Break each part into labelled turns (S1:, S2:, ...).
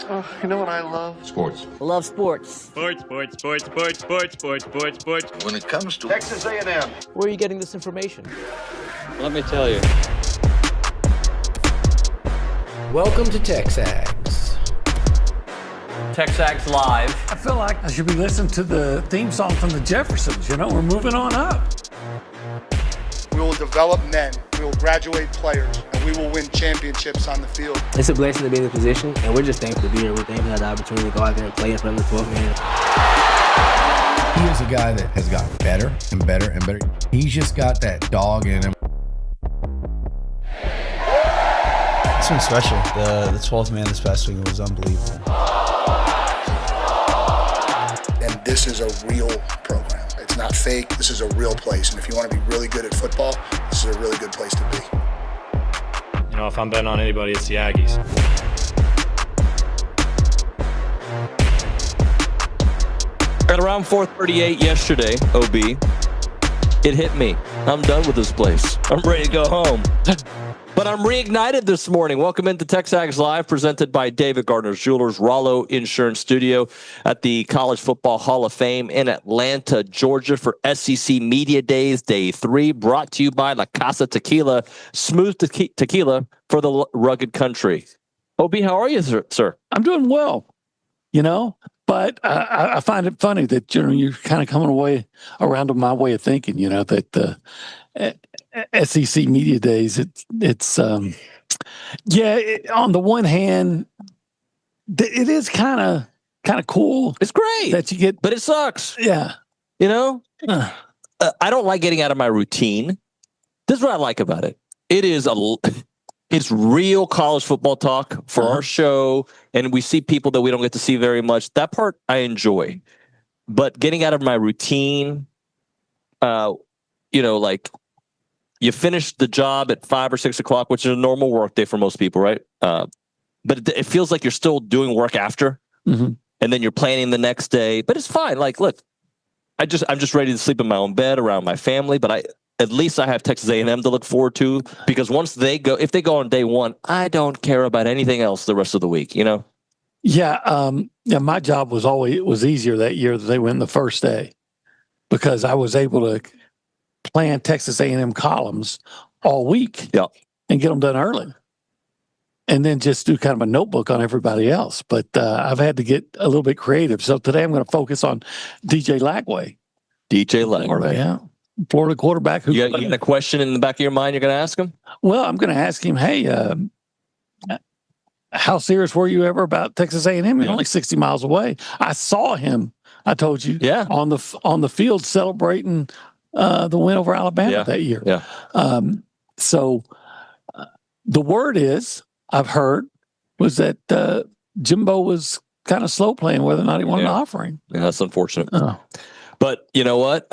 S1: Oh, you know what I love?
S2: Sports.
S3: I love sports.
S4: Sports. When
S1: When it comes to Texas A&M.
S3: Where are you getting this information?
S4: let me tell you.
S5: Welcome to TexAgs.
S6: TexAgs Live.
S7: I feel like I should be listening to the theme song from the Jeffersons. You know, we're moving on up.
S8: We will develop men, we will graduate players, and we will win championships on the field.
S9: It's a blessing to be in this position, and we're just thankful to be here. We're thankful to have the opportunity to go out there and play in front of the 12 man.
S5: He is a guy that has gotten better and better and better. He's just got that dog in him.
S10: This one's special. The 12th man this past week was unbelievable.
S8: And this is a real program. It's not fake. This is a real place. And if you want to be really good at football, this is a really good place to be.
S4: You know, if I'm betting on anybody, it's the Aggies.
S6: At around 4:38 yesterday, OB, it hit me. I'm done with this place. I'm ready to go home. But I'm reignited this morning. Welcome into TexAgs Live, presented by David Gardner's Jewelers, Rollo Insurance Studio at the College Football Hall of Fame in Atlanta, Georgia for SEC Media Days, Day 3, brought to you by La Casa Tequila, smooth tequila for the rugged country. OB, how are you, sir?
S7: I'm doing well, you know, but I find it funny that, you know, you're kind of coming away around to my way of thinking, you know, that the SEC Media Days, it's on the one hand, it is kind of cool.
S6: It's great
S7: that you get,
S6: but it sucks.
S7: Yeah.
S6: You know, I don't like getting out of my routine. This is what I like about it. It's real college football talk for our show, and we see people that we don't get to see very much. That part I enjoy, but getting out of my routine, like you finish the job at 5 or 6 o'clock, which is a normal work day for most people, right? But it feels like you're still doing work after, and then you're planning the next day. But it's fine. Like, look, I'm just ready to sleep in my own bed around my family. But at least I have Texas A&M to look forward to, because if they go on day one, I don't care about anything else the rest of the week. You know?
S7: Yeah. My job was easier that year that they went the first day, because I was able to plan Texas A&M columns all week and get them done early, and then just do kind of a notebook on everybody else. But I've had to get a little bit creative. So today I'm going to focus on DJ Lagway. Yeah. Florida quarterback.
S6: You got a question in the back of your mind you're going to ask him?
S7: Well, I'm going to ask him, hey, how serious were you ever about Texas A&M? You're only 60 miles away. I saw him, I told you, on the field celebrating the win over Alabama that year.
S6: Yeah.
S7: So the word is, I've heard, was that Jimbo was kind of slow playing whether or not he wanted to offer him.
S6: Yeah, that's unfortunate. But you know what?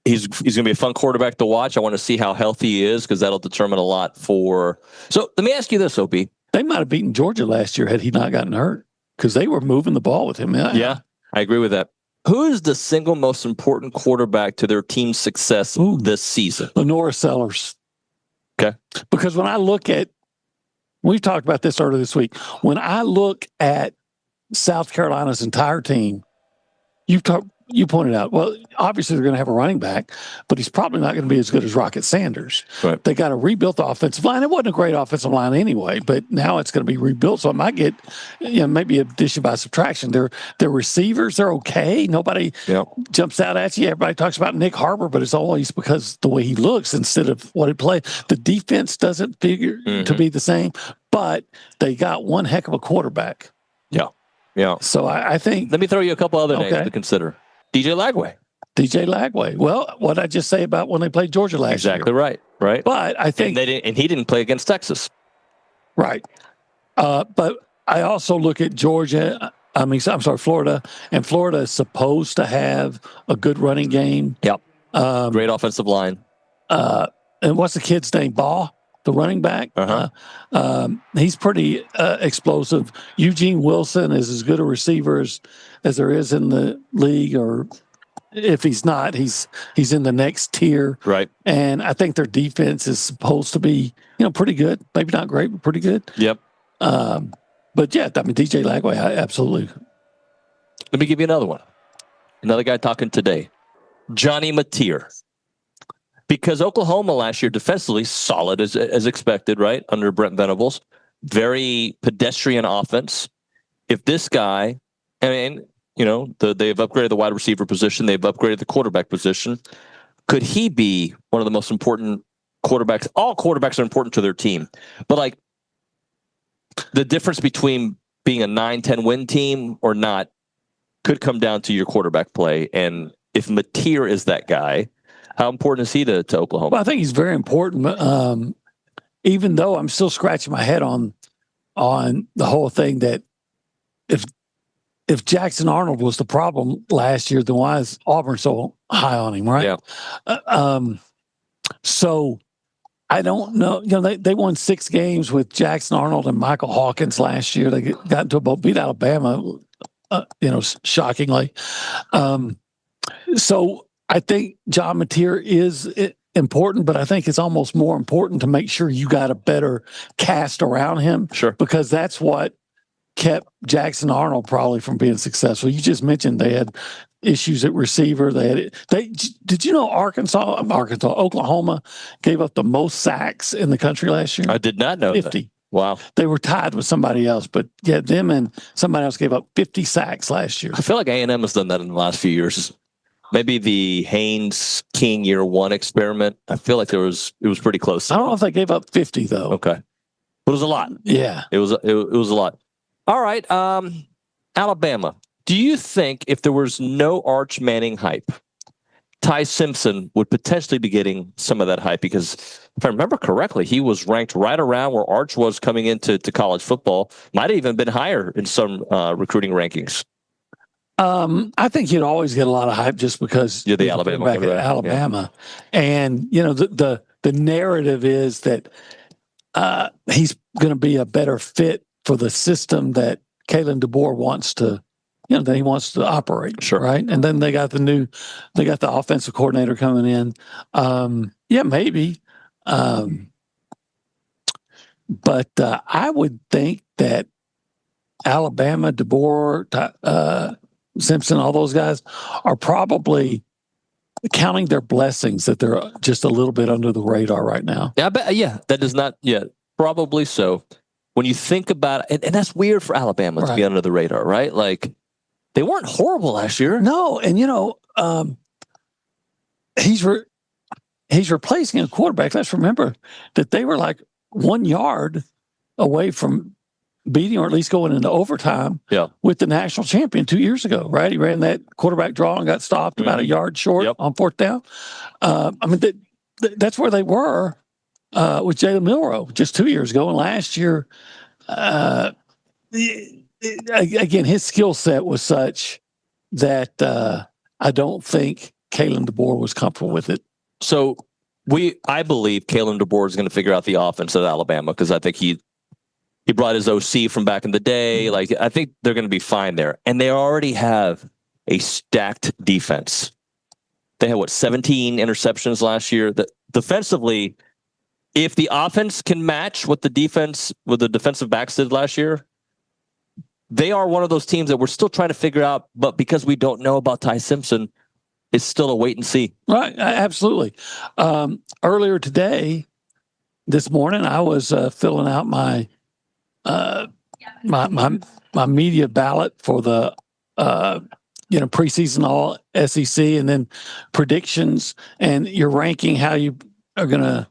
S6: He's going to be a fun quarterback to watch. I want to see how healthy he is, because that'll determine a lot for. So let me ask you this, OP.
S7: They might have beaten Georgia last year had he not gotten hurt, because they were moving the ball with him.
S6: Yeah, I agree with that. Who is the single most important quarterback to their team's success this season?
S7: Lenora Sellers.
S6: Okay.
S7: Because when I look at, we've talked about this earlier this week, when I look at South Carolina's entire team, you pointed out, well, obviously they're going to have a running back, but he's probably not going to be as good as Rocket Sanders.
S6: Right.
S7: They got to rebuild the offensive line. It wasn't a great offensive line anyway, but now it's going to be rebuilt. So it might get, maybe addition by subtraction. Their receivers, they're okay. Nobody jumps out at you. Everybody talks about Nick Harbor, but it's always because the way he looks instead of what he plays. The defense doesn't figure to be the same, but they got one heck of a quarterback.
S6: Yeah.
S7: So I think.
S6: Let me throw you a couple other names to consider. DJ Lagway. Well, what did I just say about when they played Georgia last year? Exactly right.
S7: But I think
S6: and he didn't play against Texas.
S7: Right. But I also look at Georgia. Florida, and Florida is supposed to have a good running game.
S6: Yep. Great offensive line.
S7: And what's the kid's name? Baugh, the running back. He's pretty explosive. Eugene Wilson is as good a receiver as there is in the league, or if he's not, he's in the next tier.
S6: Right.
S7: And I think their defense is supposed to be, pretty good. Maybe not great, but pretty good.
S6: Yep.
S7: But yeah, I mean, DJ Lagway, absolutely.
S6: Let me give you another one. Another guy talking today, Johnny Mateer. Because Oklahoma last year defensively solid as expected, right? Under Brent Venables, very pedestrian offense. If this guy, I mean, you know, they've upgraded the wide receiver position, they've upgraded the quarterback position. Could he be one of the most important quarterbacks? All quarterbacks are important to their team, but like the difference between being a 9-10 win team or not could come down to your quarterback play. And if Mateer is that guy, how important is he to Oklahoma?
S7: Well, I think he's very important. Even though I'm still scratching my head on the whole thing that if Jackson Arnold was the problem last year, then why is Auburn so high on him, right?
S6: Yeah.
S7: So I don't know. You know, they won 6 games with Jackson Arnold and Michael Hawkins last year. They got into a boat, beat Alabama, shockingly. So I think John Mateer is important, but I think it's almost more important to make sure you got a better cast around him.
S6: Sure.
S7: Because that's what kept Jackson Arnold probably from being successful. You just mentioned they had issues at receiver. Did you know Oklahoma gave up the most sacks in the country last year?
S6: I did not know
S7: 50.
S6: That. Wow.
S7: They were tied with somebody else, but yeah, them and somebody else gave up 50 sacks last year.
S6: I feel like A&M has done that in the last few years. Maybe the Haynes King year 1 experiment. I feel like it was pretty close.
S7: I don't know if they gave up 50 though.
S6: Okay. It was a lot.
S7: Yeah.
S6: It was a lot. All right. Alabama. Do you think if there was no Arch Manning hype, Ty Simpson would potentially be getting some of that hype? Because if I remember correctly, he was ranked right around where Arch was coming into college football. Might have even been higher in some recruiting rankings.
S7: I think you'd always get a lot of hype just because
S6: you're the Alabama
S7: back at Alabama, yeah. And you know the narrative is that he's going to be a better fit for the system that Kalen DeBoer wants to, that he wants to operate.
S6: Sure,
S7: right. And then they got the offensive coordinator coming in. Yeah, maybe. But I would think that Alabama, DeBoer, Simpson, all those guys are probably counting their blessings that they're just a little bit under the radar right now.
S6: Yeah, I bet, that is not probably so. When you think about it, and that's weird for Alabama to be under the radar, right? Like they weren't horrible last year.
S7: No, and he's replacing a quarterback. Let's remember that they were like 1 yard away from beating or at least going into overtime with the national champion 2 years ago, right? He ran that quarterback draw and got stopped about a yard short on 4th down. I mean, that's where they were with Jalen Milroe just 2 years ago. And last year, again, his skill set was such that I don't think Kalen DeBoer was comfortable with it.
S6: So I believe Kalen DeBoer is going to figure out the offense at Alabama because I think he brought his OC from back in the day. Like, I think they're going to be fine there. And they already have a stacked defense. They had, 17 interceptions last year? Defensively, if the offense can match what the defensive backs did last year, they are one of those teams that we're still trying to figure out. But because we don't know about Ty Simpson, it's still a wait and see.
S7: Right, absolutely. Earlier today, this morning, I was filling out my media ballot for the preseason all SEC and then predictions, and you're ranking how you are going to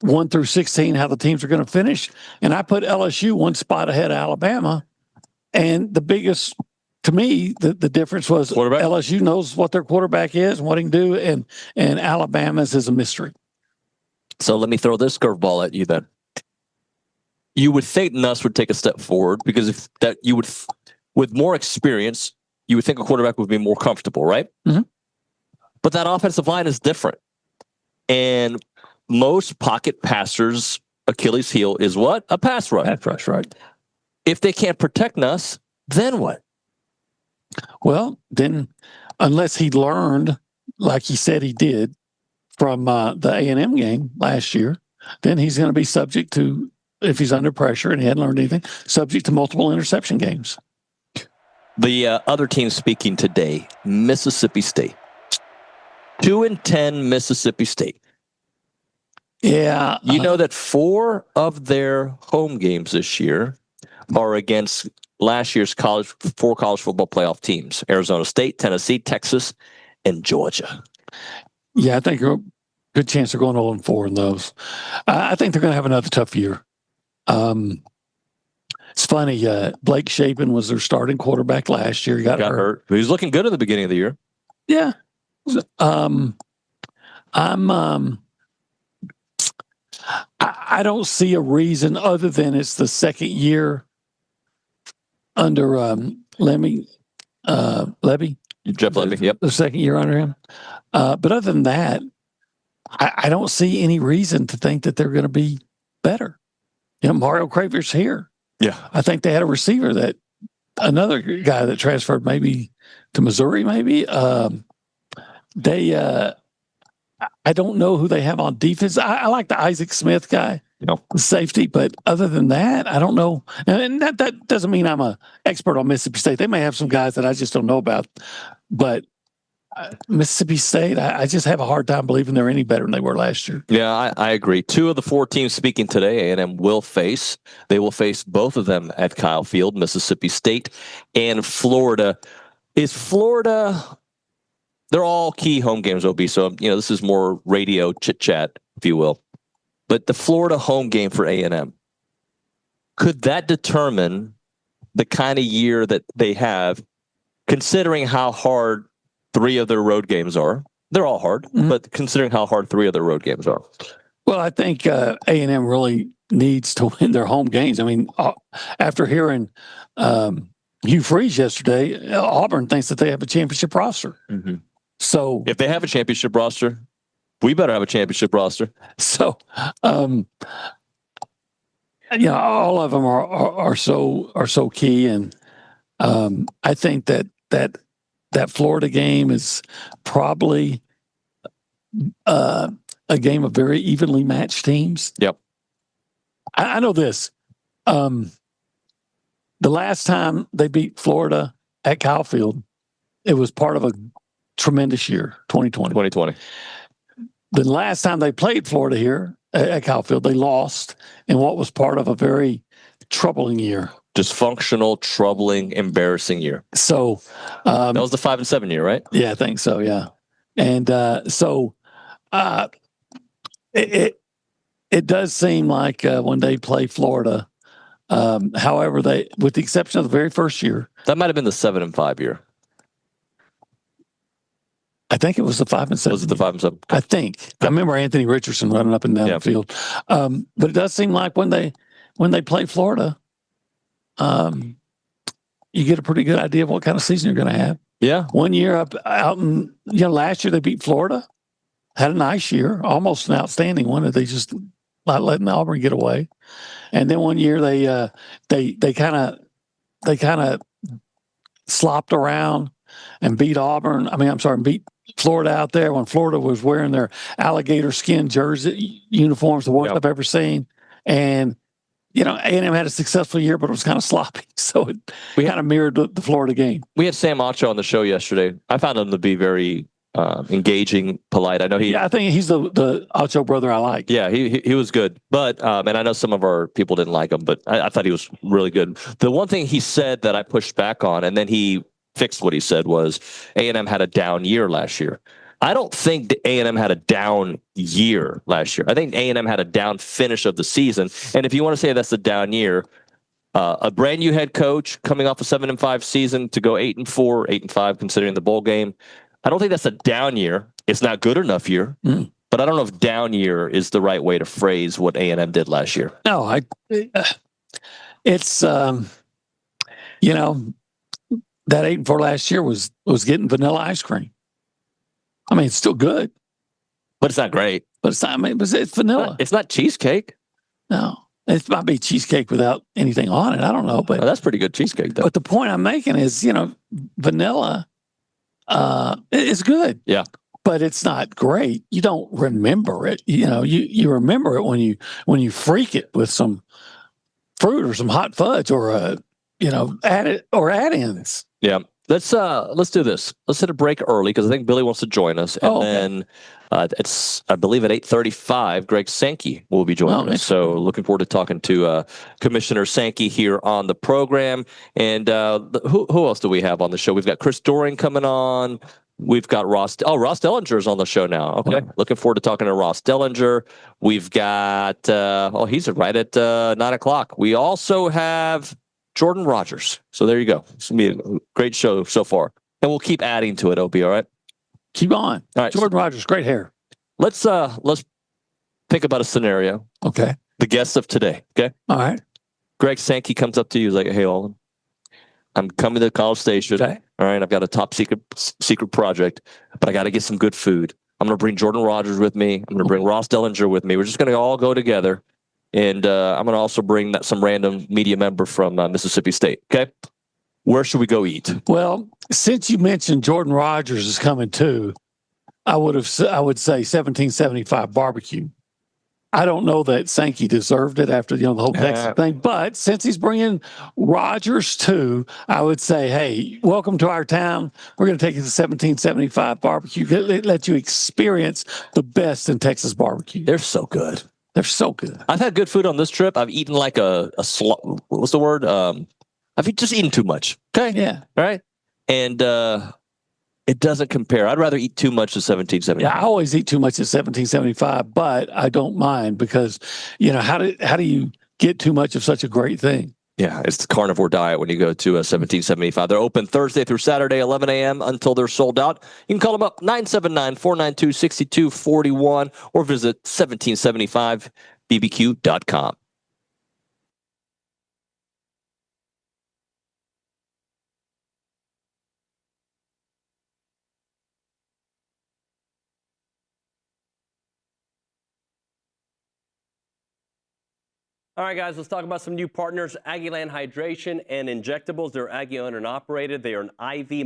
S7: 1 through 16 how the teams are going to finish, and I put LSU 1 spot ahead of Alabama, and the biggest to me the difference was LSU knows what their quarterback is and what he can do, and Alabama's is a mystery.
S6: So let me throw this curveball at you then. You would think Nuss would take a step forward because with more experience, you would think a quarterback would be more comfortable, right?
S7: Mm-hmm.
S6: But that offensive line is different. And most pocket passers' Achilles heel is what? A pass rush.
S7: Pass rush, right.
S6: If they can't protect Nuss, then what?
S7: Well, then unless he learned, like he said he did, from the A&M game last year, then he's going to be subject to if he's under pressure and he hadn't learned anything, subject to multiple interception games.
S6: The other team speaking today, Mississippi State. 2-10 Mississippi State.
S7: Yeah.
S6: You know that 4 of their home games this year are against last year's 4 college football playoff teams: Arizona State, Tennessee, Texas, and Georgia.
S7: Yeah, I think a good chance they're going 0-4 in those. I think they're going to have another tough year. It's funny. Blake Shapen was their starting quarterback last year. He got hurt.
S6: He was looking good at the beginning of the year.
S7: Yeah. I don't see a reason other than it's the second year under Levy.
S6: Jeff Levy, yep.
S7: The second year under him. But other than that, I don't see any reason to think that they're going to be better. Mario Craver's here.
S6: Yeah.
S7: I think they had a receiver another guy that transferred maybe to Missouri, maybe. I don't know who they have on defense. I like the Isaac Smith guy, the safety, but other than that, I don't know. And that doesn't mean I'm an expert on Mississippi State. They may have some guys that I just don't know about, but Mississippi State, I just have a hard time believing they're any better than they were last year.
S6: Yeah, I agree. 2 of the 4 teams speaking today, A&M will face. They will face both of them at Kyle Field, Mississippi State and Florida. Is Florida... They're all key home games, OB. So, this is more radio chit-chat, if you will. But the Florida home game for A&M, could that determine the kind of year that they have, considering how hard 3 of their road games are? They're all hard, but considering how hard 3 of their road games are.
S7: Well, I think A&M really needs to win their home games. I mean, after hearing Hugh Freeze yesterday, Auburn thinks that they have a championship roster.
S6: Mm-hmm.
S7: So
S6: if they have a championship roster, we better have a championship roster.
S7: So, all of them are so key, and I think that Florida game is probably a game of very evenly matched teams.
S6: Yep.
S7: I know this. The last time they beat Florida at Kyle Field, it was part of a tremendous year, 2020. The last time they played Florida here at Kyle Field, they lost in what was part of a very troubling year.
S6: Dysfunctional, troubling, embarrassing year.
S7: So
S6: that was the 5-7 year, right?
S7: Yeah, I think so. Yeah, and it does seem like when they play Florida, however, with the exception of the very first year,
S6: that might have been the 7-5 year.
S7: I think it was the 5-7.
S6: Was it the 5-7?
S7: I think. I remember Anthony Richardson running up and down the field. But it does seem like when they play Florida, you get a pretty good idea of what kind of season you're going to have.
S6: Yeah.
S7: One year out in, last year they beat Florida, had a nice year, almost an outstanding one. They just not letting Auburn get away. And then one year they kind of slopped around and beat Auburn. Beat Florida out there when Florida was wearing their alligator skin jersey uniforms, the worst I've ever seen. And, A&M had a successful year, but it was kind of sloppy. So we kind of mirrored the Florida game.
S6: We had Sam Acho on the show yesterday. I found him to be very engaging, polite. I know
S7: I think he's the Acho brother I like.
S6: Yeah, he was good. But, and I know some of our people didn't like him, but I thought he was really good. The one thing he said that I pushed back on, and then he fixed what he said, was A&M had a down year last year. I don't think the A&M had a down year last year. I think A&M had a down finish of the season. And if you want to say that's a down year, a brand new head coach coming off a 7-5 season to go 8-4, 8-5, considering the bowl game, I don't think that's a down year. It's not good enough year, but I don't know if down year is the right way to phrase what A&M did last year.
S7: No, it's that 8-4 last year was getting vanilla ice cream. It's still good,
S6: but it's not great.
S7: But it's not. It's vanilla.
S6: It's not cheesecake.
S7: No, it might be cheesecake without anything on it. I don't know, but
S6: that's pretty good cheesecake, though.
S7: But the point I'm making is, vanilla is good.
S6: Yeah,
S7: but it's not great. You don't remember it. You remember it when you freak it with some fruit or some hot fudge or add-ins.
S6: Yeah. Let's do this. Let's hit a break early because I think Billy wants to join us, and then it's, I believe, at 8:35. Greg Sankey will be joining us. So looking forward to talking to Commissioner Sankey here on the program. And who else do we have on the show? We've got Chris Doering coming on. We've got Ross Dellenger is on the show now. Okay, looking forward to talking to Ross Dellenger. We've got he's right at 9:00. We also have Jordan Rodgers. So there you go. It's going to be a great show so far. And we'll keep adding to it, OB, all right?
S7: Keep on. All right. Jordan Rodgers, great hair.
S6: Let's think about a scenario.
S7: Okay.
S6: The guest of today, okay?
S7: All right.
S6: Greg Sankey comes up to you, he's like, hey, Olin, I'm coming to College Station. Okay. All right, I've got a top secret project, but I got to get some good food. I'm going to bring Jordan Rodgers with me. I'm going to bring Ross Dellenger with me. We're just going to all go together. And I'm going to also bring some random media member from Mississippi State. Okay. Where should we go eat?
S7: Well, since you mentioned Jordan Rodgers is coming too, I would say 1775 barbecue. I don't know that Sankey deserved it after the whole Texas thing, but since he's bringing Rodgers too, I would say, hey, welcome to our town. We're going to take you to 1775 barbecue. Let you experience the best in Texas barbecue.
S6: They're so good.
S7: They're so good.
S6: I've had good food on this trip. I've eaten like what's the word? I've just eaten too much. Okay.
S7: Yeah.
S6: All right. And it doesn't compare. I'd rather eat too much than 1775.
S7: Yeah, I always eat too much at 1775, but I don't mind because, how do you get too much of such a great thing?
S6: Yeah, it's the carnivore diet when you go to 1775. They're open Thursday through Saturday, 11 a.m. until they're sold out. You can call them up, 979-492-6241, or visit 1775bbq.com.
S2: All right, guys, let's talk about some new partners, Aggieland Hydration and Injectables. They're Aggie owned and operated. They are an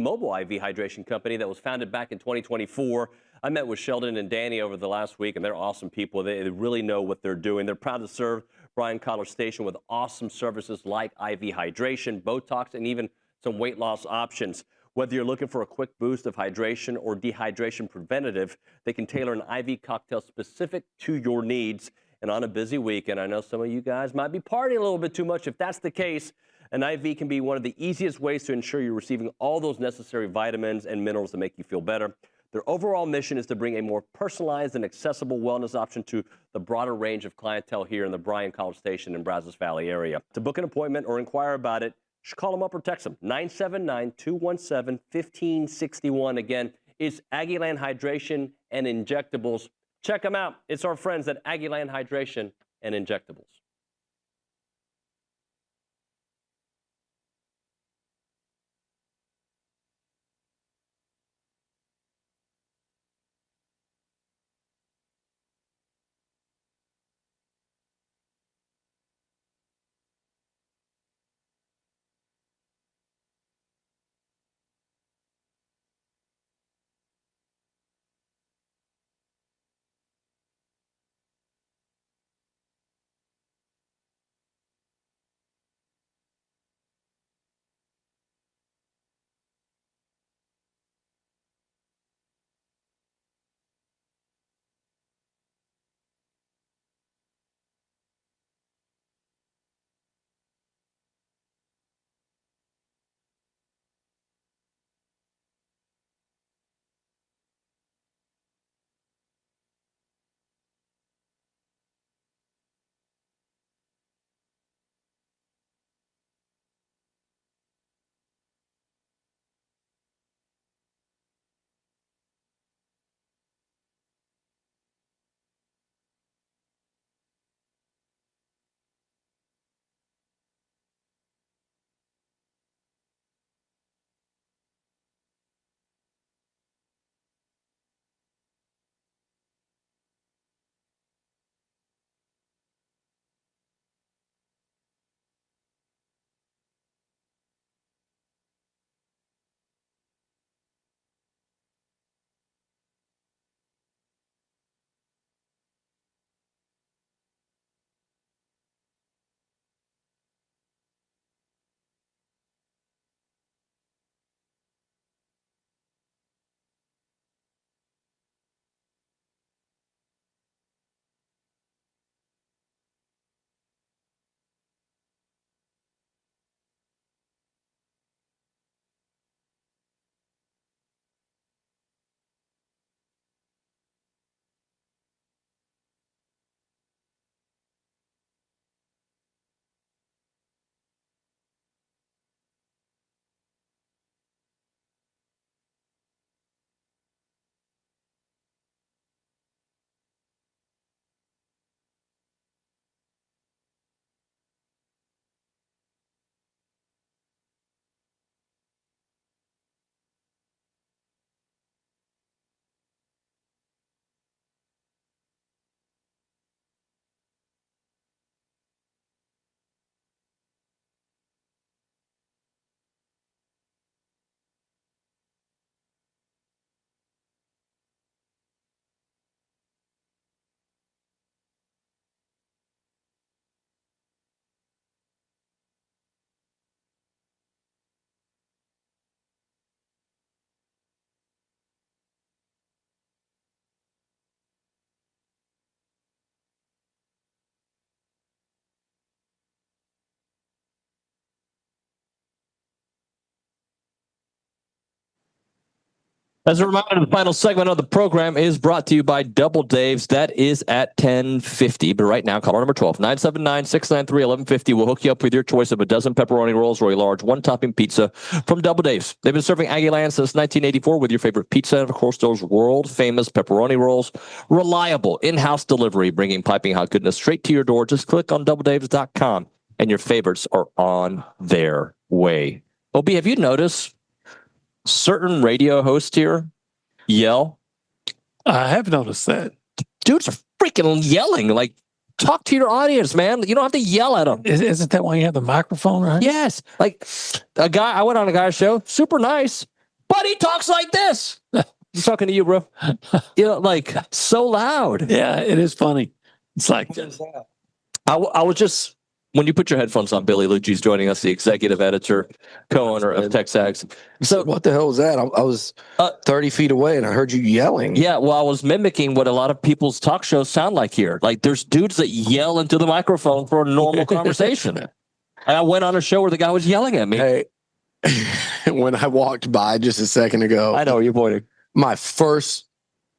S2: mobile IV hydration company that was founded back in 2024. I met with Sheldon and Danny over the last week, and they're awesome people. They really know what they're doing. They're proud to serve Bryan College Station with awesome services like IV hydration, Botox, and even some weight loss options. Whether you're looking for a quick boost of hydration or dehydration preventative, they can tailor an IV cocktail specific to your needs. And on a busy weekend, I know some of you guys might be partying a little bit too much. If that's the case, an IV can be one of the easiest ways to ensure you're receiving all those necessary vitamins and minerals to make you feel better. Their overall mission is to bring a more personalized and accessible wellness option to the broader range of clientele here in the Bryan College Station and Brazos Valley area. To book an appointment or inquire about it, just call them up or text them. 979-217-1561. Again, it's Aggieland Hydration and Injectables. Check them out. It's our friends at Aggieland Hydration and Injectables.
S6: As a reminder, the final segment of the program is brought to you by Double Dave's. That is at 10:50. But right now, caller number 12, 979-693-1150 will hook you up with your choice of a dozen pepperoni rolls or a large one-topping pizza from Double Dave's. They've been serving Aggie Land since 1984 with your favorite pizza and, of course, those world-famous pepperoni rolls. Reliable in-house delivery, bringing piping hot goodness straight to your door. Just click on doubledaves.com, and your favorites are on their way. OB, have you noticed certain radio hosts here yell?
S7: I have noticed that.
S6: Dudes are freaking yelling. Like, talk to your audience, man. You don't have to yell at them.
S7: Isn't that why you have the microphone, right?
S6: Yes. Like, I went on a guy's show, super nice, but he talks like this. I'm talking to you, bro. Like, so loud.
S7: Yeah, it is funny. It's like,
S6: I was just, when you put your headphones on, Billy Liucci's joining us, the executive editor, co-owner of TexAgs.
S11: So what the hell was that? I was 30 feet away and I heard you yelling.
S6: Yeah, well, I was mimicking what a lot of people's talk shows sound like here. Like, there's dudes that yell into the microphone for a normal conversation. And I went on a show where the guy was yelling at me.
S11: Hey, when I walked by just a second ago,
S6: I know you're pointing.
S11: My first,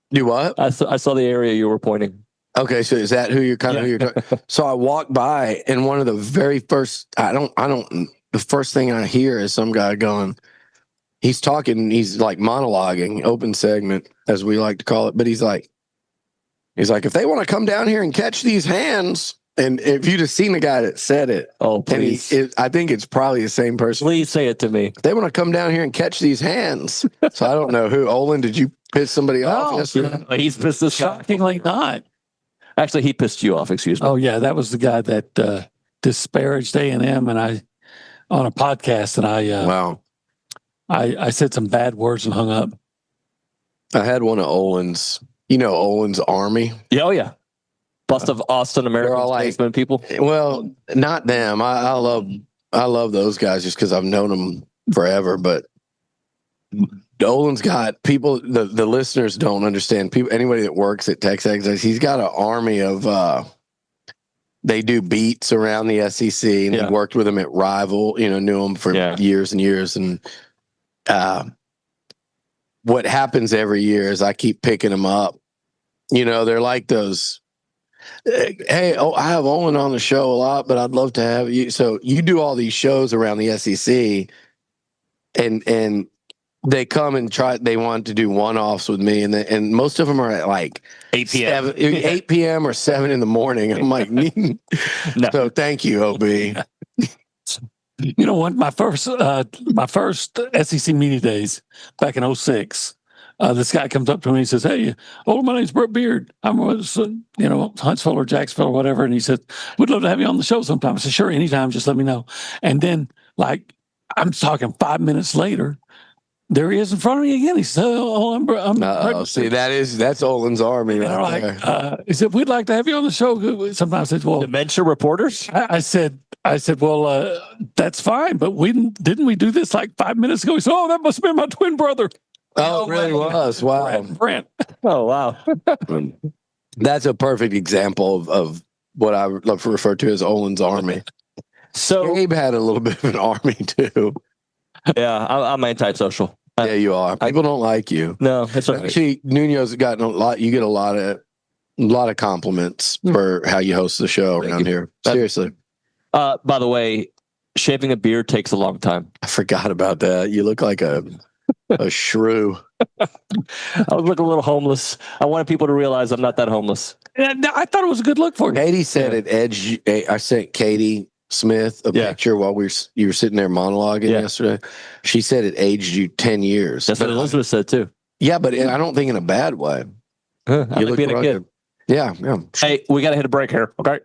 S11: you what?
S6: I saw the area you were pointing.
S11: Okay, so is that who you're who you're talking? So I walked by, and one of the very first, the first thing I hear is some guy going, he's talking, he's like monologuing, open segment, as we like to call it. But he's like, if they want to come down here and catch these hands, and if you'd have seen the guy that said it,
S6: oh, please.
S11: I think it's probably the same person.
S6: Please say it to me.
S11: If they want to come down here and catch these hands. So I don't know who. Olin, did you piss somebody off yesterday?
S6: He's pissed this guy.
S7: shockingly not.
S6: Actually, he pissed you off, excuse me.
S7: Oh, yeah, that was the guy that disparaged A&M and I on a podcast, and
S11: wow.
S7: I said some bad words and hung up.
S11: I had one of Olin's, Olin's Army.
S6: Yeah, oh, yeah. Bust of Austin American statesman people.
S11: Well, not them. I love those guys just because I've known them forever, but Olin's got people, the listeners don't understand. People, anybody that works at TexAgs, he's got an army of, they do beats around the SEC, and he worked with them at Rival, knew them for years and years. And what happens every year is I keep picking them up. They're like those, hey, I have Olin on the show a lot, but I'd love to have you. So you do all these shows around the SEC, and they come and they want to do one-offs with me, and most of them are at like
S6: 8 p.m.
S11: 8 p.m. or 7 in the morning. I'm like, no. So thank you, OB.
S7: You know what? My first SEC media days back in 2006, this guy comes up to me and says, "Hey, my name's Brett Beard. I'm Huntsville or Jacksonville or whatever." And he said, "We'd love to have you on the show sometime." I said, "Sure, anytime. Just let me know." And then, like, I'm talking 5 minutes later, there he is in front of me again. He said, I'm
S11: see, that's Olin's Army right there.
S7: He said, "We'd like to have you on the show." Sometimes I said, "Well,
S6: dementia reporters."
S7: I said, "Well, that's fine, but didn't we do this like 5 minutes ago?" He said, "Oh, that must have been my twin brother."
S11: Oh, it really was. Wow.
S7: Brent.
S6: Oh, wow.
S11: That's a perfect example of what I love to refer to as Olin's Army.
S6: So
S11: Gabe had a little bit of an army too.
S6: Yeah, I'm antisocial.
S11: Yeah, you are. People don't like you.
S6: No, it's okay.
S11: Actually, Nuño's gotten a lot. You get a lot of compliments for how you host the show around here. Seriously.
S6: By the way, shaving a beard takes a long time.
S11: I forgot about that. You look like a shrew.
S6: I was looking a little homeless. I wanted people to realize I'm not that homeless.
S7: I thought it was a good look for you.
S11: Katie said it edged. I sent Katie Smith a picture while you were sitting there monologuing yesterday. She said it aged you 10 years.
S6: That's what Elizabeth said too.
S11: Yeah, but I don't think in a bad way.
S6: You look being a kid.
S11: Yeah.
S6: Hey, we got to hit a break here, okay?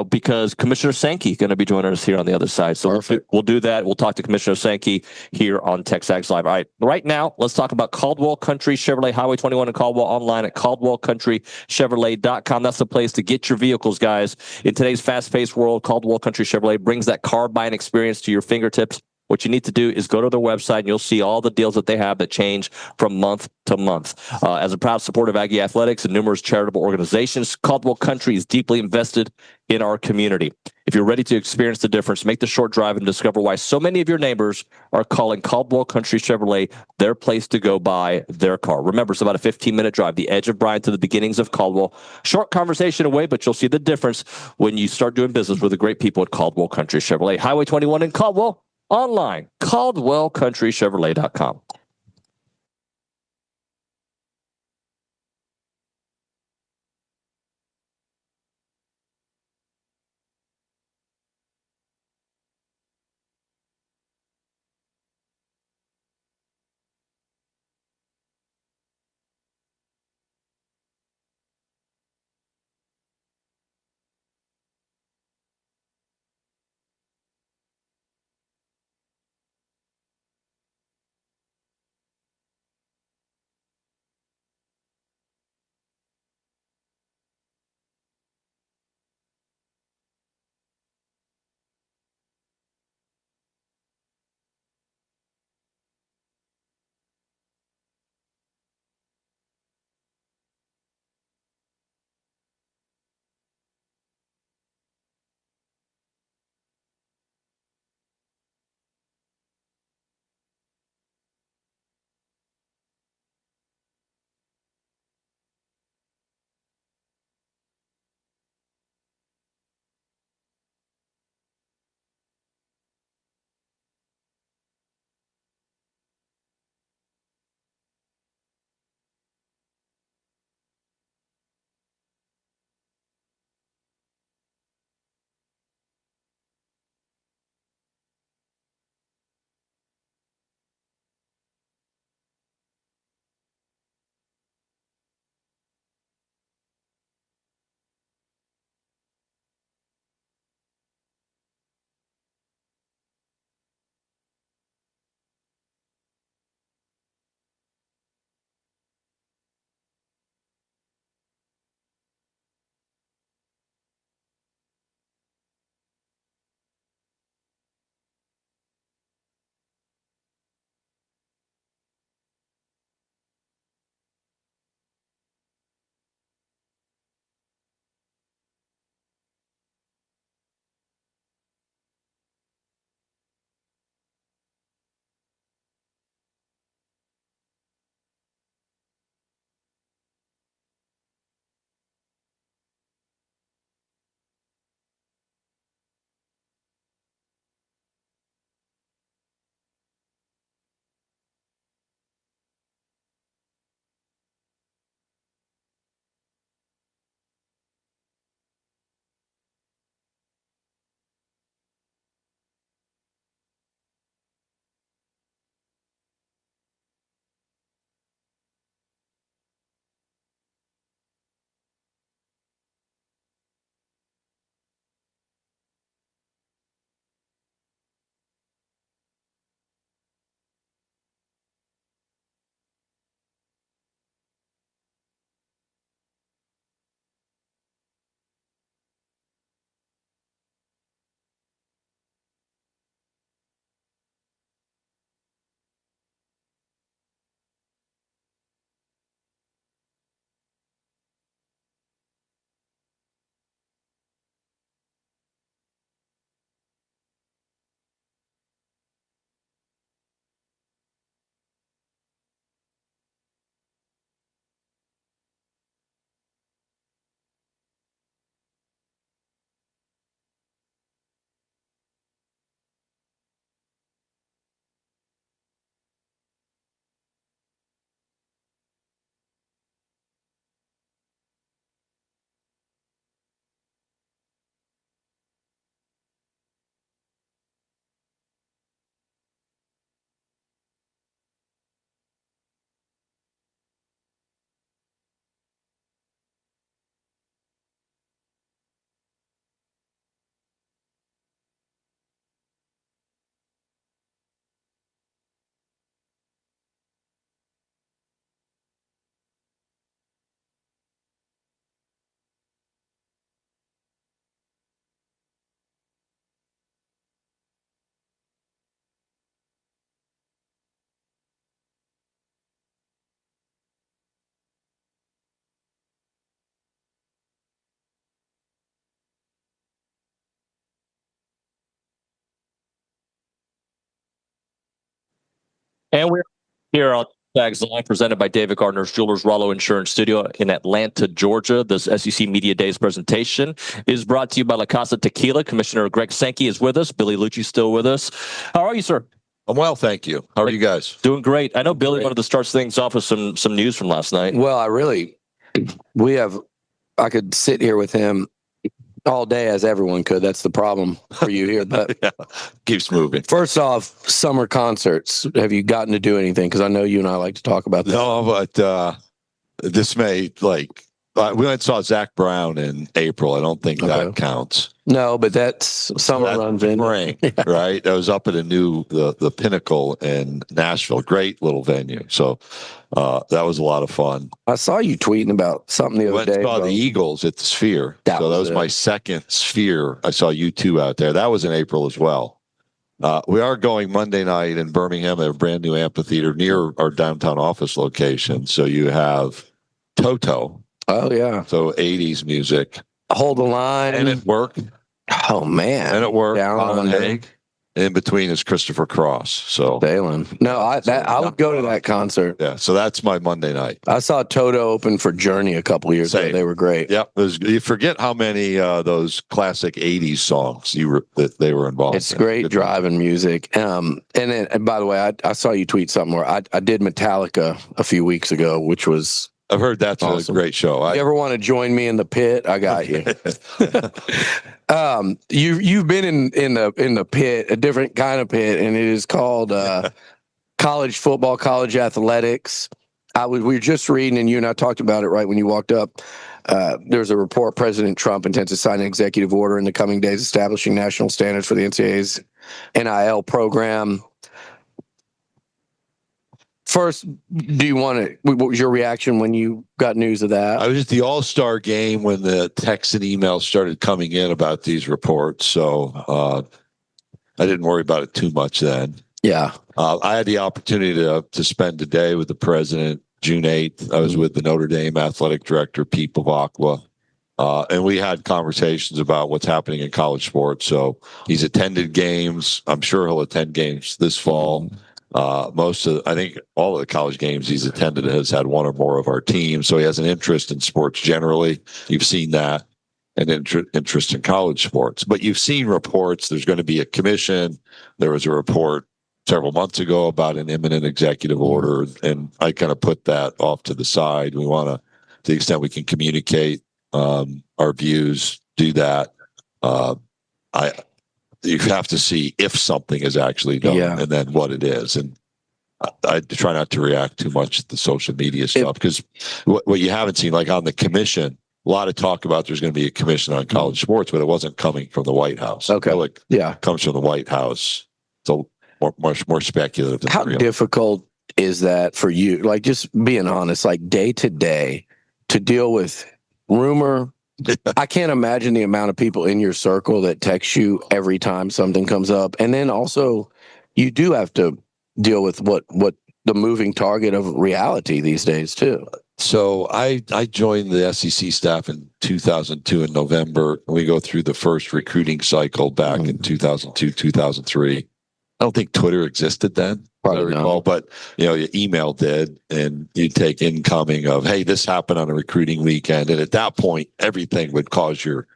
S6: Because Commissioner Sankey is going to be joining us here on the other side. So we'll do that. We'll talk to Commissioner Sankey here on TexAgs Live. All right. Right now, let's talk about Caldwell Country Chevrolet, Highway 21 in Caldwell, online at caldwellcountrychevrolet.com. That's the place to get your vehicles, guys. In today's fast-paced world, Caldwell Country Chevrolet brings that car buying experience to your fingertips. What you need to do is go to their website, and you'll see all the deals that they have that change from month to month. As a proud supporter of Aggie Athletics and numerous charitable organizations, Caldwell Country is deeply invested in our community. If you're ready to experience the difference, make the short drive and discover why so many of your neighbors are calling Caldwell Country Chevrolet their place to go buy their car. Remember, it's about a 15-minute drive, the edge of Bryan to the beginnings of Caldwell. Short conversation away, but you'll see the difference when you start doing business with the great people at Caldwell Country Chevrolet. Highway 21 in Caldwell, online, CaldwellCountryChevrolet.com. And we're here on TexAgs Live, presented by David Gardner's Jewelers Rollo Insurance Studio in Atlanta, Georgia. This SEC Media Days presentation is brought to you by La Casa Tequila. Commissioner Greg Sankey is with us. Billy Liucci still with us. How are you, sir?
S12: I'm well, thank you. How are you guys?
S6: Doing great. I know Billy wanted to start things off with some news from last night.
S11: Well, I could sit here with him all day, as everyone could. That's the problem for you here. But
S12: yeah, keeps moving.
S11: First off, summer concerts. Have you gotten to do anything? Because I know you and I like to talk about that.
S12: No, but this may, we went and saw Zach Brown in April. I don't think that counts.
S11: No, but that's summer runs in.
S12: Spring, right? I was up at the Pinnacle in Nashville. Great little venue. So that was a lot of fun.
S11: I saw you tweeting about something the other day.
S12: I saw the Eagles at the Sphere. That was my second Sphere. I saw U2 out there. That was in April as well. We are going Monday night in Birmingham at a brand new amphitheater near our downtown office location. So you have Toto.
S11: Oh, yeah.
S12: So 80s music.
S11: Hold the Line.
S12: And it worked.
S11: Oh, man.
S12: And it worked.
S11: Down on
S12: Egg. In between is Christopher Cross. So
S11: Dalen. No, I would go to that concert.
S12: Yeah, so that's my Monday night.
S11: I saw Toto open for Journey a couple years ago. They were great.
S12: Yep. You forget how many those classic 80s songs that they were involved in.
S11: It's great driving music. And by the way, I saw you tweet something where I did Metallica a few weeks ago, which was
S12: I've heard that's awesome. A great show.
S11: You ever want to join me in the pit? I got you. You've been in the pit, a different kind of pit, and it is called college football, college athletics. We were just reading, and you and I talked about it right when you walked up. There's a report: President Trump intends to sign an executive order in the coming days establishing national standards for the NCAA's NIL program. First, what was your reaction when you got news of that?
S12: I was at the All-Star game when the texts and emails started coming in about these reports, so I didn't worry about it too much then.
S11: Yeah.
S12: I had the opportunity to spend a day with the president June 8th. I was with the Notre Dame athletic director, Pete Bavacqua, and we had conversations about what's happening in college sports. So he's attended games. I'm sure he'll attend games this fall. I think all of the college games he's attended has had one or more of our teams. So he has an interest in sports generally. You've seen that, and interest in college sports. But you've seen reports. There's going to be a commission. There was a report several months ago about an imminent executive order, and I kind of put that off to the side. We want to the extent we can communicate our views, do that. You have to see if something is actually done and then what it is. And I try not to react too much to the social media stuff because what you haven't seen, like on the commission, a lot of talk about there's going to be a commission on college sports, but it wasn't coming from the White House.
S11: Okay.
S12: It comes from the White House. So much more speculative than
S11: How
S12: real.
S11: Difficult is that for you? Like, just being honest, like day to day to deal with rumor. I can't imagine the amount of people in your circle that text you every time something comes up. And then also you do have to deal with what the moving target of reality these days too.
S12: So I joined the SEC staff in 2002 in November. We go through the first recruiting cycle back in 2002, 2003. I don't think Twitter existed then. I recall, but your email did, and you take incoming of, hey, this happened on a recruiting weekend, and at that point, everything would cause your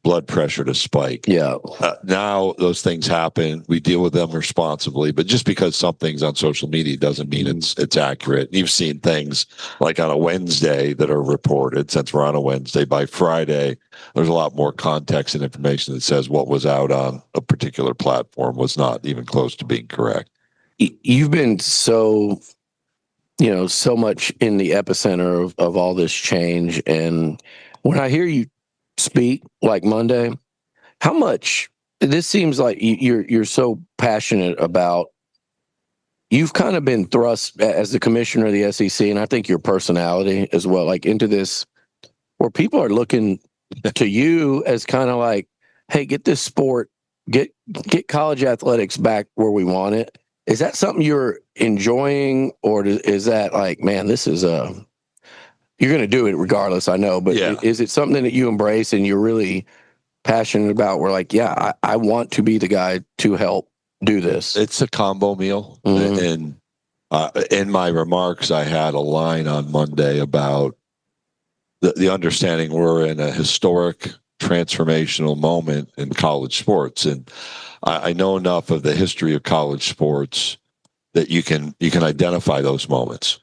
S12: blood pressure to spike.
S11: Yeah.
S12: Now those things happen. We deal with them responsibly, but just because something's on social media doesn't mean it's accurate. You've seen things like on a Wednesday that are reported. Since we're on a Wednesday, by Friday, there's a lot more context and information that says what was out on a particular platform was not even close to being correct.
S11: You've been so much in the epicenter of all this change. And when I hear you speak like Monday, how much this seems like you're so passionate about, you've kind of been thrust as the commissioner of the SEC, and I think your personality as well, like into this where people are looking to you as kind of like, hey, get this sport, get college athletics back where we want it. Is that something you're enjoying, or is that like, man, this is you're going to do it regardless, I know, but is it something that you embrace and you're really passionate about? We're like, I want to be the guy to help do this.
S12: It's a combo meal. And In my remarks, I had a line on Monday about the understanding we're in a historic transformational moment in college sports. And I know enough of the history of college sports that you can identify those moments.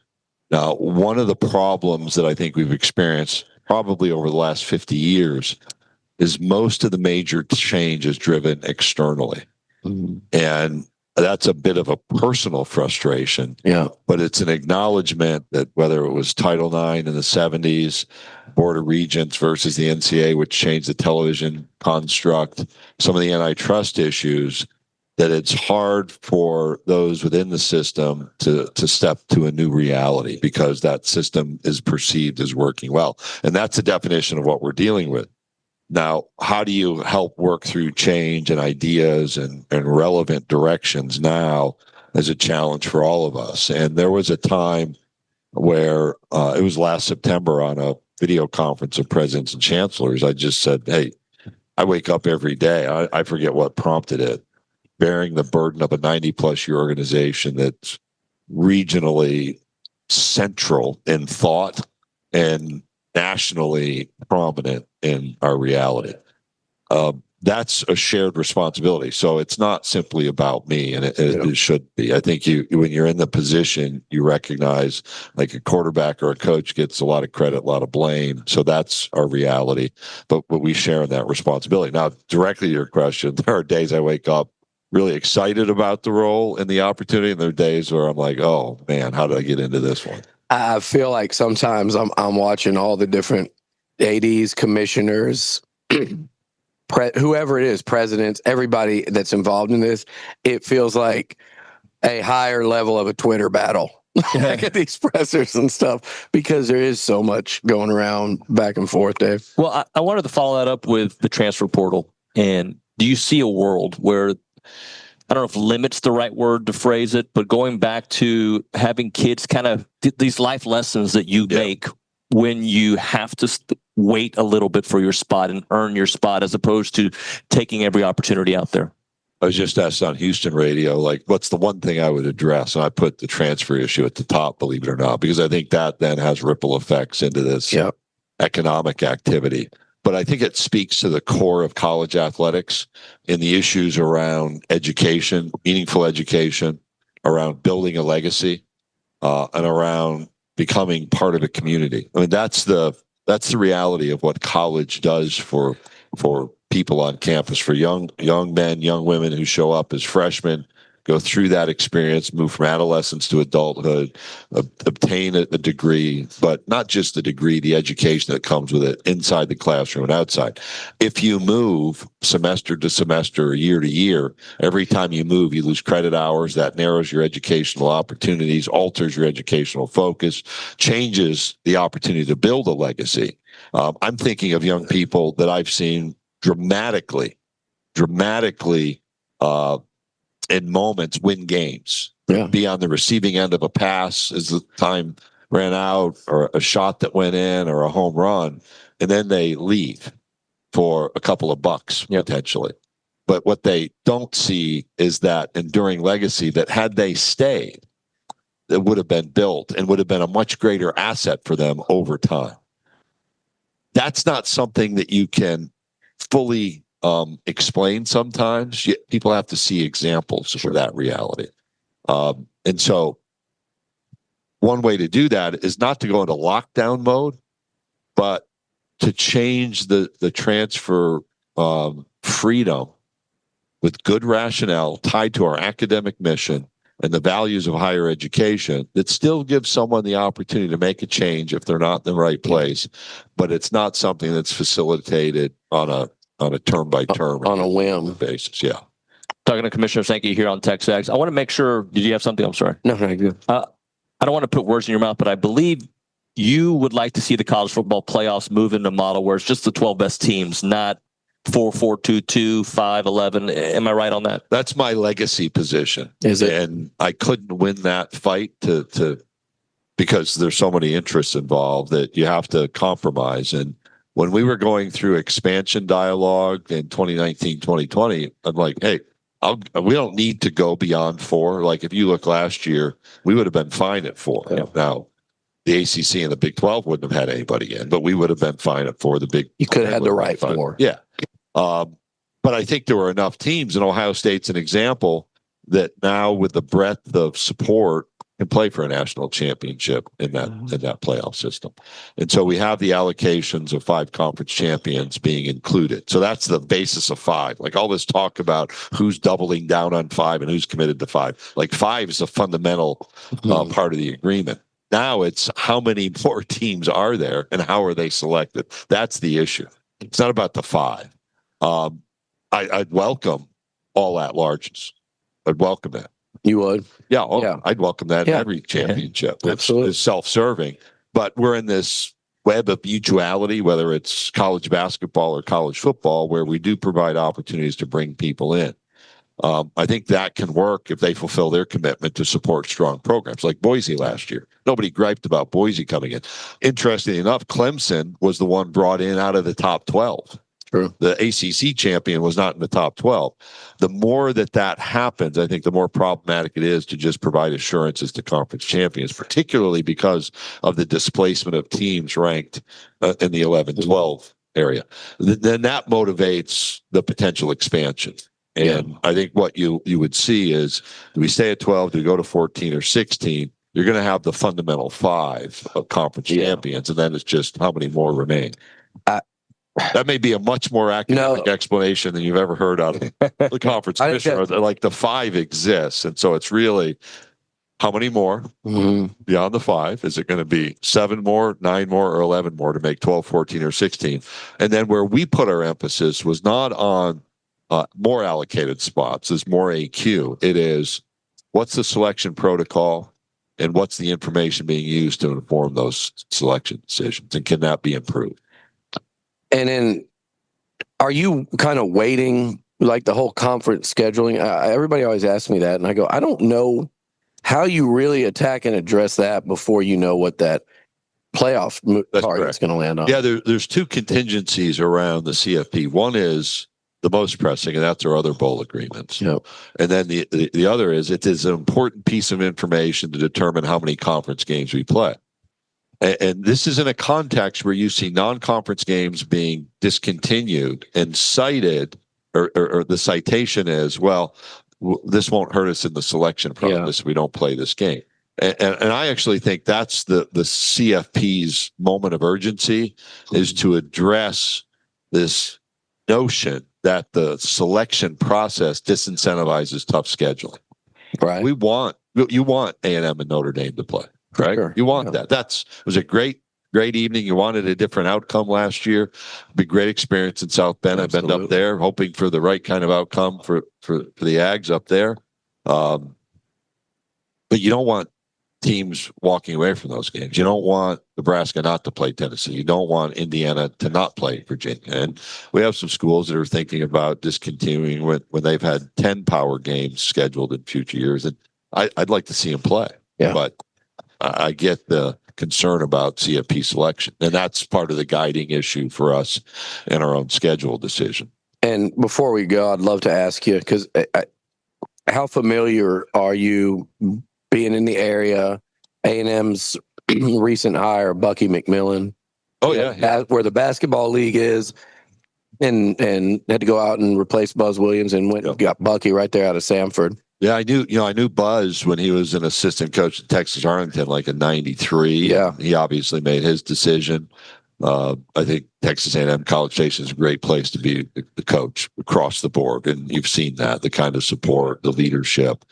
S12: Now, one of the problems that I think we've experienced probably over the last 50 years is most of the major change is driven externally. Mm-hmm. And that's a bit of a personal frustration.
S11: Yeah.
S12: But it's an acknowledgement that whether it was Title IX in the 70s, Board of Regents versus the NCAA, which changed the television construct, some of the antitrust issues, that it's hard for those within the system to step to a new reality because that system is perceived as working well. And that's the definition of what we're dealing with. Now, how do you help work through change and ideas and relevant directions now as a challenge for all of us? And there was a time where it was last September on a video conference of presidents and chancellors. I just said, hey, I wake up every day. I forget what prompted it, bearing the burden of a 90-plus year organization that's regionally central in thought and nationally prominent in our reality. That's a shared responsibility. So it's not simply about me, and it should be. I think when you're in the position, you recognize like a quarterback or a coach gets a lot of credit, a lot of blame. So that's our reality. But we share in that responsibility. Now, directly to your question, there are days I wake up really excited about the role and the opportunity, and there are days where I'm like, oh man, how did I get into this one?
S11: I feel like sometimes I'm watching all the different ADs, commissioners, whoever it is, presidents, everybody that's involved in this. It feels like a higher level of a Twitter battle. Like at these pressers and stuff, because there is so much going around back and forth, Dave.
S6: Well, I wanted to follow that up with the transfer portal. And do you see a world where, I don't know if limit's the right word to phrase it, but going back to having kids kind of these life lessons that you make when you have to wait a little bit for your spot and earn your spot, as opposed to taking every opportunity out there?
S12: I was just asked on Houston radio, like, what's the one thing I would address? And I put the transfer issue at the top, believe it or not, because I think that then has ripple effects into this economic activity. But I think it speaks to the core of college athletics and the issues around education, meaningful education, around building a legacy, and around becoming part of a community. I mean, that's the reality of what college does for people on campus, for young men, young women who show up as freshmen, go through that experience, move from adolescence to adulthood, obtain a degree, but not just the degree, the education that comes with it inside the classroom and outside. If you move semester to semester, year to year, every time you move, you lose credit hours. That narrows your educational opportunities, alters your educational focus, changes the opportunity to build a legacy. I'm thinking of young people that I've seen dramatically in moments win games, be on the receiving end of a pass as the time ran out, or a shot that went in, or a home run, and then they leave for a couple of bucks potentially. But what they don't see is that enduring legacy that had they stayed, it would have been built and would have been a much greater asset for them over time. That's not something that you can fully explain sometimes. People have to see examples for that reality. And so one way to do that is not to go into lockdown mode, but to change the transfer freedom with good rationale tied to our academic mission and the values of higher education that still gives someone the opportunity to make a change if they're not in the right place, but it's not something that's facilitated on a term by term,
S11: on a whim
S12: basis.
S6: Talking to Commissioner Sankey here on TexAgs. I want to make sure. Did you have something? I'm sorry.
S11: No, good.
S6: I don't want to put words in your mouth, but I believe you would like to see the college football playoffs move into a model where it's just the 12 best teams, not 4-4-2-2, 5-11. Am I right on that?
S12: That's my legacy position.
S11: Is it?
S12: And I couldn't win that fight to because there's so many interests involved that you have to compromise. And when we were going through expansion dialogue in 2019, 2020, I'm like, hey, we don't need to go beyond 4. Like if you look last year, we would have been fine at 4. Yeah. Now, the ACC and the Big 12 wouldn't have had anybody in, but we would have been fine at 4.
S11: You could have had the right 4.
S12: Yeah. But I think there were enough teams, and Ohio State's an example, that now with the breadth of support can play for a national championship in that playoff system. And so we have the allocations of 5 conference champions being included. So that's the basis of 5. Like all this talk about who's doubling down on 5 and who's committed to 5. Like 5 is a fundamental part of the agreement. Now it's how many more teams are there and how are they selected? That's the issue. It's not about the 5. I'd welcome all at-larges. I'd welcome that.
S11: You would?
S12: Yeah, I'd welcome that in every championship.
S11: Absolutely.
S12: It's self-serving. But we're in this web of mutuality, whether it's college basketball or college football, where we do provide opportunities to bring people in. I think that can work if they fulfill their commitment to support strong programs like Boise last year. Nobody griped about Boise coming in. Interestingly enough, Clemson was the one brought in out of the top 12.
S11: True.
S12: The ACC champion was not in the top 12. The more that happens, I think the more problematic it is to just provide assurances to conference champions, particularly because of the displacement of teams ranked in the 11-12 area. Then that motivates the potential expansion. And I think what you would see is, do we stay at 12, do we go to 14 or 16? You're going to have the fundamental 5 of conference champions, and then it's just how many more remain. That may be a much more academic explanation than you've ever heard out of the conference commissioner. Like the 5 exists, and so it's really how many more beyond the 5? Is it going to be 7 more, 9 more, or 11 more to make 12, 14, or 16? And then where we put our emphasis was not on more allocated spots, is more AQ. It is what's the selection protocol and what's the information being used to inform those selection decisions, and can that be improved?
S11: And then are you kind of waiting, like the whole conference scheduling? Everybody always asks me that, and I go, I don't know how you really attack and address that before you know what that playoff target's going to land on.
S12: Yeah, there's 2 contingencies around the CFP. One is the most pressing, and that's our other bowl agreements.
S11: Yep.
S12: And then the other is it is an important piece of information to determine how many conference games we play. And this is in a context where you see non-conference games being discontinued and cited, or the citation is, well, this won't hurt us in the selection process if we don't play this game. And I actually think that's the CFP's moment of urgency, is to address this notion that the selection process disincentivizes tough scheduling.
S11: Right.
S12: You want A&M and Notre Dame to play. Right.
S11: Sure.
S12: You want that. It was a great evening. You wanted a different outcome last year. It'd be a great experience in South Bend. I've been up there hoping for the right kind of outcome for the Ags up there. But you don't want teams walking away from those games. You don't want Nebraska not to play Tennessee. You don't want Indiana to not play Virginia. And we have some schools that are thinking about discontinuing when they've had 10 power games scheduled in future years. And I'd like to see them play.
S11: Yeah.
S12: But I get the concern about CFP selection, and that's part of the guiding issue for us in our own schedule decision.
S11: And before we go, I'd love to ask you, because how familiar are you being in the area? A&M's recent hire, Bucky McMillan.
S12: Oh, yeah.
S11: Where the basketball league is, and had to go out and replace Buzz Williams, and got Bucky right there out of Samford.
S12: Yeah, I knew Buzz when he was an assistant coach at Texas Arlington, like in '93.
S11: Yeah,
S12: he obviously made his decision. I think Texas A&M College Station is a great place to be the coach across the board, and you've seen that, the kind of support, the leadership,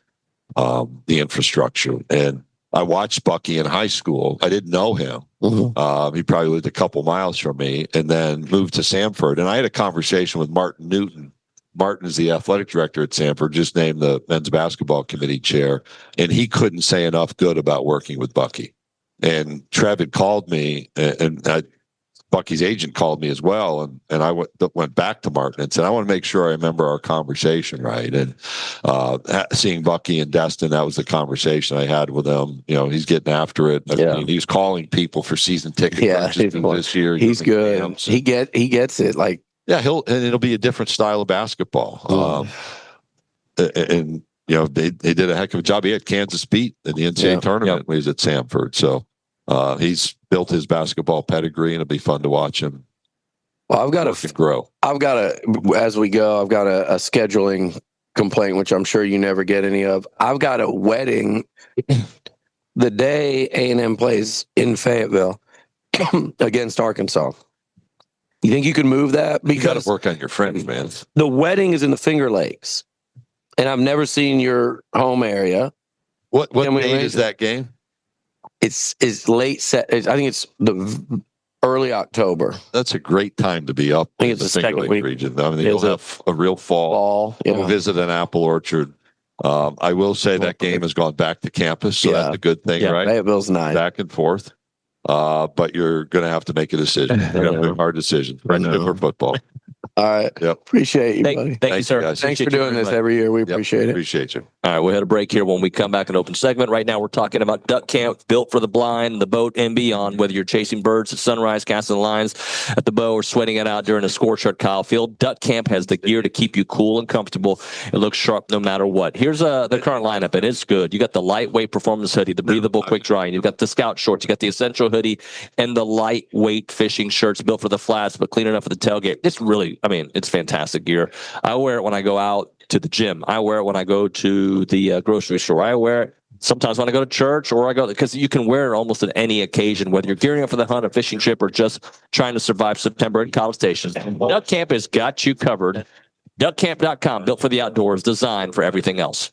S12: the infrastructure. And I watched Bucky in high school. I didn't know him. He probably lived a couple miles from me, and then moved to Samford. And I had a conversation with Martin Newton. Martin is the athletic director at Samford, just named the men's basketball committee chair, and he couldn't say enough good about working with Bucky. And Trev had called me, and Bucky's agent called me as well, and I went back to Martin and said, I want to make sure I remember our conversation right. And seeing Bucky in Destin, that was the conversation I had with him. He's getting after it. I mean, he was calling people for season ticket purchases this year.
S11: He's good. He gets it. Like,
S12: yeah, it'll be a different style of basketball. and they did a heck of a job. He had Kansas beat in the NCAA tournament when he was at Samford. So he's built his basketball pedigree, and it'll be fun to watch him.
S11: Well, I've got to
S12: grow.
S11: As we go, I've got a scheduling complaint, which I'm sure you never get any of. I've got a wedding the day A&M plays in Fayetteville against Arkansas. You think you could move that?
S12: You got
S11: Because
S12: to work on your friends, man.
S11: the wedding is in the Finger Lakes, and I've never seen your home area.
S12: What date is that game?
S11: It's late set. I think it's the early October.
S12: That's a great time to be up
S11: I think
S12: in
S11: it's
S12: the
S11: the
S12: Finger
S11: second
S12: Lake
S11: week.
S12: region. I mean, you'll have a real fall.
S11: Yeah.
S12: We'll visit an apple orchard. I will say that game has gone back to campus, so that's a good thing, right?
S11: Fayetteville's nice.
S12: Back and forth. But you're going to have to make a decision. You're going to make a hard decision. Friendship or football.
S11: All right.
S12: Yep.
S11: Appreciate you, buddy.
S6: Thank you, sir.
S12: guys.
S11: Thanks for doing this every year. We appreciate it.
S12: Appreciate you.
S6: All right, we'll hit a break here. When we come back, an open segment. Right now, we're talking about duck camp, built for the blind, the boat, and beyond. Whether you're chasing birds at sunrise, casting lines at the bow, or sweating it out during a scorched Kyle Field, Duck Camp has the gear to keep you cool and comfortable. It looks sharp no matter what. Here's the current lineup, and it's good. You got the lightweight performance hoodie, the breathable quick drying. You've got the scout shorts. You got the essential hoodie, and the lightweight fishing shirts built for the flats, but clean enough for the tailgate. It's really, it's fantastic gear. I wear it when I go out to the gym. I wear it when I go to the grocery store. I wear it sometimes when I go to church, or I go, because you can wear it almost at any occasion, whether you're gearing up for the hunt, a fishing trip, or just trying to survive September in College Station. Duck Camp has got you covered. DuckCamp.com, built for the outdoors, designed for everything else.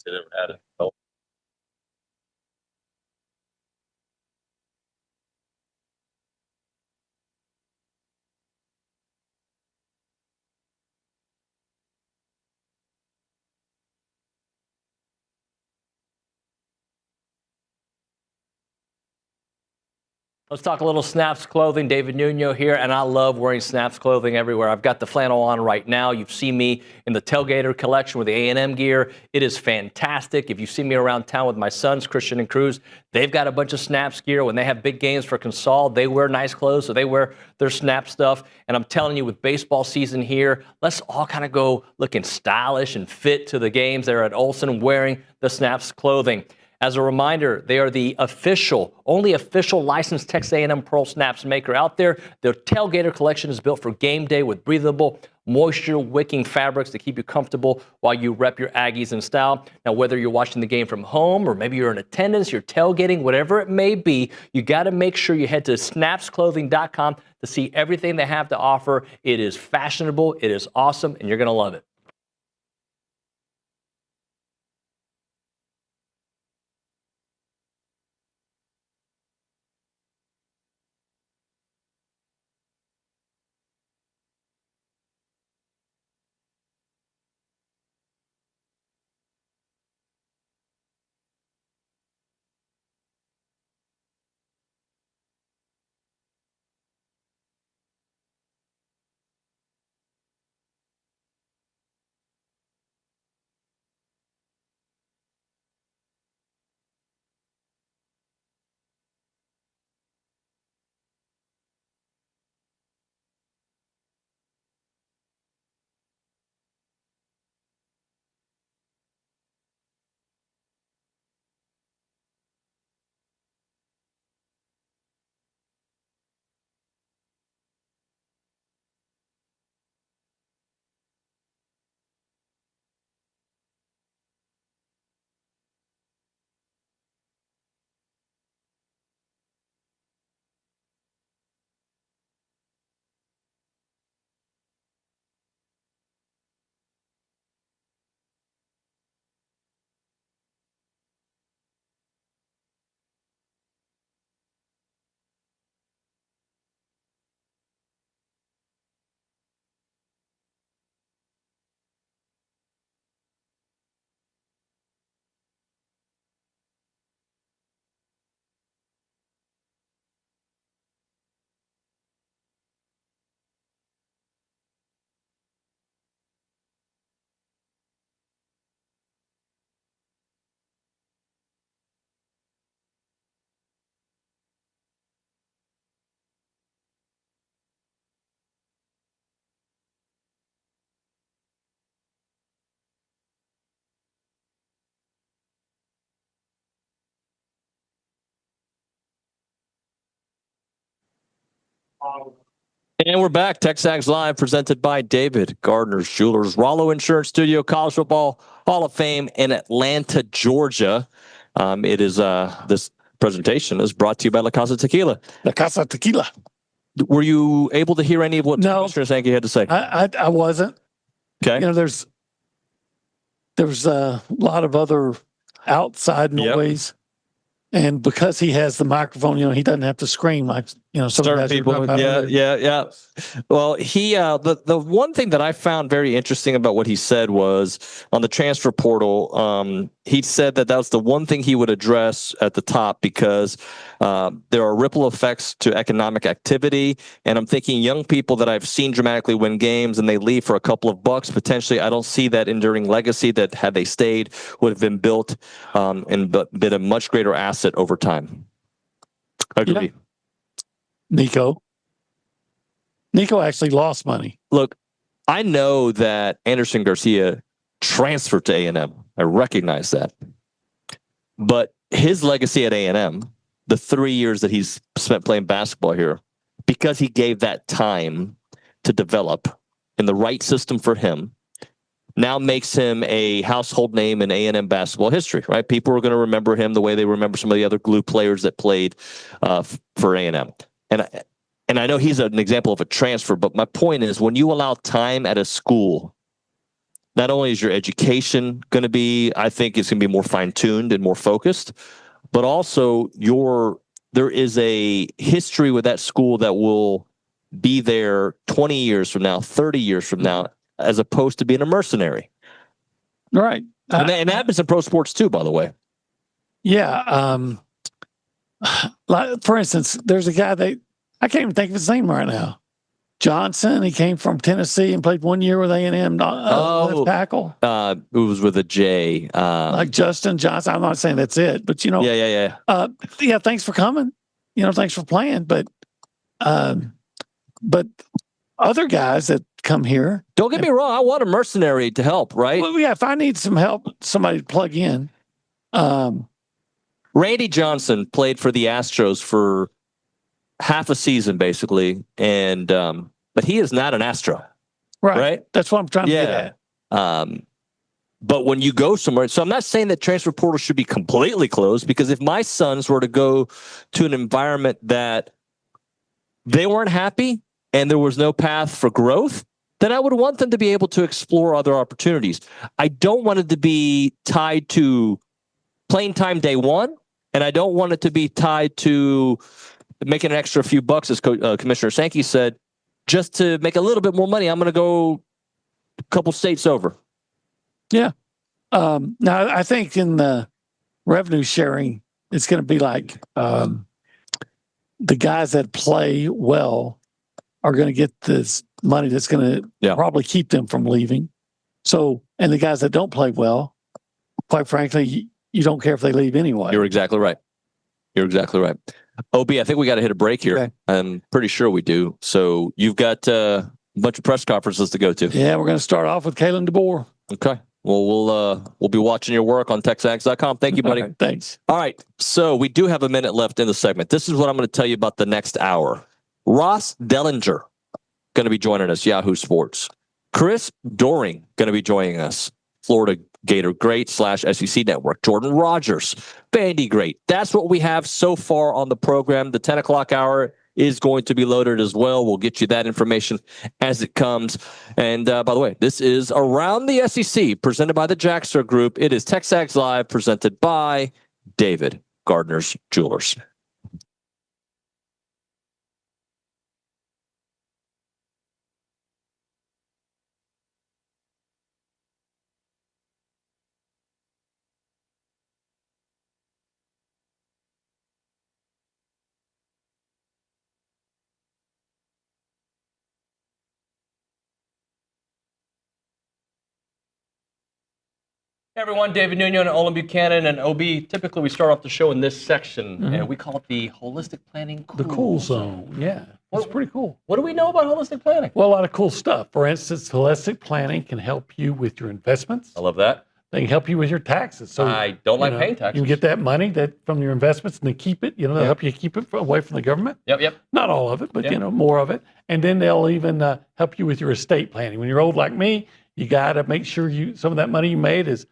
S3: Let's talk a little Snaps clothing. David Nuño here, and I love wearing Snaps clothing everywhere. I've got the flannel on right now. You've seen me in the Tailgater collection with the A&M gear. It is fantastic. If you see me around town with my sons, Christian and Cruz, they've got a bunch of Snaps gear. When they have big games for Consol, they wear nice clothes, so they wear their Snap stuff. And I'm telling you, with baseball season here, let's all kind of go looking stylish and fit to the games. They're at Olsen wearing the Snaps clothing. As a reminder, they are the only official licensed Texas A&M Pearl Snaps maker out there. Their Tailgater collection is built for game day with breathable, moisture-wicking fabrics to keep you comfortable while you rep your Aggies in style. Now, whether you're watching the game from home or maybe you're in attendance, you're tailgating, whatever it may be, you got to make sure you head to snapsclothing.com to see everything they have to offer. It is fashionable, it is awesome, and you're going to love it.
S6: And we're back. TexAgs Live, presented by David Gardner's Jewelers, Rollo Insurance Studio, College Football Hall of Fame in Atlanta, Georgia. This presentation is brought to you by La Casa Tequila.
S7: La Casa Tequila.
S6: Were you able to hear any of what Commissioner Sankey had to say?
S7: I wasn't.
S6: Okay.
S7: You know, there's a lot of other outside noise. And because he has the microphone, you know, he doesn't have to scream like, you know, some guys
S6: people. Yeah. Well, he the one thing that I found very interesting about what he said was on the transfer portal. He said that was the one thing he would address at the top because there are ripple effects to economic activity, and I'm thinking young people that I've seen dramatically win games and they leave for a couple of bucks potentially. I don't see that enduring legacy that had they stayed would have been built and been a much greater asset over time. Agree.
S7: Yeah. Nico actually lost money.
S6: Look, I know that Anderson Garcia transferred to A&M. I recognize that. But his legacy at A&M, the 3 years that he's spent playing basketball here, because he gave that time to develop in the right system for him, now makes him a household name in A&M basketball history, right? People are going to remember him the way they remember some of the other glue players that played for A&M. And I know he's an example of a transfer, but my point is when you allow time at a school, not only is your education going to be, I think it's going to be more fine-tuned and more focused, but also there is a history with that school that will be there 20 years from now, 30 years from now, as opposed to being a mercenary.
S7: Right.
S6: And that happens in pro sports too, by the way.
S7: Yeah. Like, for instance, there's a guy I can't even think of his name right now. Johnson. He came from Tennessee and played 1 year with A&M left tackle.
S6: It was with a J.
S7: Like Justin Johnson. I'm not saying that's it, but you know.
S6: Yeah.
S7: Yeah. Thanks for coming. You know, thanks for playing. But other guys that come here.
S6: Don't get me wrong. I want a mercenary to help, right?
S7: Well, yeah. If I need some help, somebody to plug in.
S6: Randy Johnson played for the Astros for half a season, basically, and but he is not an Astro, right?
S7: That's what I'm trying to get at.
S6: But when you go somewhere, so I'm not saying that transfer portal should be completely closed, because if my sons were to go to an environment that they weren't happy and there was no path for growth, then I would want them to be able to explore other opportunities. I don't want it to be tied to playing time day one, and I don't want it to be tied to making an extra few bucks, as Commissioner Sankey said, just to make a little bit more money. I'm going to go a couple states over.
S7: Yeah. Now, I think in the revenue sharing, it's going to be like the guys that play well are going to get this money that's going to probably keep them from leaving. So, and the guys that don't play well, quite frankly, you don't care if they leave anyway.
S6: You're exactly right. OB, I think we got to hit a break here. Okay. I'm pretty sure we do. So you've got a bunch of press conferences to go to.
S7: Yeah, we're going to start off with Kalen DeBoer.
S6: Okay. Well, we'll be watching your work on TexAgs.com. Thank you, buddy.
S7: Right, thanks.
S6: All right. So we do have a minute left in the segment. This is what I'm going to tell you about the next hour. Ross Dellenger going to be joining us, Yahoo Sports. Chris Doering going to be joining us, Florida Gator great / SEC Network. Jordan Rodgers, Vandy great. That's what we have so far on the program. The 10 o'clock hour is going to be loaded as well. We'll get you that information as it comes. And by the way, this is Around the SEC, presented by the Jackster Group. It is TexAgs Live, presented by David Gardner's Jewelers.
S3: Hey everyone, David Nuño and Olin Buchanan and OB. Typically, we start off the show in this section, and we call it the Holistic Planning Cool
S7: The cool zone, yeah. It's pretty cool.
S3: What do we know about holistic planning?
S7: Well, a lot of cool stuff. For instance, holistic planning can help you with your investments.
S3: I love that.
S7: They can help you with your taxes. So
S2: I don't like
S7: you know,
S2: paying taxes.
S7: You can get that money that from your investments and they keep it. You know, they'll help you keep it away from the government.
S2: Yep.
S7: Not all of it, but you know, more of it. And then they'll even help you with your estate planning. When you're old like me, you got to make sure some of that money you made is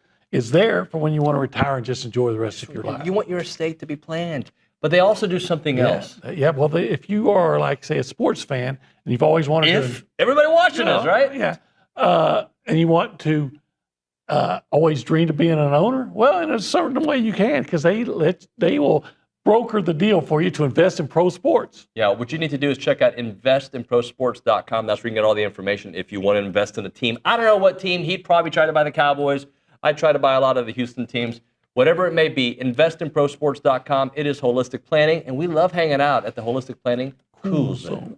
S7: there for when you want to retire and just enjoy the rest of your life.
S2: You want your estate to be planned, but they also do something else.
S7: Yeah. Well, if you are like, say, a sports fan and you've always wanted to,
S2: everybody watching us, right?
S7: Yeah. And you want to always dreamed of being an owner? Well, in a certain way you can, because they will broker the deal for you to invest in pro sports.
S2: Yeah, what you need to do is check out investinprosports.com. That's where you can get all the information if you want to invest in a team. I don't know what team. He'd probably try to buy the Cowboys. I'd try to buy a lot of the Houston teams. Whatever it may be, investinprosports.com. It is holistic planning, and we love hanging out at the Holistic Planning Cool Zone.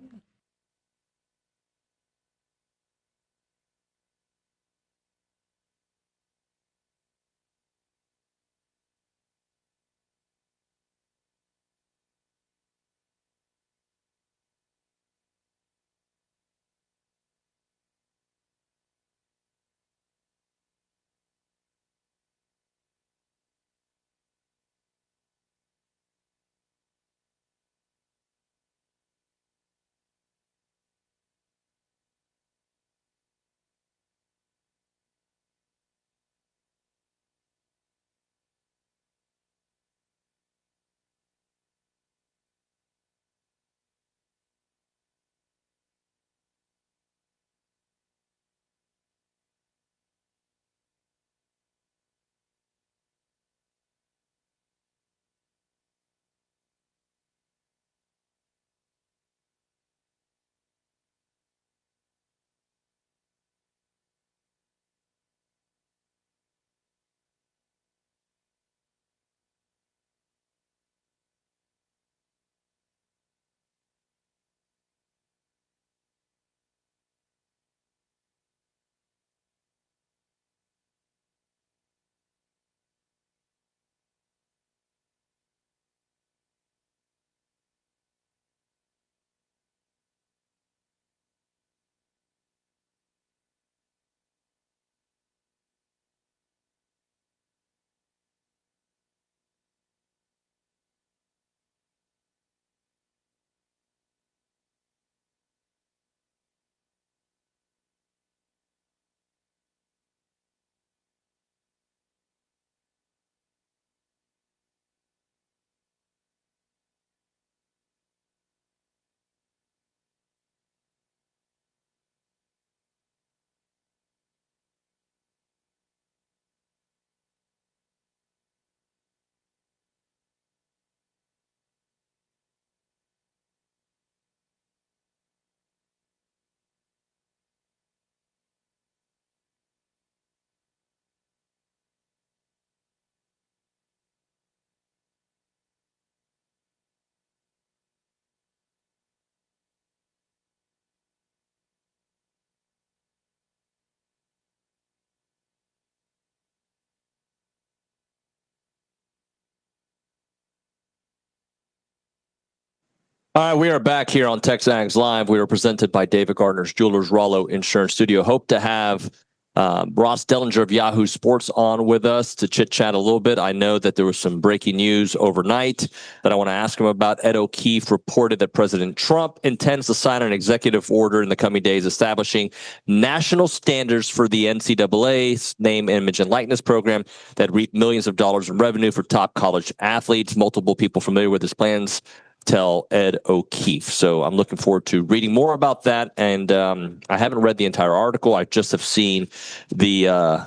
S6: All right, we are back here on TexAgs Live. We are presented by David Gardner's Jewelers Rollo Insurance Studio. Hope to have Ross Dellenger of Yahoo Sports on with us to chit-chat a little bit. I know that there was some breaking news overnight that I want to ask him about. Ed O'Keefe reported that President Trump intends to sign an executive order in the coming days establishing national standards for the NCAA's name, image, and likeness program that reap millions of dollars in revenue for top college athletes. Multiple people familiar with his plans tell Ed O'Keefe. So I'm looking forward to reading more about that. And I haven't read the entire article. I just have seen the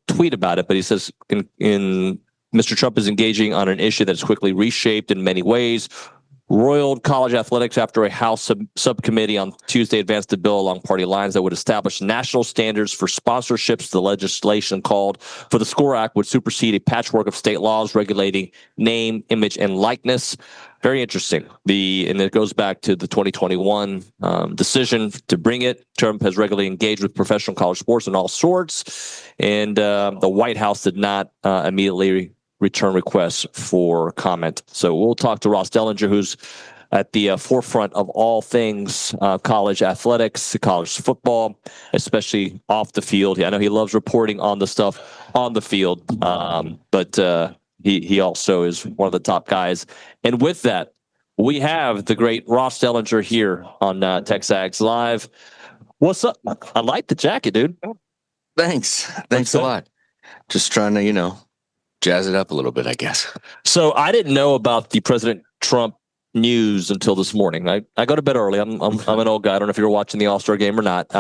S6: tweet about it. But he says, in Mr. Trump is engaging on an issue that's quickly reshaped in many ways. Roiled college athletics after a House subcommittee on Tuesday advanced a bill along party lines that would establish national standards for sponsorships. The legislation called for the SCORE Act would supersede a patchwork of state laws regulating name, image, and likeness. Very interesting. And it goes back to the 2021 decision to bring it. Trump has regularly engaged with professional college sports in all sorts, and the White House did not immediately return requests for comment. So we'll talk to Ross Dellenger, who's at the forefront of all things college athletics, college football, especially off the field. I know he loves reporting on the stuff on the field. But he also is one of the top guys. And with that, we have the great Ross Dellenger here on TexAgs Live. What's up? I like the jacket, dude.
S13: Thanks a lot. Just trying to, jazz it up a little bit, I guess.
S6: So I didn't know about the President Trump news until this morning. I go to bed early. I'm an old guy. I don't know if you were watching the All-Star game or not.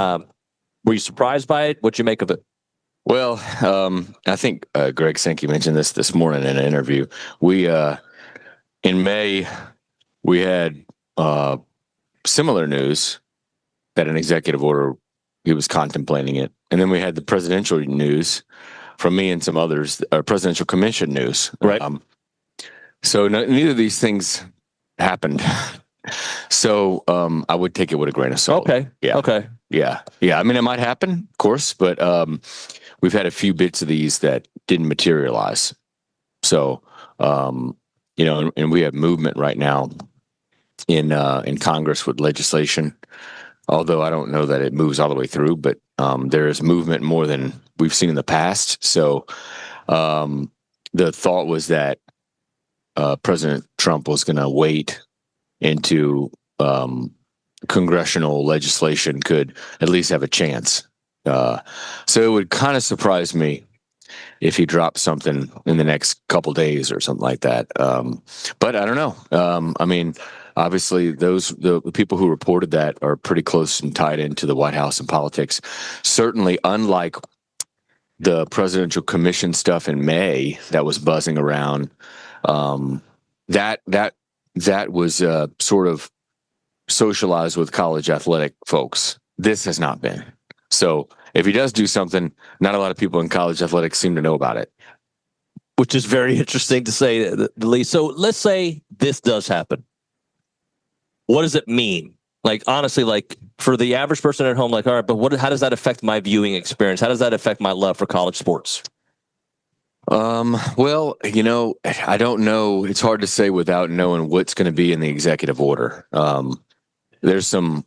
S6: Were you surprised by it? What'd you make of it?
S13: Well, I think Greg Sankey mentioned this morning in an interview. We in May we had similar news that an executive order, he was contemplating it, and then we had the presidential news from me and some others, presidential commission news.
S6: Right.
S13: So neither of these things happened. So I would take it with a grain of salt.
S6: Okay.
S13: Yeah.
S6: Okay.
S13: Yeah. Yeah. I mean, it might happen, of course, but we've had a few bits of these that didn't materialize. So, and we have movement right now in Congress with legislation, although I don't know that it moves all the way through, but there is movement more than we've seen in the past. So the thought was that President Trump was going to wait into congressional legislation could at least have a chance. So it would kind of surprise me if he dropped something in the next couple days or something like that. But I don't know. I mean, obviously, the people who reported that are pretty close and tied into the White House and politics. Certainly, unlike the presidential commission stuff in May that was buzzing around, that was sort of socialized with college athletic folks. This has not been. So if he does do something, not a lot of people in college athletics seem to know about it.
S6: Which is very interesting to say, Lee. So let's say this does happen. What does it mean? Like, honestly, like for the average person at home, like, all right, but how does that affect my viewing experience? How does that affect my love for college sports?
S13: Well, I don't know. It's hard to say without knowing what's going to be in the executive order. There's some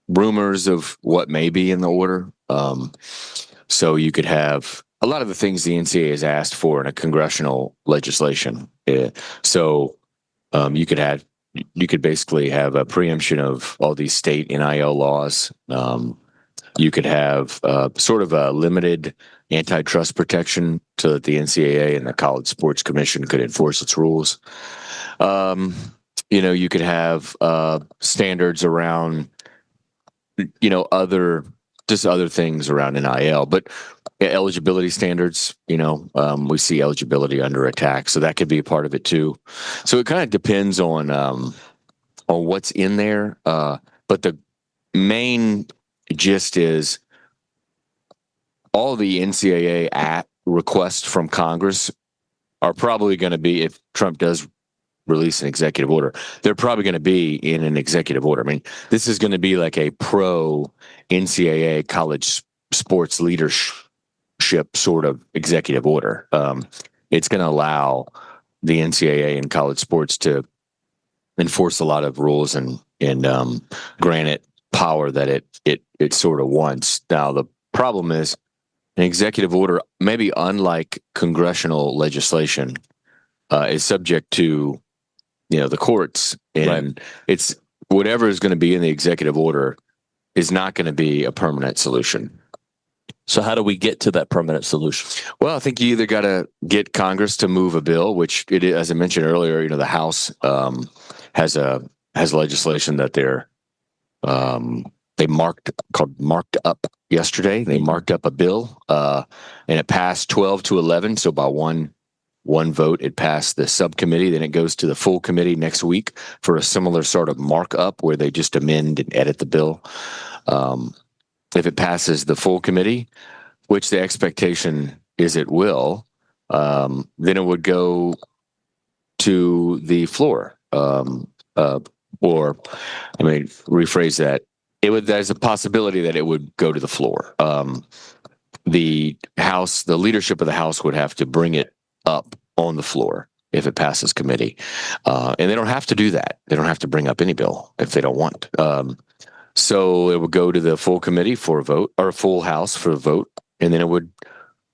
S13: rumors of what may be in the order. So you could have a lot of the things the NCAA has asked for in a congressional legislation. So you could basically have a preemption of all these state NIL laws. You could have sort of a limited antitrust protection so that the NCAA and the College Sports Commission could enforce its rules. You could have standards around, other things around NIL, but eligibility standards, we see eligibility under attack. So that could be a part of it too. So it kind of depends on what's in there. But the main gist is all the NCAA requests from Congress are probably going to be, if Trump does release an executive order, they're probably going to be in an executive order. I mean, this is going to be like a pro NCAA college sports leadership sort of executive order. It's going to allow the NCAA and college sports to enforce a lot of rules and grant it power that it sort of wants. Now, the problem is an executive order, maybe unlike congressional legislation, is subject to the courts, and right. It's whatever is going to be in the executive order is not going to be a permanent solution.
S6: So how do we get to that permanent solution?
S13: Well, I think you either got to get Congress to move a bill, which it is, as I mentioned earlier, the House has legislation that they marked up yesterday. They marked up a bill, and it passed 12-11. So by one vote, it passed the subcommittee. Then it goes to the full committee next week for a similar sort of markup where they just amend and edit the bill. If it passes the full committee, which the expectation is it will, then it would go to the floor. Rephrase that. There's a possibility that it would go to the floor. The House, the leadership of the House would have to bring it up on the floor if it passes committee. And they don't have to do that. They don't have to bring up any bill if they don't want. So it would go to the full committee for a vote, or full House for a vote, and then it would,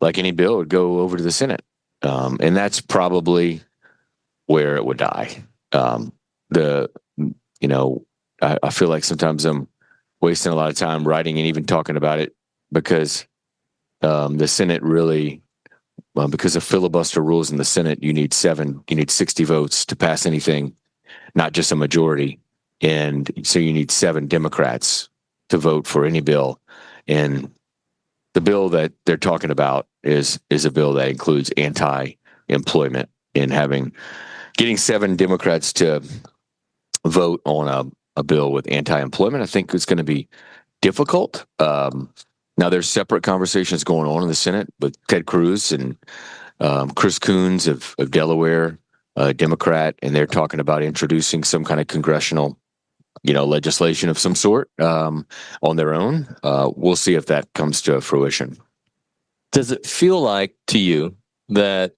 S13: like any bill, it would go over to the Senate. And that's probably where it would die. I feel like sometimes I'm wasting a lot of time writing and even talking about it because the Senate really, because of filibuster rules in the Senate, you need 60 votes to pass anything, not just a majority. And so you need 7 Democrats to vote for any bill. And the bill that they're talking about is a bill that includes anti-employment, and getting 7 Democrats to vote on a bill with anti-employment, I think is going to be difficult. Now there's separate conversations going on in the Senate with Ted Cruz and Chris Coons of Delaware, Democrat, and they're talking about introducing some kind of congressional legislation of some sort on their own. We'll see if that comes to fruition.
S6: Does it feel like to you that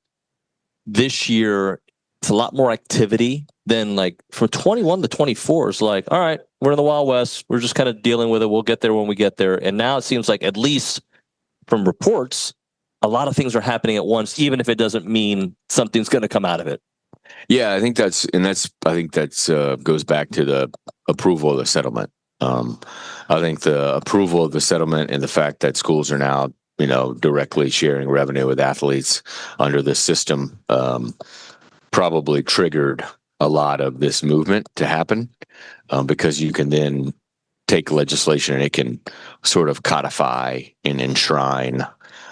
S6: this year it's a lot more activity than like from 21 to 24 is like, all right, we're in the Wild West. We're just kind of dealing with it. We'll get there when we get there. And now it seems like, at least from reports, a lot of things are happening at once, even if it doesn't mean something's going to come out of it.
S13: Yeah, I think that's goes back to the approval of the settlement. I think the approval of the settlement and the fact that schools are now, directly sharing revenue with athletes under the system, probably triggered a lot of this movement to happen, because you can then take legislation and it can sort of codify and enshrine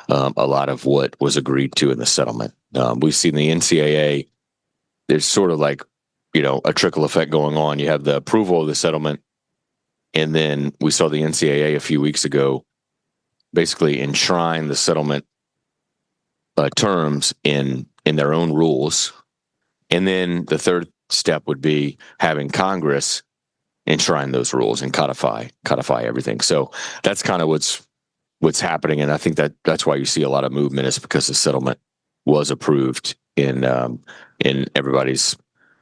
S13: a lot of what was agreed to in the settlement. We've seen the NCAA. There's sort of like, a trickle effect going on. You have the approval of the settlement, and then we saw the NCAA a few weeks ago basically enshrine the settlement terms in their own rules. And then the third step would be having Congress enshrine those rules and codify everything. So that's kind of what's happening, and I think that's why you see a lot of movement, is because the settlement was approved in everybody's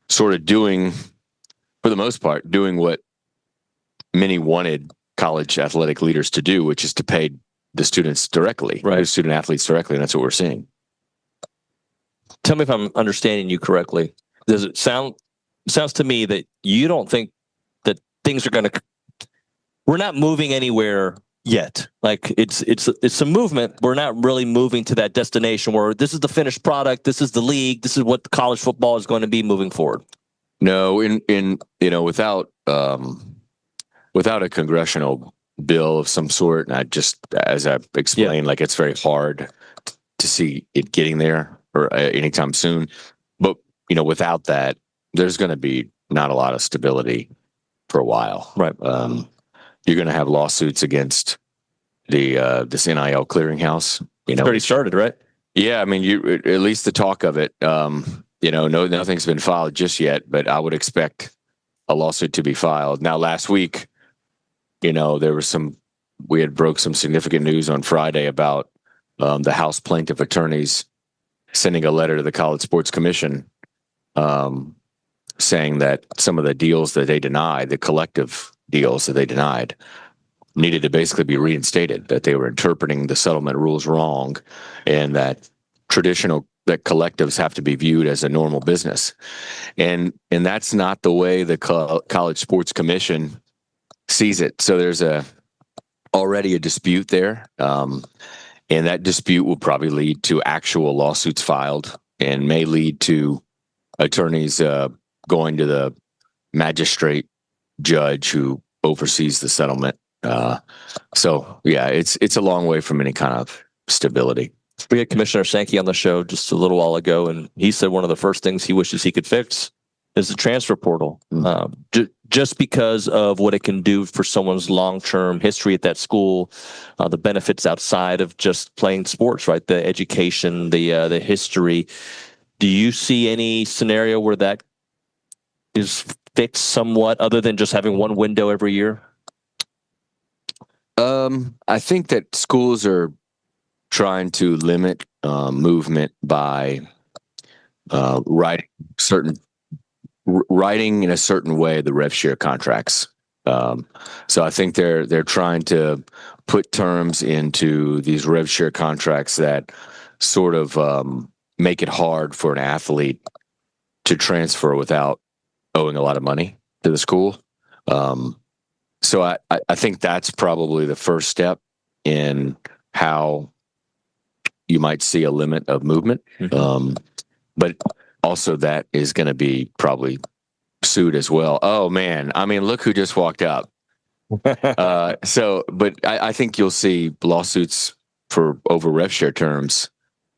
S13: sort of doing, for the most part, doing what many wanted college athletic leaders to do, which is to pay the students directly, right? The student athletes directly, and that's what we're seeing.
S6: Tell me if I'm understanding you correctly. Does it sounds to me that you don't think that things are going to, we're not moving anywhere yet. Like it's a movement. We're not really moving to that destination where this is the finished product. This is the league. This is what the college football is going to be moving forward.
S13: No, without a congressional bill of some sort, and as I explained, like it's very hard to see it getting there or anytime soon. But without that, there's going to be not a lot of stability for a while.
S6: Right.
S13: You're going to have lawsuits against this NIL clearinghouse.
S6: It's already started, right?
S13: Yeah, I mean, at least the talk of it. Nothing's been filed just yet, but I would expect a lawsuit to be filed. Now, last week, we had broke some significant news on Friday about the House plaintiff attorneys sending a letter to the College Sports Commission, saying that some of the deals that they denied, the collective deals that they denied, needed to basically be reinstated, that they were interpreting the settlement rules wrong, and that collectives have to be viewed as a normal business. And that's not the way the College Sports Commission sees it. So there's already a dispute there. And that dispute will probably lead to actual lawsuits filed, and may lead to attorneys going to the magistrate judge who oversees the settlement. So yeah, it's a long way from any kind of stability.
S6: We had Commissioner Sankey on the show just a little while ago, and he said one of the first things he wishes he could fix is the transfer portal. Just because of what it can do for someone's long-term history at that school, the benefits outside of just playing sports, right? The education, the history. Do you see any scenario where that is fixed somewhat, other than just having one window every year?
S13: I think that schools are trying to limit movement by writing in a certain way the rev share contracts. So I think they're trying to put terms into these rev share contracts that sort of make it hard for an athlete to transfer without owing a lot of money to the school. So I think that's probably the first step in how you might see a limit of movement. But also that is going to be probably sued as well. Oh man. I mean, look who just walked up. But I think you'll see lawsuits for over rev share terms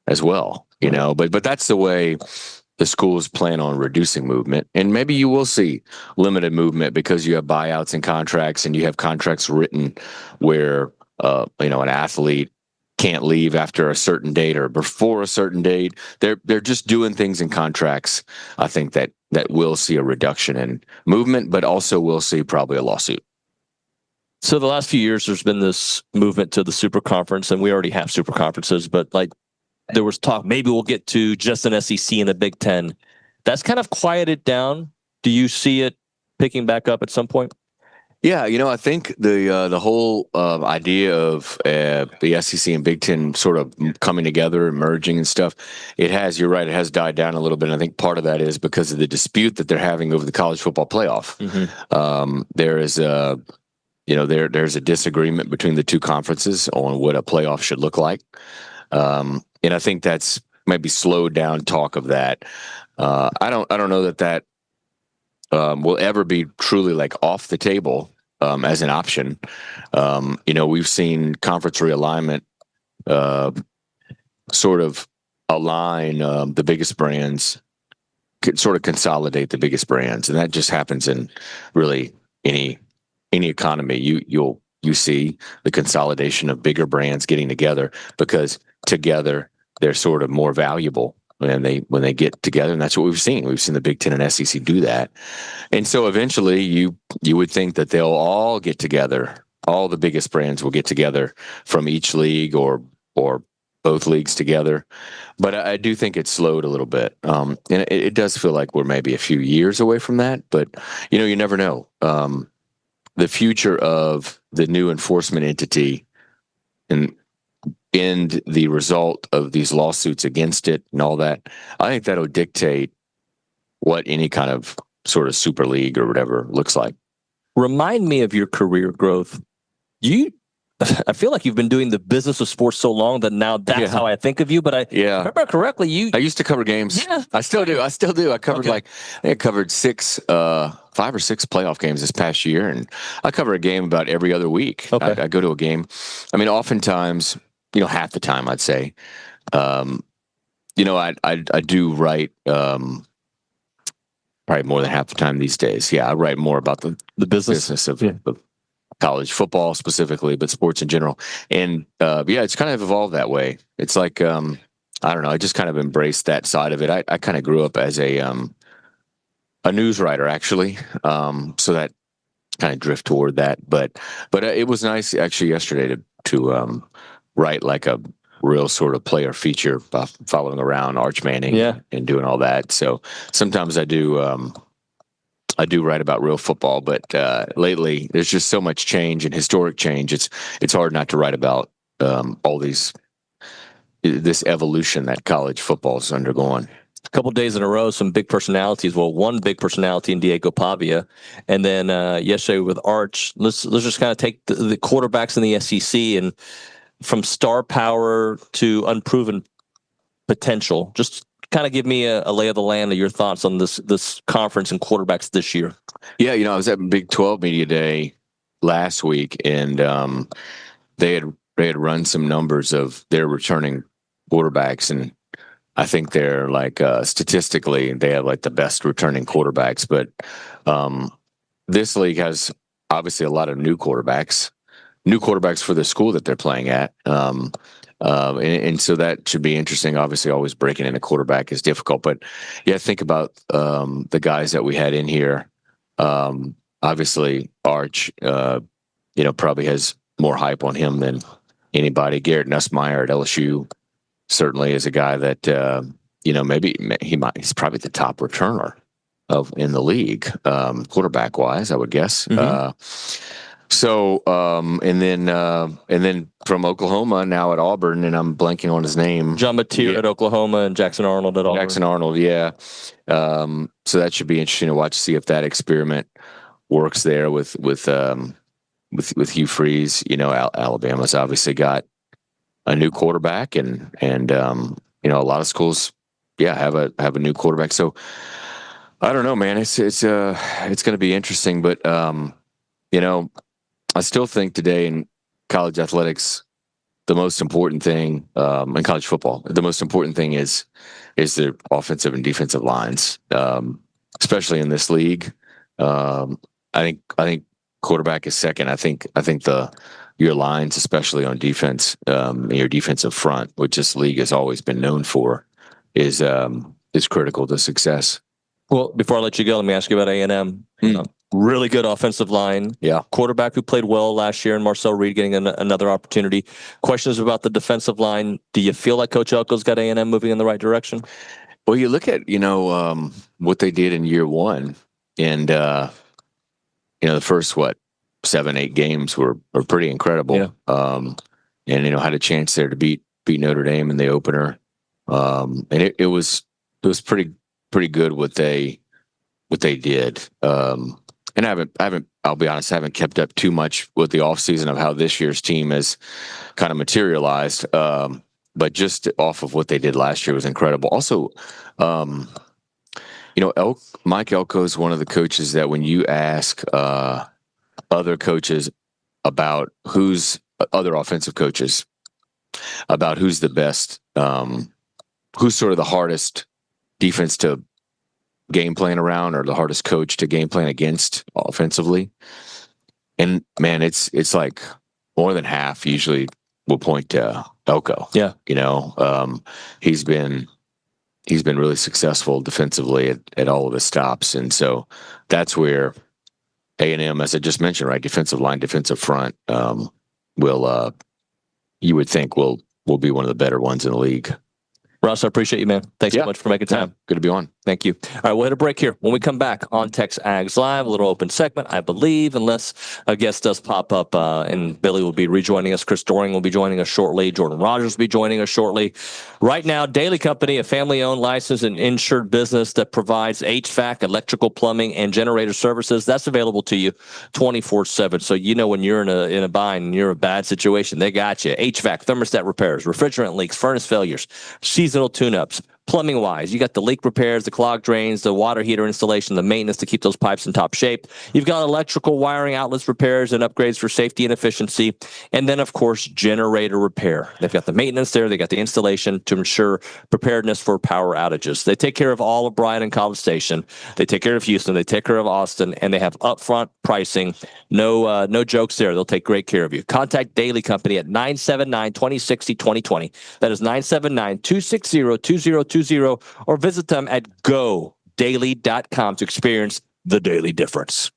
S13: as well, you know, but that's the way the schools plan on reducing movement. And maybe you will see limited movement because you have buyouts and contracts, and you have contracts written where, you know, an athlete can't leave after a certain date or before a certain date. They're just doing things in contracts. I think that will see a reduction in movement, but also we'll see probably a lawsuit.
S6: So the last few years, there's been this movement to the super conference, and we already have super conferences, but like there was talk, maybe we'll get to just an SEC and the Big Ten. That's kind of quieted down. Do you see it picking back up at some point?
S13: Yeah, you know, I think the whole idea of the SEC and Big Ten sort of coming together and merging and stuff, it has, you're right, it has died down a little bit. And I think part of that is because of the dispute that they're having over the college football playoff. There is a, you know, there's a disagreement between the two conferences on what a playoff should look like. And I think that's maybe slowed down talk of that. I don't know that will ever be truly like off the table as an option. You know, we've seen conference realignment sort of align the biggest brands, sort of consolidate the biggest brands, and that just happens in really any economy. You see the consolidation of bigger brands getting together because together they're sort of more valuable when they get together, and that's what we've seen. We've seen the Big Ten and SEC do that, and so eventually you would think that they'll all get together. All the biggest brands will get together from each league or both leagues together. But I do think it's slowed a little bit, and it does feel like we're maybe a few years away from that. But you know, you never know. The future of the new enforcement entity and the result of these lawsuits against it and all that, I think that'll dictate what any kind of sort of super league or whatever looks like.
S6: Remind me of your career growth. I feel like you've been doing the business of sports so long that now that's how I think of you. But I remember correctly,
S13: I used to cover games. Yeah. I still do. I covered I covered 5 or 6 playoff games this past year, and I cover a game about every other week. Okay. I go to a game. I mean, oftentimes, you know, half the time I'd say, you know, I do write probably more than half the time these days. Yeah, I write more about the business of college football specifically, but sports in general. And it's kind of evolved that way. It's like I don't know. I just kind of embraced that side of it. I kind of grew up as a news writer, actually, so that kind of drift toward that. But it was nice actually yesterday to write like a real sort of player feature, following around Arch Manning and doing all that. So sometimes I do write about real football, but lately there's just so much change and historic change. It's hard not to write about all this evolution that college football is undergoing.
S6: A couple days in a row, some big personalities. Well, one big personality in Diego Pavia, and then yesterday with Arch. Let's just kind of take the quarterbacks in the SEC and from star power to unproven potential. Just kind of give me a lay of the land of your thoughts on this conference and quarterbacks this year.
S13: Yeah, you know, I was at Big 12 Media Day last week, and they had run some numbers of their returning quarterbacks, and I think they're like statistically they have like the best returning quarterbacks. But this league has obviously a lot of new quarterbacks for the school that they're playing at. And so that should be interesting. Obviously, always breaking in a quarterback is difficult, but yeah, think about the guys that we had in here. Obviously, Arch, you know, probably has more hype on him than anybody. Garrett Nussmeier at LSU certainly is a guy that you know, maybe he's probably the top returner in the league, quarterback wise, I would guess. And then from Oklahoma, now at Auburn, and I'm blanking on his name.
S6: John Mateer at Oklahoma and Jackson Arnold at Auburn.
S13: Jackson Arnold, yeah. So that should be interesting to watch, see if that experiment works there with Hugh Freeze. You know, Alabama's obviously got a new quarterback, and you know, a lot of schools, have a new quarterback. So I don't know, man. It's going to be interesting, but you know, I still think today in college athletics, the most important thing in college football, the most important thing is the offensive and defensive lines, especially in this league. I think quarterback is second. I think your lines, especially on defense, your defensive front, which this league has always been known for, is critical to success.
S6: Well, before I let you go, let me ask you about A&M. Really good offensive line.
S13: Yeah.
S6: Quarterback who played well last year, and Marcel Reed getting another opportunity. Questions about the defensive line. Do you feel like Coach Elko's got A&M moving in the right direction?
S13: Well, you look at, what they did in year one, and, the first, 7-8 games were pretty incredible.
S6: Yeah.
S13: And, had a chance there to beat Notre Dame in the opener. And it was pretty good what they did. And I'll be honest, I haven't kept up too much with the offseason of how this year's team has kind of materialized. But just off of what they did last year was incredible. Also, Mike Elko is one of the coaches that when you ask other coaches about other offensive coaches about who's the best, who's sort of the hardest defense to game plan around, or the hardest coach to game plan against offensively. And man, it's like more than half usually will point to Elko.
S6: Yeah.
S13: He's been really successful defensively at all of his stops. And so that's where A&M, as I just mentioned, right, defensive line, defensive front, you would think will be one of the better ones in the league.
S6: Ross, I appreciate you, man. Thanks so much for making time.
S13: Good to be on.
S6: Thank you. All right, we'll hit a break here. When we come back on TexAgs Live, a little open segment, I believe, unless a guest does pop up, and Billy will be rejoining us. Chris Doering will be joining us shortly. Jordan Rodgers will be joining us shortly. Right now, Daily Company, a family-owned, licensed, and insured business that provides HVAC, electrical, plumbing, and generator services. That's available to you 24/7. So when you're in a bind and you're in a bad situation, they got you. HVAC, thermostat repairs, refrigerant leaks, furnace failures, seasonal tune-ups. Plumbing wise, you got the leak repairs, the clogged drains, the water heater installation, the maintenance to keep those pipes in top shape. You've got electrical wiring outlets repairs and upgrades for safety and efficiency. And then, of course, generator repair. They've got the maintenance there. They got the installation to ensure preparedness for power outages. They take care of all of Bryan and College Station. They take care of Houston. They take care of Austin. And they have upfront pricing. No jokes there. They'll take great care of you. Contact Daily Company at 979-2060-2020. That is 979-260-2020. Or visit them at godaily.com to experience the daily difference.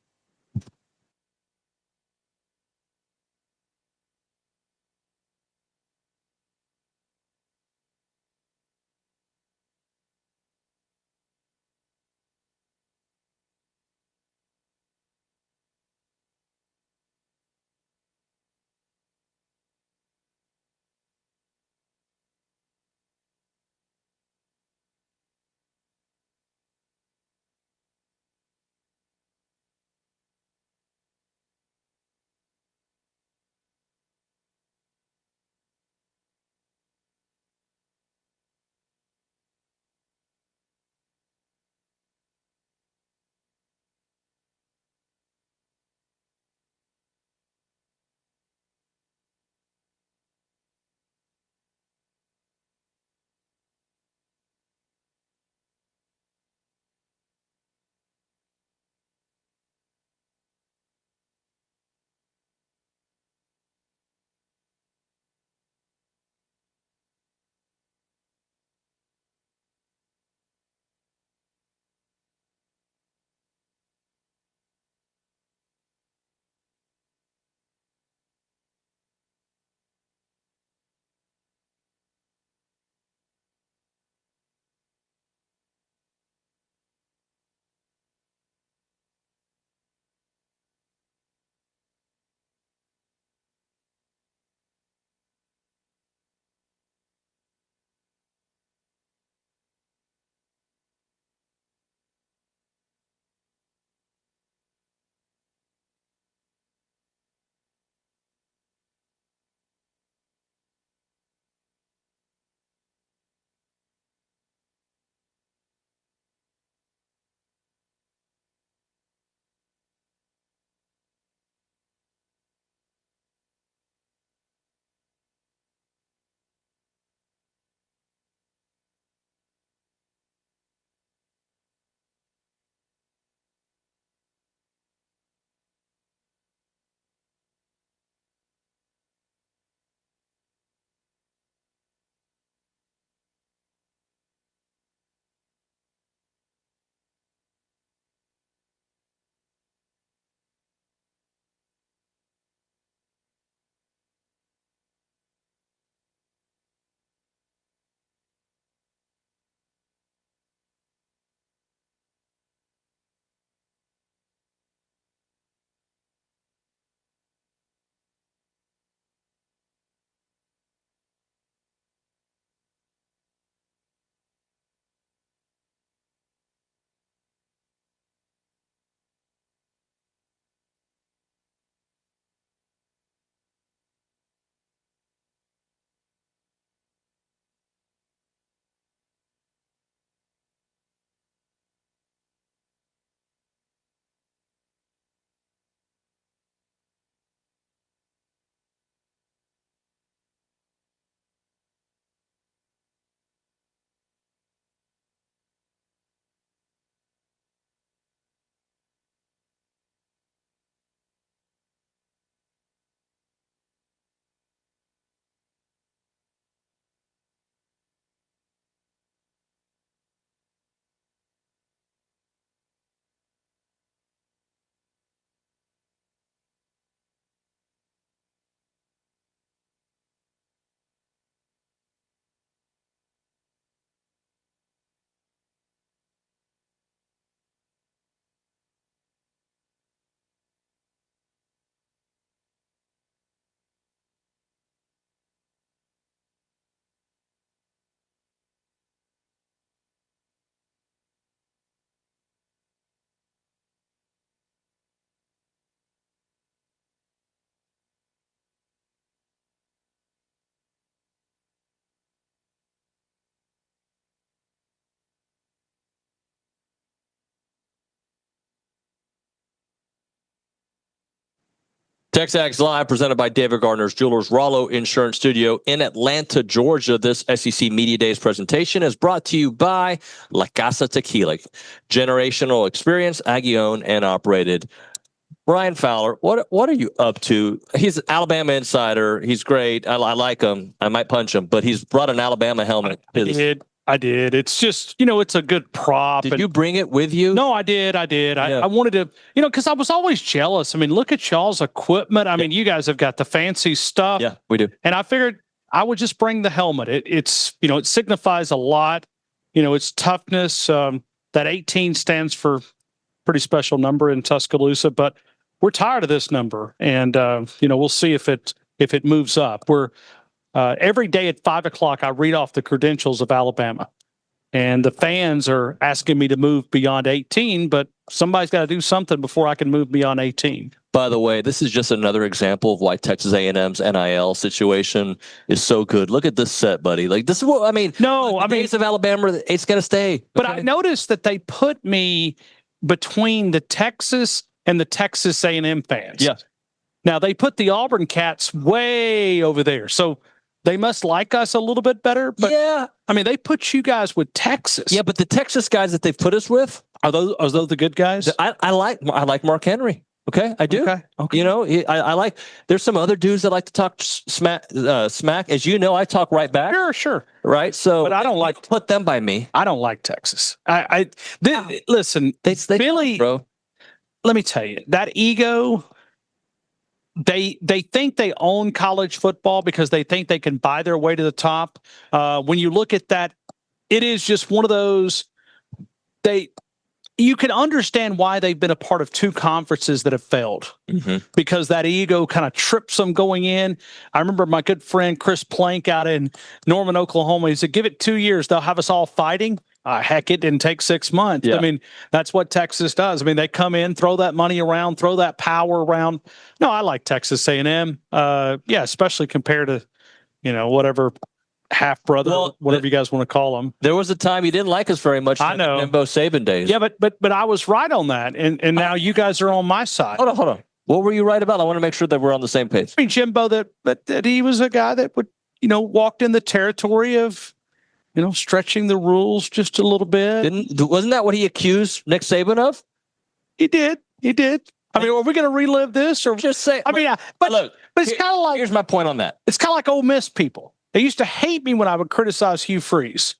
S6: TexAgs Live, presented by David Gardner's Jewelers, Rollo Insurance Studio in Atlanta, Georgia. This SEC Media Days presentation is brought to you by La Casa Tequila. Generational experience, Aggie owned and operated. Ryan Fowler, what are you up to? He's an Alabama insider. He's great. I like him. I might punch him, but he's brought an Alabama helmet.
S14: I did. It's just, it's a good prop.
S6: Did you bring it with you?
S14: No, I did. I wanted to, because I was always jealous. I mean, look at y'all's equipment. I mean, you guys have got the fancy stuff.
S6: Yeah, we do.
S14: And I figured I would just bring the helmet. It's, it signifies a lot. Its toughness. That 18 stands for pretty special number in Tuscaloosa, but we're tired of this number. And, we'll see if it moves up. We're, every day at 5:00, I read off the credentials of Alabama, and the fans are asking me to move beyond 18, but somebody's got to do something before I can move beyond 18.
S6: By the way, this is just another example of why Texas A&M's NIL situation is so good. Look at this set, buddy. Like, this is what I mean.
S14: No,
S6: days of Alabama, it's going to stay.
S14: But I noticed that they put me between the Texas and the Texas A&M fans.
S6: Yeah.
S14: Now they put the Auburn Cats way over there, so they must like us a little bit better. But
S6: yeah,
S14: I mean, they put you guys with Texas.
S6: Yeah, but the Texas guys that they've put us with
S14: are those the good guys?
S6: I like Mark Henry. Okay, I do.
S14: Okay.
S6: I like. There's some other dudes that like to talk smack. As you know, I talk right back.
S14: Sure.
S6: Right. So,
S14: but I don't like
S6: put them by me.
S14: I don't like Texas. Listen,
S6: they
S14: Billy,
S6: bro.
S14: Let me tell you, that ego. They think they own college football because they think they can buy their way to the top. When you look at that, it is just one of those. You can understand why they've been a part of two conferences that have failed because that ego kind of trips them going in. I remember my good friend Chris Plank out in Norman, Oklahoma. He said, "Give it 2 years, they'll have us all fighting." Heck, it didn't take 6 months.
S6: Yeah.
S14: I mean, that's what Texas does. I mean, they come in, throw that money around, throw that power around. No, I like Texas A&M. Especially compared to, whatever half brother, whatever you guys want to call them.
S6: There was a time you didn't like us very much.
S14: I know.
S6: Jimbo Saban days.
S14: Yeah, but I was right on that, and now you guys are on my side.
S6: Hold on. What were you right about? I want to make sure that we're on the same page.
S14: I mean, Jimbo, that he was a guy that would, walked in the territory of, stretching the rules just a little bit.
S6: Wasn't that what he accused Nick Saban of?
S14: He did. I mean, are we going to relive this or
S6: just say?
S14: I mean, but it's kind of like.
S6: Here's my point on that.
S14: It's kind of like Ole Miss people. They used to hate me when I would criticize Hugh Freeze.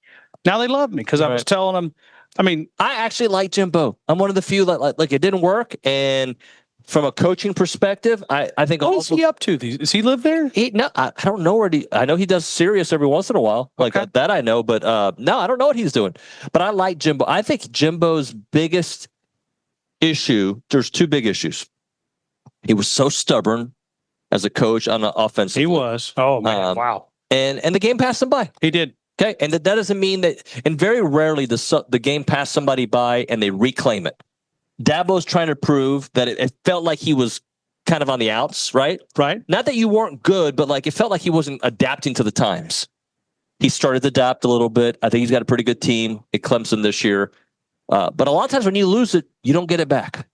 S14: Now they love me because I was telling them. I mean,
S6: I actually like Jimbo. I'm one of the few that like it didn't work, and from a coaching perspective, I think.
S14: What is he up to? Does he live there?
S6: I don't know where I know he does Sirius every once in a while, like that I know, but no, I don't know what he's doing. But I like Jimbo. I think Jimbo's biggest issue. There's two big issues. He was so stubborn as a coach on the offense.
S14: He was. Oh man! Wow.
S6: And the game passed him by.
S14: He did.
S6: Okay, and that doesn't mean that. And very rarely the game passed somebody by and they reclaim it. Dabo's trying to prove that it felt like he was kind of on the outs, right?
S14: Right.
S6: Not that you weren't good, but like it felt like he wasn't adapting to the times. He started to adapt a little bit. I think he's got a pretty good team at Clemson this year. But a lot of times when you lose it, you don't get it back.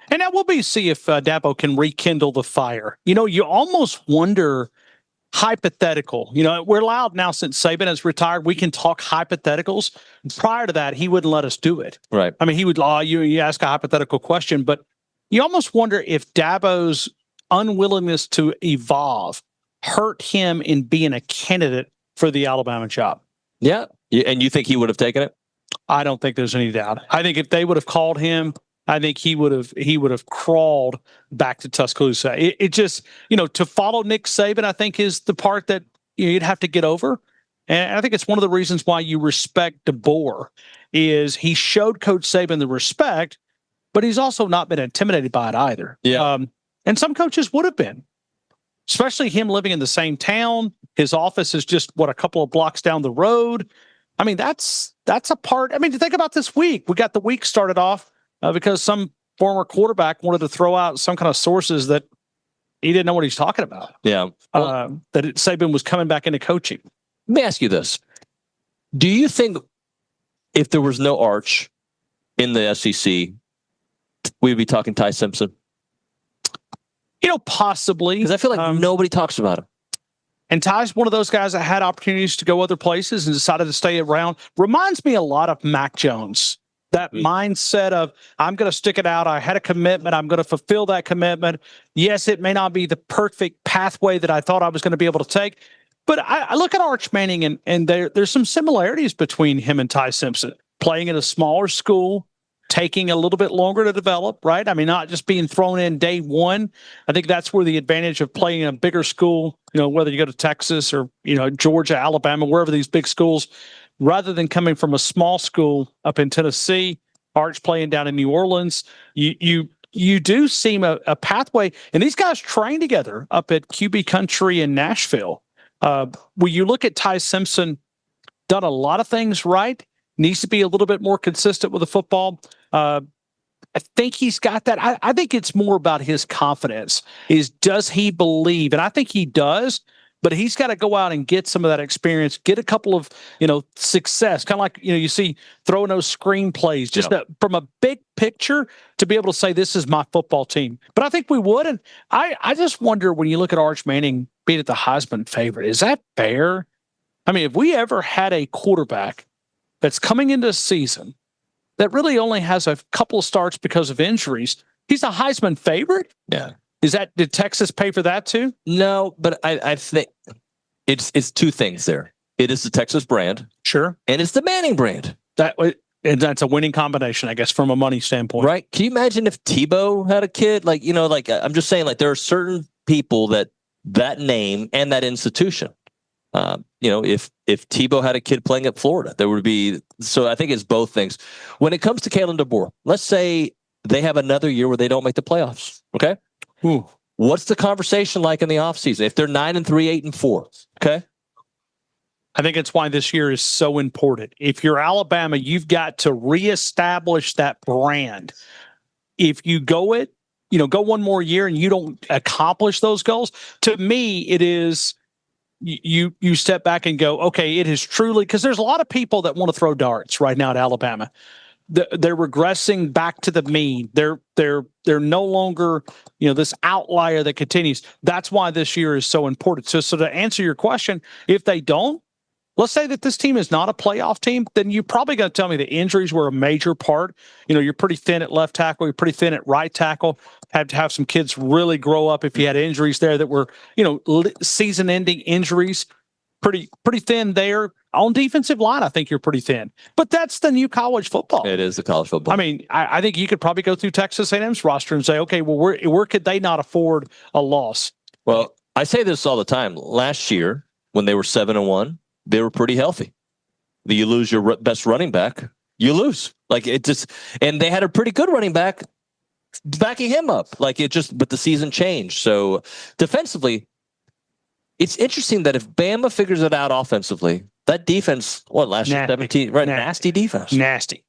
S14: And that will be see if Dabo can rekindle the fire. You almost wonder. Hypothetical. We're allowed now since Saban has retired. We can talk hypotheticals. Prior to that, he wouldn't let us do it.
S6: Right.
S14: I mean, he would you ask a hypothetical question, but you almost wonder if Dabo's unwillingness to evolve hurt him in being a candidate for the Alabama job.
S6: Yeah. And you think he would have taken it?
S14: I don't think there's any doubt. I think if they would have called him, I think he would have crawled back to Tuscaloosa. It just, to follow Nick Saban, I think is the part that you'd have to get over. And I think it's one of the reasons why you respect DeBoer is he showed Coach Saban the respect, but he's also not been intimidated by it either.
S6: Yeah.
S14: And some coaches would have been, especially him living in the same town. His office is just a couple of blocks down the road. I mean, that's a part. I mean, to think about this week, we got the week started off because some former quarterback wanted to throw out some kind of sources that he didn't know what he's talking about.
S6: Yeah.
S14: That Saban was coming back into coaching.
S6: Let me ask you this. Do you think if there was no Arch in the SEC, we'd be talking Ty Simpson?
S14: Possibly.
S6: Because I feel like nobody talks about him.
S14: And Ty's one of those guys that had opportunities to go other places and decided to stay around. Reminds me a lot of Mac Jones. That mindset of, I'm going to stick it out. I had a commitment. I'm going to fulfill that commitment. Yes, it may not be the perfect pathway that I thought I was going to be able to take. But I look at Arch Manning, and there's some similarities between him and Ty Simpson. Playing at a smaller school, taking a little bit longer to develop, right? I mean, not just being thrown in day one. I think that's where the advantage of playing in a bigger school, whether you go to Texas or, Georgia, Alabama, wherever these big schools, rather than coming from a small school up in Tennessee, Arch playing down in New Orleans, you do seem a pathway. And these guys train together up at QB Country in Nashville. When you look at Ty Simpson, done a lot of things right, needs to be a little bit more consistent with the football. I think he's got that. I think it's more about his confidence. Does he believe? And I think he does, but he's got to go out and get some of that experience, get a couple of, success, kind of like, you see throwing those screenplays, just from a big picture to be able to say, this is my football team. But I think we would. And I just wonder, when you look at Arch Manning being at the Heisman favorite, is that fair? I mean, if we ever had a quarterback that's coming into a season that really only has a couple of starts because of injuries, he's a Heisman favorite?
S6: Yeah.
S14: Did Texas pay for that too?
S6: No, but I think it's two things there. It is the Texas brand.
S14: Sure.
S6: And it's the Manning brand.
S14: And that's a winning combination, I guess, from a money standpoint.
S6: Right. Can you imagine if Tebow had a kid? I'm just saying, there are certain people that name and that institution. If Tebow had a kid playing at Florida, there would be. So I think it's both things. When it comes to Kalen DeBoer, let's say they have another year where they don't make the playoffs. Okay.
S14: Ooh.
S6: What's the conversation like in the offseason? If they're 9-3, 8-4, okay.
S14: I think it's why this year is so important. If you're Alabama, you've got to reestablish that brand. If you go one more year and you don't accomplish those goals, to me, it is. You step back and go, okay, it is truly, because there's a lot of people that want to throw darts right now at Alabama. They're regressing back to the mean. They're no longer, this outlier that continues. That's why this year is so important. So to answer your question, if they don't, let's say that this team is not a playoff team, then you're probably going to tell me the injuries were a major part. You're pretty thin at left tackle. You're pretty thin at right tackle. Had to have some kids really grow up if you had injuries there that were, season-ending injuries. Pretty thin there. On defensive line, I think you're pretty thin. But that's the new college football.
S6: It is the college football.
S14: I mean, I think you could probably go through Texas A&M's roster and say, okay, well, where could they not afford a loss?
S6: Well, I say this all the time. Last year, when they were 7-1, they were pretty healthy. You lose your best running back, you lose. And they had a pretty good running back backing him up. But the season changed. So defensively, it's interesting that if Bama figures it out offensively, that defense, last year, 17, right? Nasty defense.
S14: Nasty.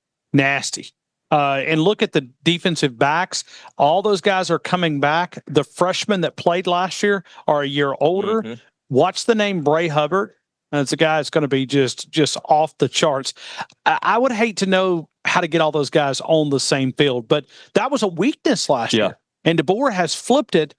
S14: And look at the defensive backs. All those guys are coming back. The freshmen that played last year are a year older. Mm-hmm. Watch the name Bray Hubbard. It's a guy that's going to be just off the charts. I would hate to know how to get all those guys on the same field, but that was a weakness last year. And DeBoer has flipped it.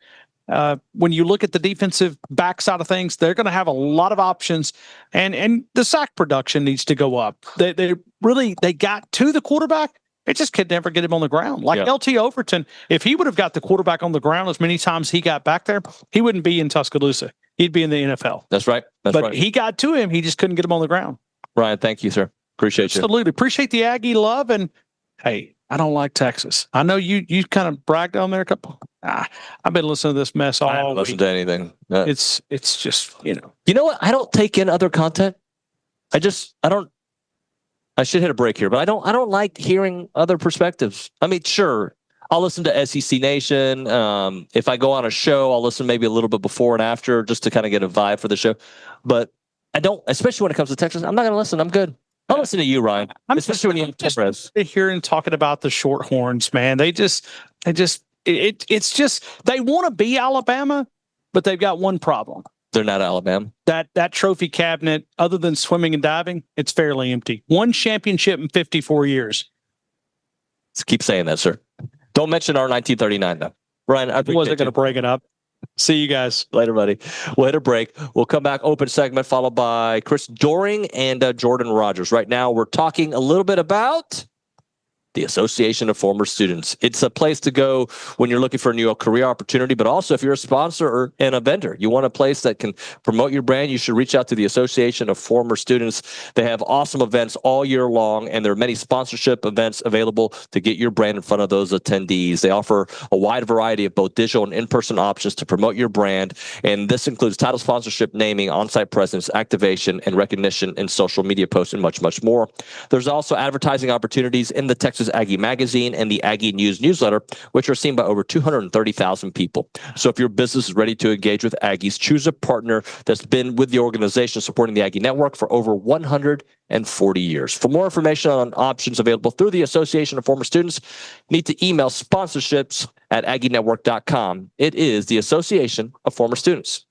S14: When you look at the defensive back side of things, they're going to have a lot of options, and the sack production needs to go up. They got to the quarterback. It just could never get him on the ground. LT Overton, if he would have got the quarterback on the ground as many times he got back there, he wouldn't be in Tuscaloosa. He'd be in the NFL.
S6: That's right.
S14: But he got to him. He just couldn't get him on the ground.
S6: Ryan, thank you, sir. Appreciate you.
S14: Absolutely. Appreciate the Aggie love. And, hey, I don't like Texas. I know you kind of bragged on there a couple. I've been listening to this mess all week. I haven't
S6: listened to anything.
S14: It's just,
S6: You know what? I don't take in other content. I should hit a break here, but I don't like hearing other perspectives. I mean, sure, I'll listen to SEC Nation. If I go on a show, I'll listen maybe a little bit before and after just to kind of get a vibe for the show. But I don't, especially when it comes to Texas, I'm not going to listen. I'm good. I'll listen to you, Ryan. Especially when you have Temperez.
S14: Hearing talking about the Shorthorns, man. It's just they want to be Alabama, but they've got one problem.
S6: They're not Alabama.
S14: That trophy cabinet, other than swimming and diving, it's fairly empty. One championship in 54 years.
S6: Let's keep saying that, sir. Don't mention our 1939, though. Brian, I
S14: I wasn't going to bring it up. See you guys
S6: later, buddy. We'll hit a break. We'll come back, open segment, followed by Chris Doering and Jordan Rodgers. Right now, we're talking a little bit about the Association of Former Students. It's a place to go when you're looking for a new career opportunity, but also if you're a sponsor and a vendor, you want a place that can promote your brand, you should reach out to the Association of Former Students. They have awesome events all year long, and there are many sponsorship events available to get your brand in front of those attendees. They offer a wide variety of both digital and in-person options to promote your brand, and this includes title sponsorship, naming, on-site presence, activation, and recognition in social media posts, and much, much more. There's also advertising opportunities in the Texas Aggie Magazine and the Aggie News newsletter, which are seen by over 230,000 people. So if your business is ready to engage with Aggies, choose a partner that's been with the organization supporting the Aggie Network for over 140 years. For more information on options available through the Association of Former Students, you need to email sponsorships@aggienetwork.com. It is the Association of Former Students.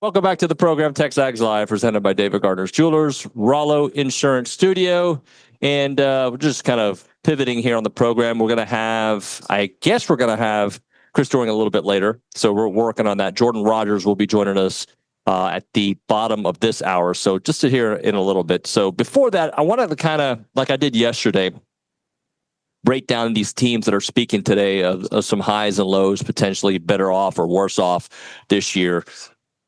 S6: Welcome back to the program, TexAgs Live, presented by David Gardner's Jewelers, Rollo Insurance Studio. And we're just kind of pivoting here on the program. We're going to have, I guess we're going to have Chris Doering a little bit later. So we're working on that. Jordan Rodgers will be joining us at the bottom of this hour. So just to hear in a little bit. So before that, I wanted to kind of, like I did yesterday, break down these teams that are speaking today of some highs and lows, potentially better off or worse off this year.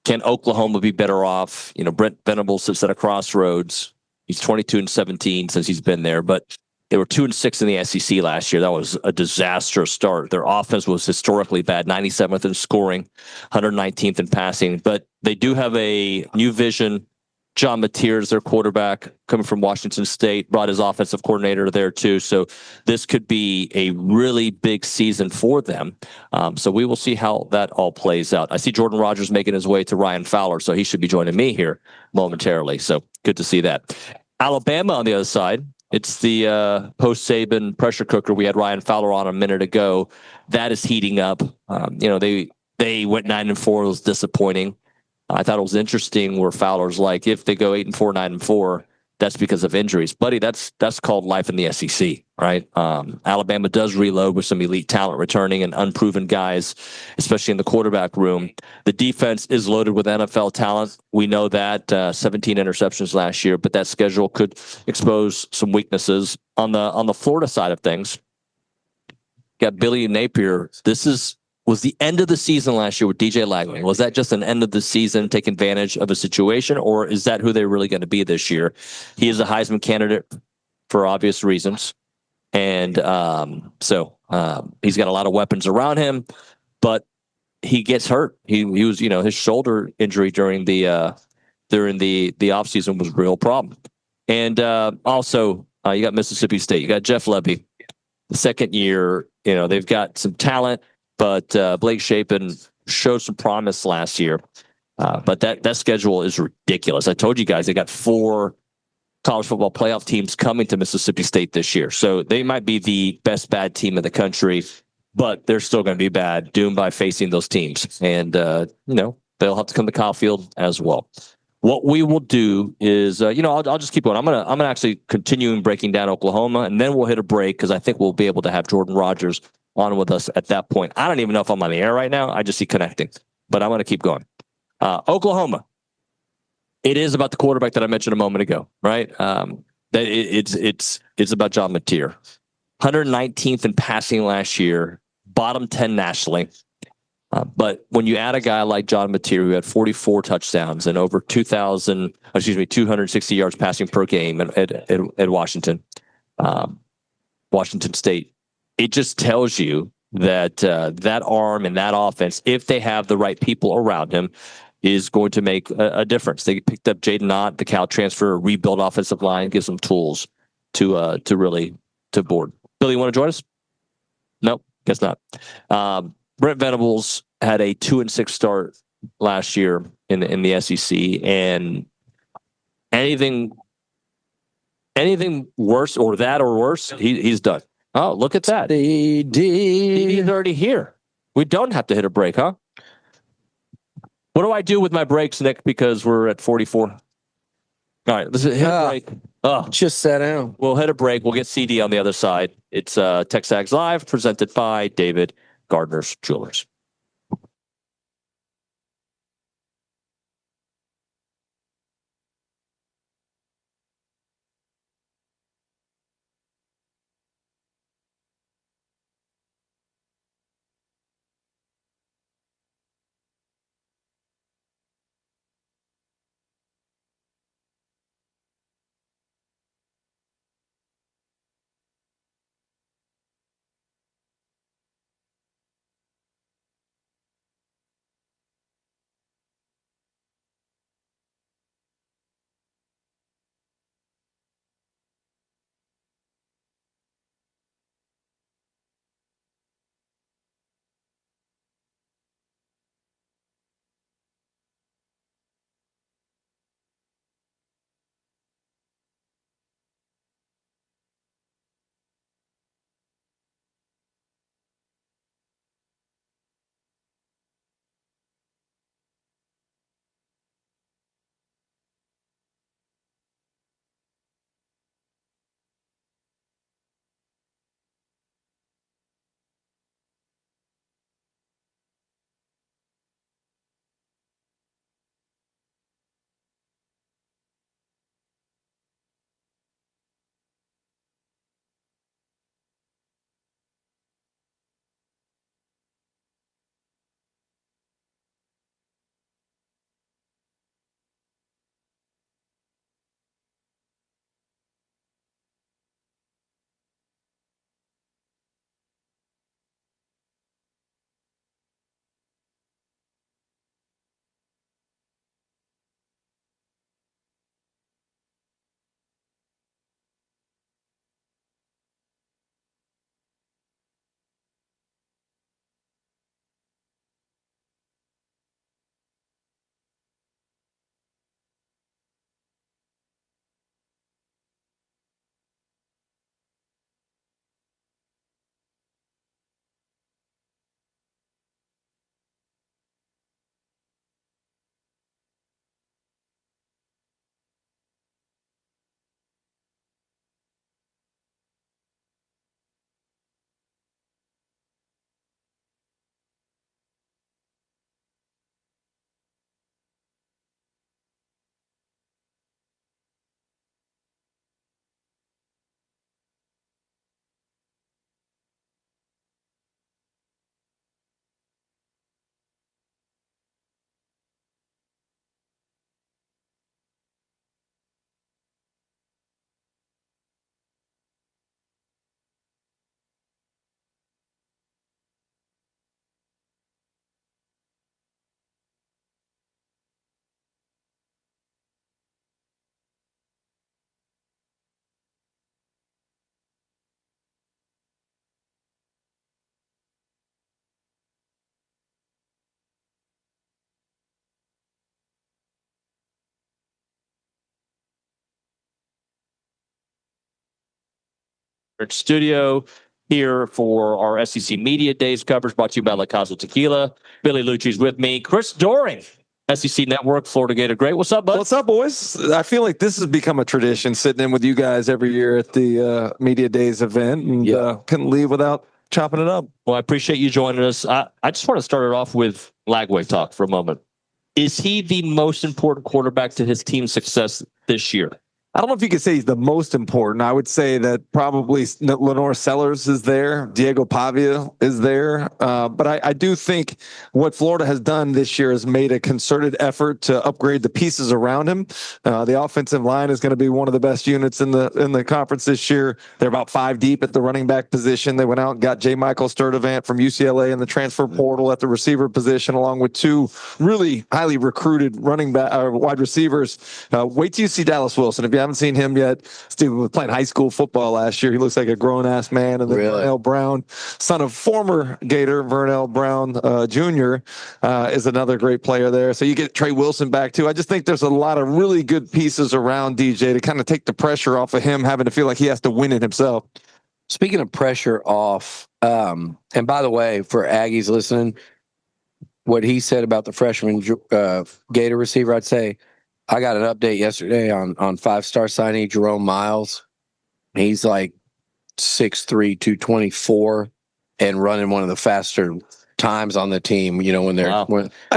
S6: Can Oklahoma be better off? You know, Brent Venables sits at a crossroads. He's 22-17 since he's been there, but they were 2-6 in the SEC last year. That was a disastrous start. Their offense was historically bad, 97th in scoring, 119th in passing, but they do have a new vision. John Mateers, their quarterback, coming from Washington State, brought his offensive coordinator there too. So this could be a really big season for them. So we will see how that all plays out. I see Jordan Rodgers making his way to Ryan Fowler, so he should be joining me here momentarily. So good to see that. Alabama on the other side. It's the post-Saban pressure cooker. We had Ryan Fowler on a minute ago. That is heating up. They went 9-4. It was disappointing. I thought it was interesting where Fowler's like, if they go 8-4, 9-4, that's because of injuries. Buddy, that's called life in the SEC, right? Alabama does reload with some elite talent returning and unproven guys, especially in the quarterback room. The defense is loaded with NFL talent. We know that 17 interceptions last year, but that schedule could expose some weaknesses. On the Florida side of things, got Billy Napier. Was the end of the season last year with DJ Lagway. Was that just an end of the season, take advantage of a situation, or is that who they're really going to be this year? He is a Heisman candidate for obvious reasons. And so he's got a lot of weapons around him, but he gets hurt. He was, his shoulder injury during the offseason was a real problem. And also you got Mississippi State. You got Jeff Lebby, the second year. They've got some talent. But Blake Shapen showed some promise last year. But that schedule is ridiculous. I told you guys they got 4 college football playoff teams coming to Mississippi State this year. So they might be the best bad team in the country, but they're still going to be bad, doomed by facing those teams. And, they'll have to come to Kyle Field as well. What we will do is, I'll just keep going. I'm gonna actually continue breaking down Oklahoma, and then we'll hit a break because I think we'll be able to have Jordan Rodgers on with us at that point. I don't even know if I'm on the air right now. I just see connecting, but I'm going to keep going. Oklahoma. It is about the quarterback that I mentioned a moment ago, right? It's about John Mateer. 119th in passing last year, bottom 10 nationally. But when you add a guy like John Mateer, who had 44 touchdowns and over 260 yards passing per game at Washington State, it just tells you that that arm and that offense, if they have the right people around him, is going to make a difference. They picked up Jaden Ott, the Cal transfer, rebuild offensive line, gives them tools to really board. Billy, you want to join us? Nope, guess not. Brent Venables had a 2-6 start last year in the SEC, and anything worse or worse, he's done. Oh, look at that. He's already here. We don't have to hit a break, huh? What do I do with my breaks, Nick, because we're at 44? All right, let's hit a break.
S11: Just sat down.
S6: We'll hit a break. We'll get CD on the other side. It's TexAgs Live, presented by David Gardner's Jewelers. studio here for our SEC Media Days coverage brought to you by La Casa Tequila. Billy Liucci's with me. Chris Doering, SEC Network, Florida Gator Great. What's up, bud?
S15: What's up, boys? I feel like this has become a tradition, sitting in with you guys every year at the Media Days event, and couldn't leave without chopping it up.
S6: Well, I appreciate you joining us. I just want to start it off with Lagway talk for a moment. Is he the most important quarterback to his team's success this year?
S15: I don't know if you could say he's the most important. I would say that probably Lenore Sellers is there. Diego Pavia is there. But I do think what Florida has done this year is made a concerted effort to upgrade the pieces around him. The offensive line is going to be one of the best units in the conference this year. They're about 5 deep at the running back position. They went out and got J. Michael Sturdivant from UCLA in the transfer portal at the receiver position, along with 2 really highly recruited wide receivers. Wait till you see Dallas Wilson. If you haven't seen him yet, Steve was playing high school football last year. He looks like a grown-ass man. And then Vernell Brown, son of former Gator Vernell Brown Jr., is another great player there. So you get Trey Wilson back, too. I just think there's a lot of really good pieces around DJ to kind of take the pressure off of him having to feel like he has to win it himself.
S11: Speaking of pressure off, and by the way, for Aggies listening, what he said about the freshman Gator receiver, I'd say, I got an update yesterday on 5-star signee Jerome Miles. He's like 6'3", 224, and running one of the faster times on the team. You know, when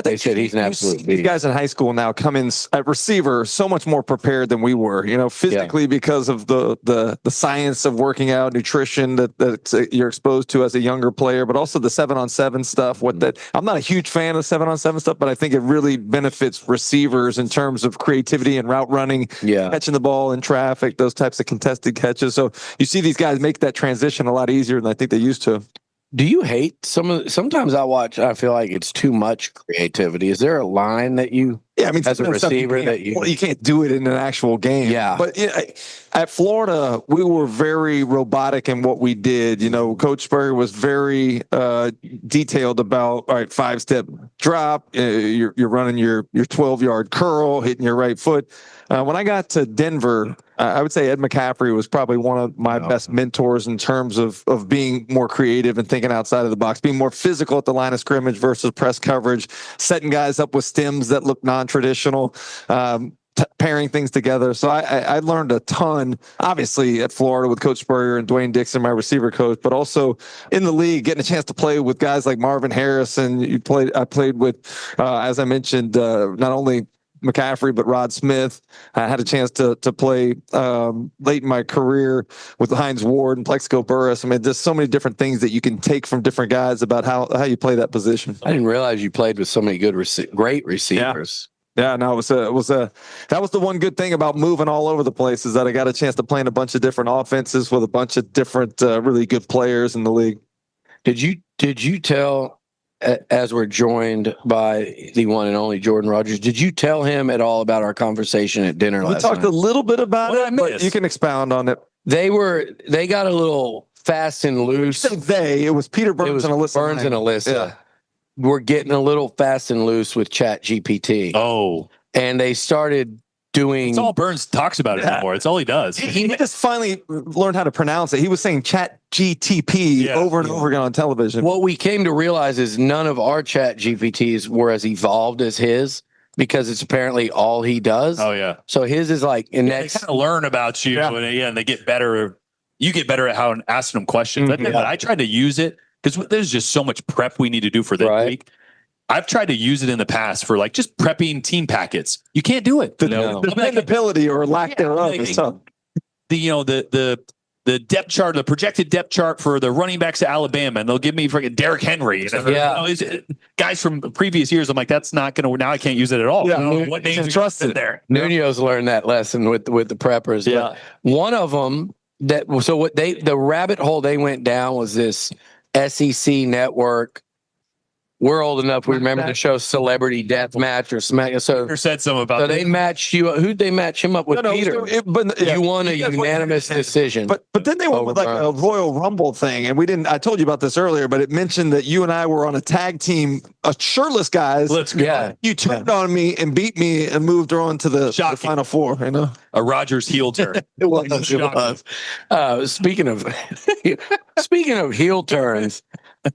S11: they said he's an absolute beast.
S15: These guys in high school now come in at receiver so much more prepared than we were. You know, physically because of the science of working out, nutrition that you're exposed to as a younger player, but also the 7-on-7 stuff. I'm not a huge fan of 7-on-7 stuff, but I think it really benefits receivers in terms of creativity and route running, catching the ball in traffic, those types of contested catches. So you see these guys make that transition a lot easier than I think they used to.
S11: Do you hate sometimes I feel like it's too much creativity. Is there a line that you, as a receiver,
S15: you can't do it in an actual game?
S11: Yeah.
S15: But at Florida, we were very robotic in what we did. You know, Coach Spurrier was very detailed about, all right, 5-step drop. You're running your 12-yard curl, hitting your right foot. When I got to Denver, I would say Ed McCaffrey was probably one of my best mentors in terms of being more creative and thinking outside of the box, being more physical at the line of scrimmage versus press coverage, setting guys up with stems that look non-traditional, pairing things together. So I learned a ton, obviously, at Florida with Coach Spurrier and Dwayne Dixon, my receiver coach, but also in the league, getting a chance to play with guys like Marvin Harrison. I played with, as I mentioned, not only McCaffrey, but Rod Smith. I had a chance to play late in my career with Hines Ward and Plexico Burress. I mean, there's so many different things that you can take from different guys about how you play that position.
S11: I didn't realize you played with so many good, great receivers.
S15: Yeah, no, that was the one good thing about moving all over the place is that I got a chance to play in a bunch of different offenses with a bunch of different really good players in the league.
S11: Did you tell, as we're joined by the one and only Jordan Rodgers, did you tell him at all about our conversation at dinner last night?
S15: We talked a little bit about it, but you can expound on it.
S11: They got a little fast and loose.
S15: It was Peter Burns and Alyssa.
S11: Burns and Alyssa.
S15: Yeah.
S11: We're getting a little fast and loose with Chat GPT.
S16: Oh.
S11: And they started doing.
S16: It's all Burns talks about it anymore. It's all he does.
S15: He just finally learned how to pronounce it. He was saying Chat GTP over and over again on television.
S11: What we came to realize is none of our Chat GPTs were as evolved as his, because it's apparently all he does.
S16: Oh yeah.
S11: So his is like
S16: they kind of learn about you, and they get better. You get better at how asking them questions. But I tried to use it because there's just so much prep we need to do for this week. I've tried to use it in the past for like just prepping team packets. You can't do it.
S15: The ability or lack thereof is tough.
S6: The depth chart, the projected depth chart for the running backs at Alabama, and they'll give me freaking Derrick Henry. Guys from previous years. I'm like, that's not going to. Now I can't use it at all.
S15: Yeah,
S6: what names
S15: trust it
S6: there?
S11: Nuño's learned that lesson with the preppers.
S6: Yeah,
S11: but one of them the rabbit hole they went down was this SEC network we're old enough. We remember the show Celebrity Death Match or Smack. So
S16: Peter said something about
S11: so they matched you. Who'd they match him up with? Peter. You won a unanimous decision.
S15: But then they went with like a Royal Rumble thing, and we didn't. I told you about this earlier, but it mentioned that you and I were on a tag team, shirtless guys.
S16: Let's go.
S11: Yeah.
S15: You turned on me and beat me and moved on to the Final Four. You know,
S16: a Rodgers heel turn.
S11: It was. Speaking of heel turns,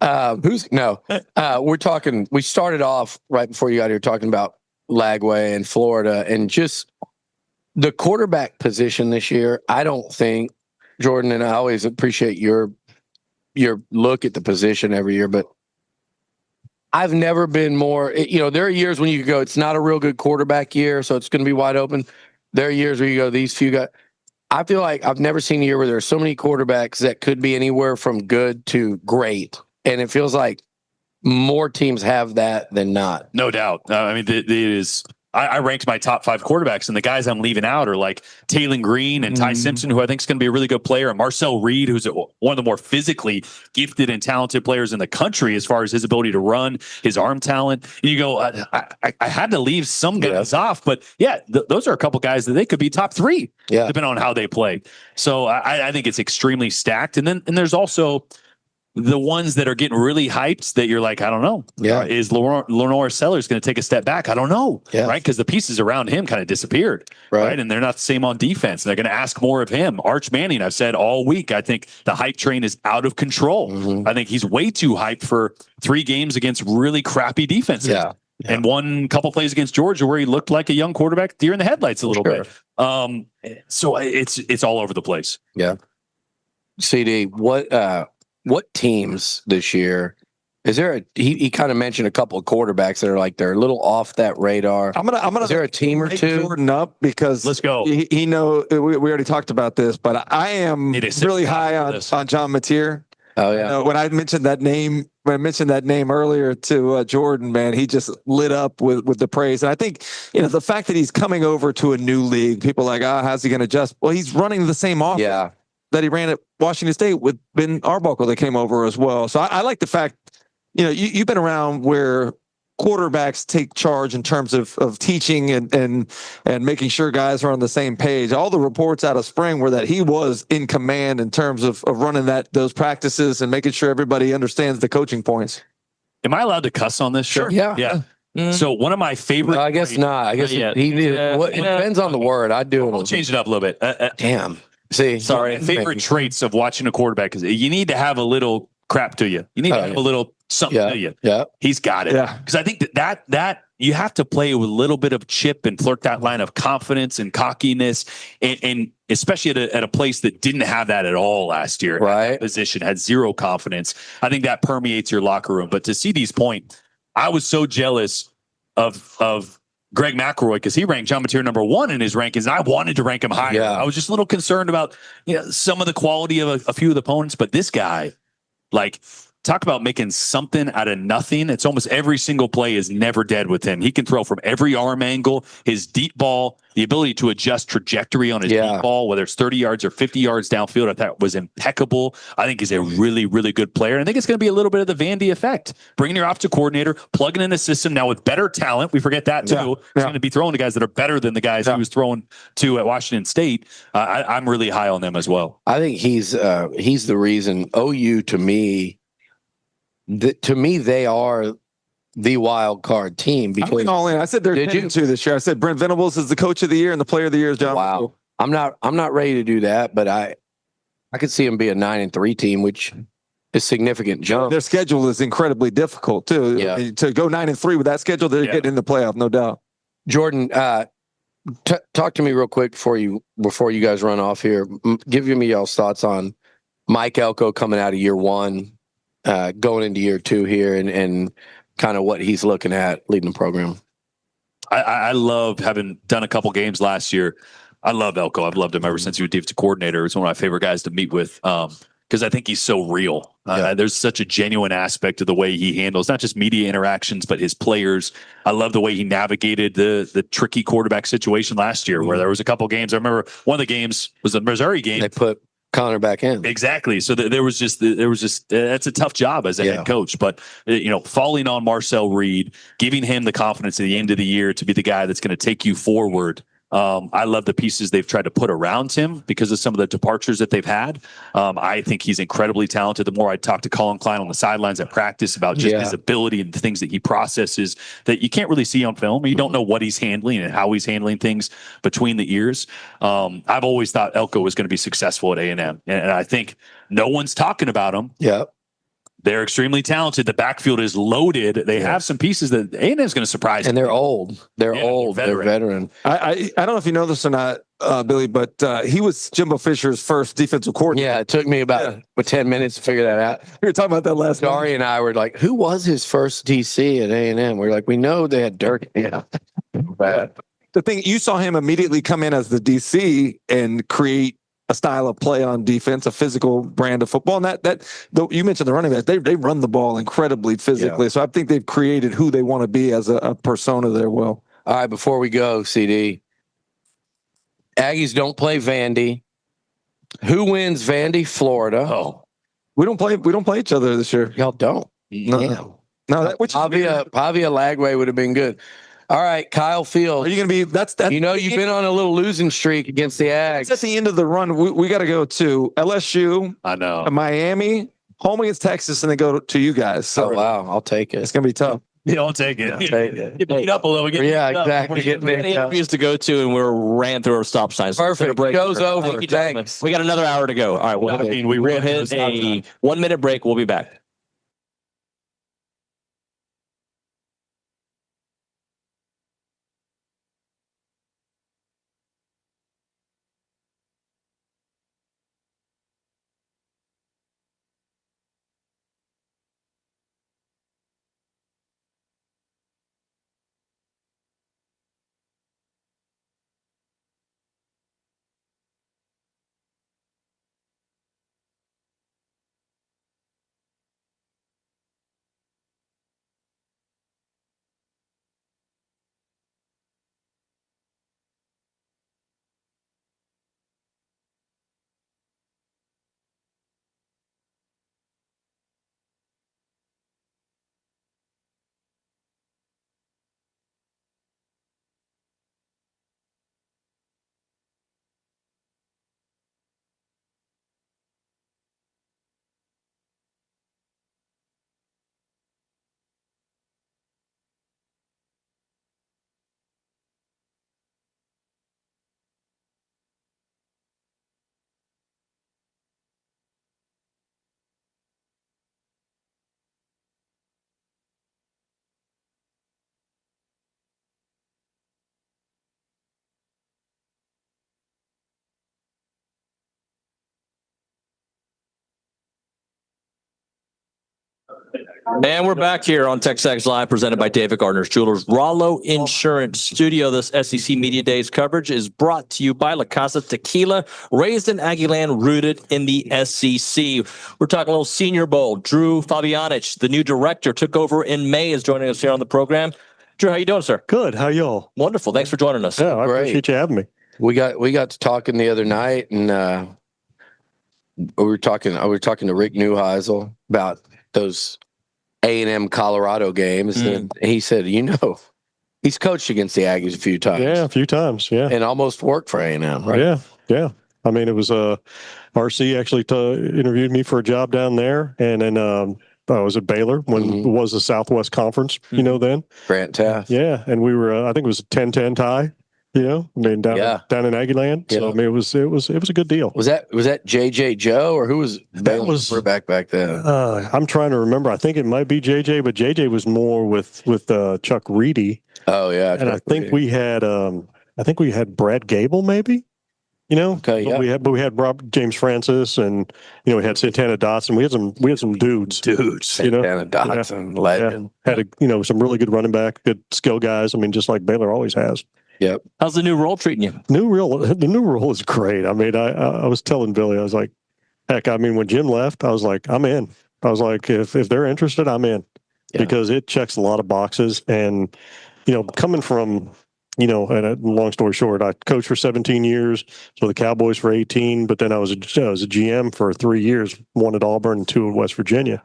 S11: we're talking. We started off right before you got here talking about Lagway and Florida and just the quarterback position this year. I don't think, Jordan, and I always appreciate your look at the position every year, but I've never been more. There are years when you go, it's not a real good quarterback year, so it's going to be wide open. There are years where you go, these few guys. I feel like I've never seen a year where there are so many quarterbacks that could be anywhere from good to great. And it feels like more teams have that than not.
S16: No doubt. I mean, it is. I ranked my top 5 quarterbacks, and the guys I'm leaving out are like Taylon Green and Ty Simpson, who I think is going to be a really good player, and Marcel Reed, who's one of the more physically gifted and talented players in the country as far as his ability to run, his arm talent. And you go, I had to leave some guys off, but those are a couple guys that they could be top 3, depending on how they play. So I think it's extremely stacked. And there's also the ones that are getting really hyped that you're like, I don't know.
S11: Yeah.
S16: Is Lenore Sellers going to take a step back? I don't know.
S11: Yeah.
S16: Right. Because the pieces around him kind of disappeared. Right. And they're not the same on defense. They're going to ask more of him. Arch Manning, I've said all week, I think the hype train is out of control. I think he's way too hyped for 3 games against really crappy defenses.
S11: Yeah.
S16: And one couple plays against Georgia where he looked like a young quarterback, deer in the headlights a little bit. So it's all over the place.
S11: Yeah. CD, what teams this year? Is there he kind of mentioned a couple of quarterbacks that are like they're a little off that radar.
S15: I'm gonna.
S11: Is there a team or two?
S15: Jordan up because
S16: let's go.
S15: We already talked about this, but I am really high on John Mateer.
S11: Oh yeah.
S15: When I mentioned that name earlier to Jordan, man, he just lit up with the praise. And I think the fact that he's coming over to a new league, people are like, how's he going to adjust? Well, he's running the same offense that he ran at Washington State with Ben Arbuckle that came over as well. So I like the fact, you've been around where quarterbacks take charge in terms of teaching and making sure guys are on the same page. All the reports out of spring were that he was in command in terms of running those practices and making sure everybody understands the coaching points.
S16: Am I allowed to cuss on this?
S11: Sure. Yeah.
S16: Mm. So one of my favorite.
S11: I guess not. I guess it depends on the word. I do.
S16: I'll change it up a little bit.
S11: Damn. See,
S16: sorry. Favorite traits of watching a quarterback is you need to have a little crap to you. You need to have a little something to you.
S11: Yeah.
S16: He's got it.
S15: Yeah.
S16: Because I think that you have to play with a little bit of chip and flirt that line of confidence and cockiness, and especially at a place that didn't have that at all last year.
S11: Right.
S16: Position had zero confidence. I think that permeates your locker room. But to CD's point, I was so jealous of Greg McElroy because he ranked John Mateer number 1 in his rankings, and I wanted to rank him higher.
S11: Yeah.
S16: I was just a little concerned about some of the quality of a few of the opponents, but this guy, talk about making something out of nothing. It's almost every single play is never dead with him. He can throw from every arm angle. His deep ball, the ability to adjust trajectory on his deep ball, whether it's 30 yards or 50 yards downfield, I thought was impeccable. I think he's a really, really good player. And I think it's going to be a little bit of the Vandy effect. Bringing your offensive coordinator, plugging in a system now with better talent. We forget that too. He's going to be throwing to guys that are better than the guys he was throwing to at Washington State. I'm really high on them as well.
S11: I think he's the reason OU to me they are the wild card team because
S15: I said they're 10-2 this year. I said Brent Venables is the coach of the year and the player of the year is John.
S11: Wow. I'm not ready to do that, but I could see them be a 9-3 team, which is significant jump.
S15: Their schedule is incredibly difficult too.
S11: Yeah.
S15: To go 9-3 with that schedule, they're getting in the playoff, no doubt.
S11: Jordan, talk to me real quick before you guys run off here. Give me y'all's thoughts on Mike Elko coming out of year 1. Going into year 2 here and kind of what he's looking at leading the program.
S16: I love having done a couple games last year. I love Elko. I've loved him ever since he was defensive coordinator. He's one of my favorite guys to meet with because I think he's so real. There's such a genuine aspect to the way he handles not just media interactions, but his players. I love the way he navigated the tricky quarterback situation last year where there was a couple games. I remember one of the games was the Missouri game.
S11: They put Connor back in.
S16: Exactly. So there was just that's a tough job as a head coach, but falling on Marcel Reed, giving him the confidence at the end of the year to be the guy that's going to take you forward. I love the pieces they've tried to put around him because of some of the departures that they've had. I think he's incredibly talented. The more I talk to Colin Klein on the sidelines at practice about just his ability and the things that he processes that you can't really see on film. You don't know what he's handling and how he's handling things between the ears. I've always thought Elko was going to be successful at A&M, and I think no one's talking about him.
S11: Yeah.
S16: They're extremely talented. The backfield is loaded. They have some pieces that A&M is going to surprise.
S11: And they're old. They're old. They're veteran.
S15: I don't know if you know this or not, Billy, but he was Jimbo Fisher's first defensive coordinator.
S11: Yeah, it took me about 10 minutes to figure that out.
S15: We were talking about that last night.
S11: Dari and I were like, who was his first DC at A&M? We're like, we know they had Dirk. Yeah. Bad.
S15: The thing, you saw him immediately come in as the DC and create a style of play on defense, a physical brand of football. And that you mentioned the running backs, they run the ball incredibly physically. Yeah. So I think they've created who they want to be as a persona there, Will.
S11: All right, before we go, CD, Aggies don't play Vandy. Who wins Vandy, Florida?
S15: Oh, we don't play each other this year.
S11: Y'all don't.
S15: No.
S11: Pavia Lagway would have been good. All right, Kyle Field.
S15: Are you going to be? That's
S11: you've been on a little losing streak against the Ags.
S15: At the end of the run, we got to go to LSU.
S16: I know.
S15: Miami, home against Texas, and then go to you guys. So
S11: wow, I'll take it.
S15: It's going to be tough.
S16: You don't take it. Get beat up a little.
S11: Exactly.
S3: Get interviews to go to, and we're ran through our stop signs.
S11: Perfect. Goes over.
S3: Thanks. We got another hour to go. All right, we'll hit a 1 minute break. We'll be back. And we're back here on TexAgs Live, presented by David Gardner's Jewelers. Rollo Insurance Studio. This SEC Media Days coverage is brought to you by La Casa Tequila, raised in Aggie Land, rooted in the SEC. We're talking a little Senior Bowl. Drew Fabianich, the new director, took over in May, is joining us here on the program. Drew, how you doing, sir?
S17: Good. How y'all?
S3: Wonderful. Thanks for joining us.
S17: Yeah, I appreciate you having me.
S11: We got to talking the other night, and we were talking to Rick Neuheisel about those A&M Colorado games, and he said, he's coached against the Aggies a few times.
S17: Yeah, a few times. Yeah,
S11: and almost worked for A&M, right?
S17: Yeah. I mean, it was RC actually interviewed me for a job down there, and then I was at Baylor when it was the Southwest Conference. Then
S11: Grant Taft.
S17: Yeah, and we were I think it was a 10-10 tie. I mean, down in Aggie Land. So I mean, it was a good deal.
S11: Was that JJ Joe, or who was that? Was back then?
S17: I'm trying to remember. I think it might be JJ, but JJ was more with Chuck Reedy.
S11: Oh yeah,
S17: and I think we had Brad Gable maybe.
S11: Okay, yeah.
S17: We had James Francis, and we had Santana Dotson. We had some dudes.
S11: Santana Dotson, legend.
S17: Had some really good running back, good skill guys. I mean, just like Baylor always has.
S11: Yep.
S3: How's the new role treating you?
S17: The new role is great. I mean, I was telling Billy, I was like, heck, I mean, when Jim left, I was like, I'm in. I was like, if they're interested, I'm in, because it checks a lot of boxes. And coming from and long story short, I coached for 17 years, so the Cowboys for 18, but then I was a GM for 3 years, one at Auburn and 2 at West Virginia.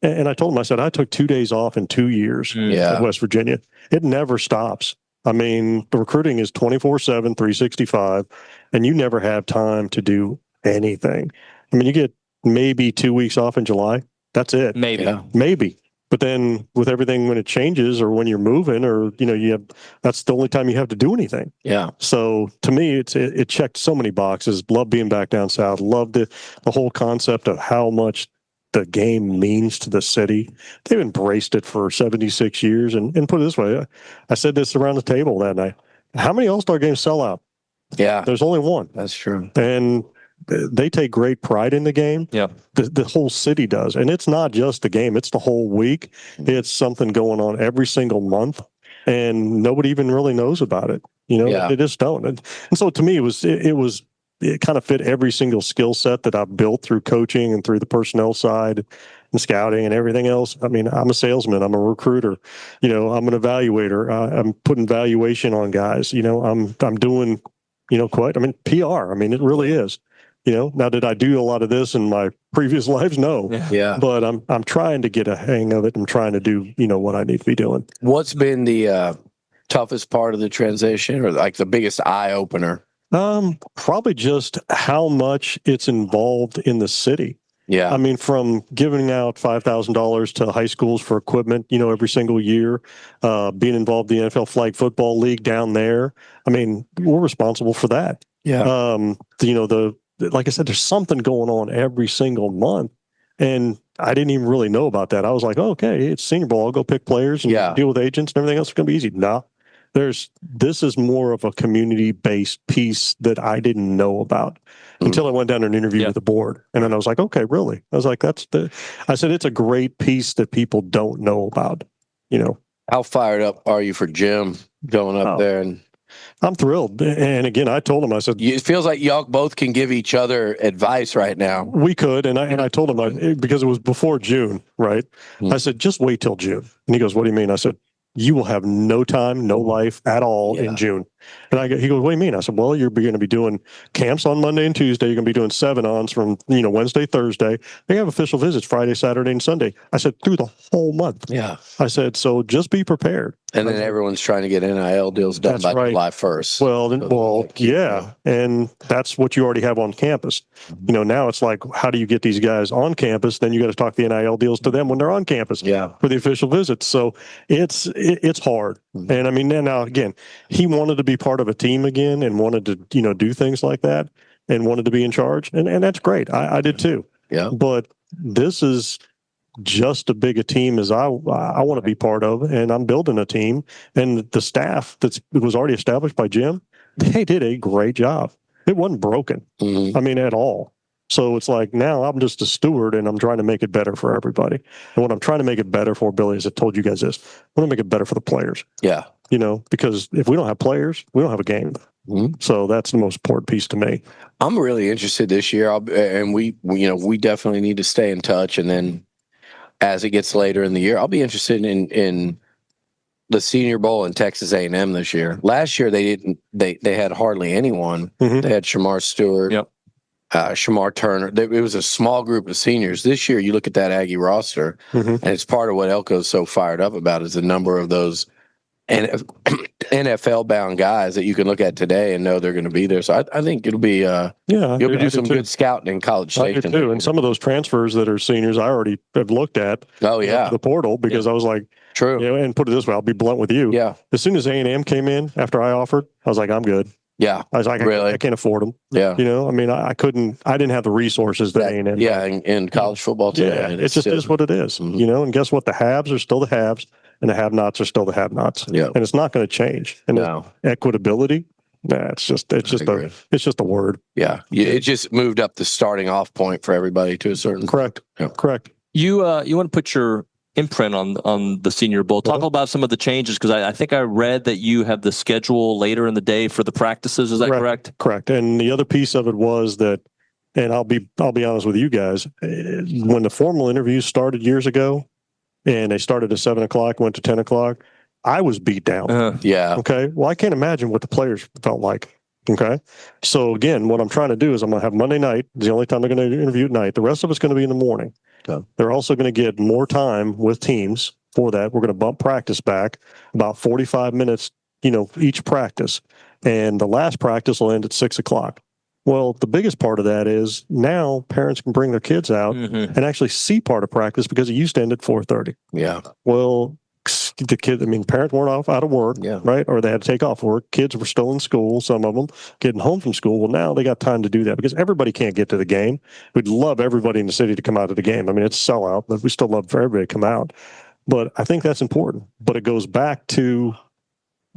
S17: And I told him, I said, I took 2 days off in 2 years at West Virginia. It never stops. I mean, the recruiting is 24/7, 365, and you never have time to do anything. I mean, you get maybe 2 weeks off in July. That's it. Maybe. But then with everything, when it changes or when you're moving or, that's the only time you have to do anything.
S11: Yeah.
S17: So to me, it checked so many boxes. Love being back down south. Love the whole concept of how much the game means to the city. They've embraced it for 76 years. And put it this way, I said this around the table that night. How many All-Star games sell out?
S11: Yeah.
S17: There's only one.
S11: That's true.
S17: And they take great pride in the game.
S3: Yeah.
S17: The whole city does. And it's not just the game, it's the whole week. It's something going on every single month. And nobody even really knows about it. They just don't. And so to me, it kind of fit every single skill set that I've built through coaching and through the personnel side and scouting and everything else. I mean, I'm a salesman. I'm a recruiter. I'm an evaluator. I'm putting valuation on guys. I'm doing, PR. I mean, it really is. Now, did I do a lot of this in my previous lives? No.
S11: Yeah.
S17: But I'm trying to get a hang of it. I'm trying to do, what I need to be doing.
S11: What's been the toughest part of the transition, or like the biggest eye opener?
S17: Probably just how much it's involved in the city.
S11: Yeah.
S17: I mean, from giving out $5,000 to high schools for equipment, every single year, being involved in the NFL Flag Football League down there. I mean, we're responsible for that.
S11: Yeah.
S17: Like I said, there's something going on every single month. And I didn't even really know about that. I was like, okay, it's Senior Bowl. I'll go pick players and deal with agents and everything else is going to be easy. No, this is more of a community-based piece that I didn't know about until I went down to an interview with the board. And then I was like, okay, really? I was like, I said, it's a great piece that people don't know about,
S11: How fired up are you for Jim going up there? And
S17: I'm thrilled. And again, I told him, I said,
S11: it feels like y'all both can give each other advice right now.
S17: We could. And I told him, because it was before June, right? I said, just wait till June. And he goes, what do you mean? I said, you will have no time, no life at all in June. And he goes, what do you mean? I said, well, you're going to be doing camps on Monday and Tuesday. You're going to be doing 7-ons from, Wednesday, Thursday. They have official visits Friday, Saturday, and Sunday. I said, through the whole month.
S11: Yeah.
S17: I said, so just be prepared.
S11: And then everyone's trying to get NIL deals done by July 1st.
S17: Well, and that's what you already have on campus. Now it's like, how do you get these guys on campus? Then you got to talk the NIL deals to them when they're on campus for the official visits. So it's hard. And I mean, now again, he wanted to be part of a team again and wanted to, do things like that and wanted to be in charge. And that's great. I did too.
S11: Yeah.
S17: But this is just as big a team as I want to be part of, and I'm building a team. And the staff that was already established by Jim, they did a great job. It wasn't broken. I mean, at all. So it's like now I'm just a steward, and I'm trying to make it better for everybody. And what I'm trying to make it better for, Billy, as I told you guys this, I want to make it better for the players.
S11: Yeah.
S17: Because if we don't have players, we don't have a game. So that's the most important piece to me.
S11: I'm really interested this year, and we definitely need to stay in touch. And then as it gets later in the year, I'll be interested in the Senior Bowl in Texas A&M this year. Last year they had hardly anyone. They had Shamar Stewart, Shamar Turner. It was a small group of seniors. This year, you look at that Aggie roster, and it's part of what Elko's so fired up about is the number of those NFL-bound guys that you can look at today and know they're going to be there. So I think it'll be you'll be doing some good scouting in College Station.
S17: I do too. And some of those transfers that are seniors, I already have looked at.
S11: Oh yeah,
S17: the portal because I was like,
S11: true.
S17: And put it this way, I'll be blunt with you.
S11: Yeah.
S17: As soon as A&M came in after I offered, I was like, I'm good.
S11: Yeah.
S17: I was like,
S11: really?
S17: I can't afford them.
S11: Yeah.
S17: I mean, I didn't have the resources that A&M.
S11: Yeah, in college football today.
S17: Yeah, it just is what it is. And guess what? The haves are still the haves, and the have-nots are still the have-nots.
S11: Yeah.
S17: And it's not going to change. And equitability, it's just a word.
S11: Yeah. It just moved up the starting off point for everybody to a certain
S17: Correct.
S11: Yeah.
S17: Correct.
S6: You want to put your imprint on the Senior Bowl. Talk about some of the changes, because I think I read that you have the schedule later in the day for the practices. Is that correct?
S17: Correct. And the other piece of it was that, and I'll be honest with you guys, when the formal interviews started years ago, and they started at 7:00, went to 10:00, I was beat down.
S11: Yeah.
S17: Okay. Well, I can't imagine what the players felt like. Okay. So again, what I'm trying to do is I'm going to have Monday night. It's the only time they're going to interview at night. The rest of it's going to be in the morning. Okay. They're also going to get more time with teams for that. We're going to bump practice back about 45 minutes, each practice. And the last practice will end at 6:00. Well, the biggest part of that is now parents can bring their kids out and actually see part of practice because it used to end at 4:30.
S11: Yeah.
S17: Well, parents weren't out of work, right? Or they had to take off work. Kids were still in school, some of them getting home from school. Well, now they got time to do that because everybody can't get to the game. We'd love everybody in the city to come out to the game. I mean, it's a sellout, but we still love for everybody to come out. But I think that's important. But it goes back to,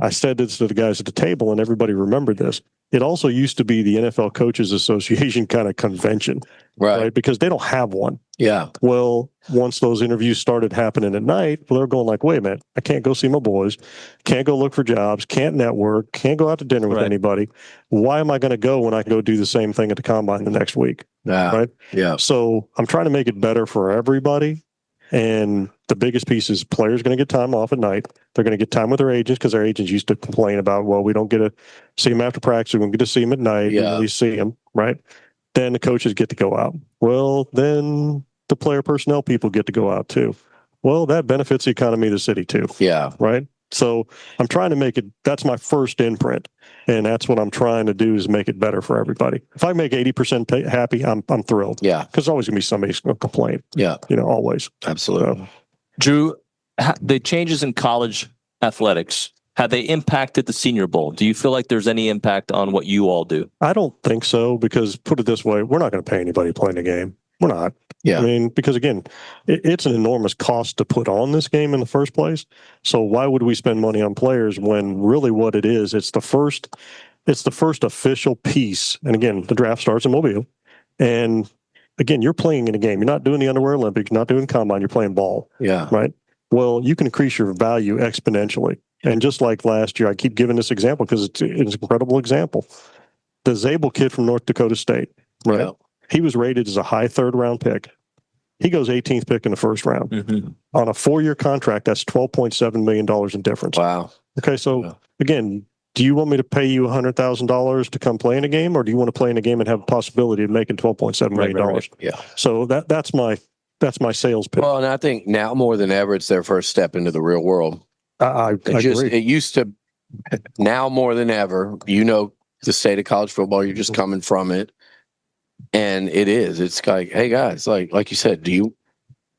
S17: I said this to the guys at the table, and everybody remembered this. It also used to be the NFL Coaches Association kind of convention, right? Because they don't have one.
S11: Yeah.
S17: Well, once those interviews started happening at night, they're going like, wait a minute, I can't go see my boys, can't go look for jobs, can't network, can't go out to dinner with anybody. Why am I going to go when I can go do the same thing at the combine the next week? Right?
S11: Yeah.
S17: So I'm trying to make it better for everybody. And the biggest piece is players going to get time off at night. They're going to get time with their agents because their agents used to complain about, well, we don't get to see them after practice. We don't get to see them at night.
S11: Yeah.
S17: We really see them, right? Then the coaches get to go out. Well, then the player personnel people get to go out too. Well, that benefits the economy of the city too.
S11: Yeah.
S17: Right? So I'm trying to make it, that's my first imprint. And that's what I'm trying to do is make it better for everybody. If I make 80% happy, I'm thrilled.
S11: Yeah.
S17: Because there's always going to be somebody who's going to complain.
S11: Yeah.
S17: Always.
S11: Absolutely.
S6: Drew, the changes in college athletics, have they impacted the Senior Bowl? Do you feel like there's any impact on what you all do?
S17: I don't think so because, put it this way, we're not going to pay anybody playing the game. We're not.
S11: Yeah.
S17: I mean, because again, it's an enormous cost to put on this game in the first place. So why would we spend money on players when really what it is, it's the first official piece. And again, the draft starts in Mobile. And again, you're playing in a game. You're not doing the Underwear Olympics, you're not doing combine, you're playing ball.
S11: Yeah.
S17: Right. Well, you can increase your value exponentially. And just like last year, I keep giving this example because it's an incredible example. The Zabel kid from North Dakota State, right?
S11: Yeah.
S17: He was rated as a high 3rd round pick. He goes 18th pick in the 1st round. On a 4-year contract, that's $12.7 million in difference.
S11: Wow.
S17: Okay, so again, do you want me to pay you $100,000 to come play in a game, or do you want to play in a game and have a possibility of making $12.7 million?
S11: Right. Yeah.
S17: So that's my sales pitch.
S11: Well, and I think now more than ever, it's their first step into the real world.
S17: I agree.
S11: It used to, now more than ever, the state of college football, you're just coming from it. And it's like, hey guys, like you said, you're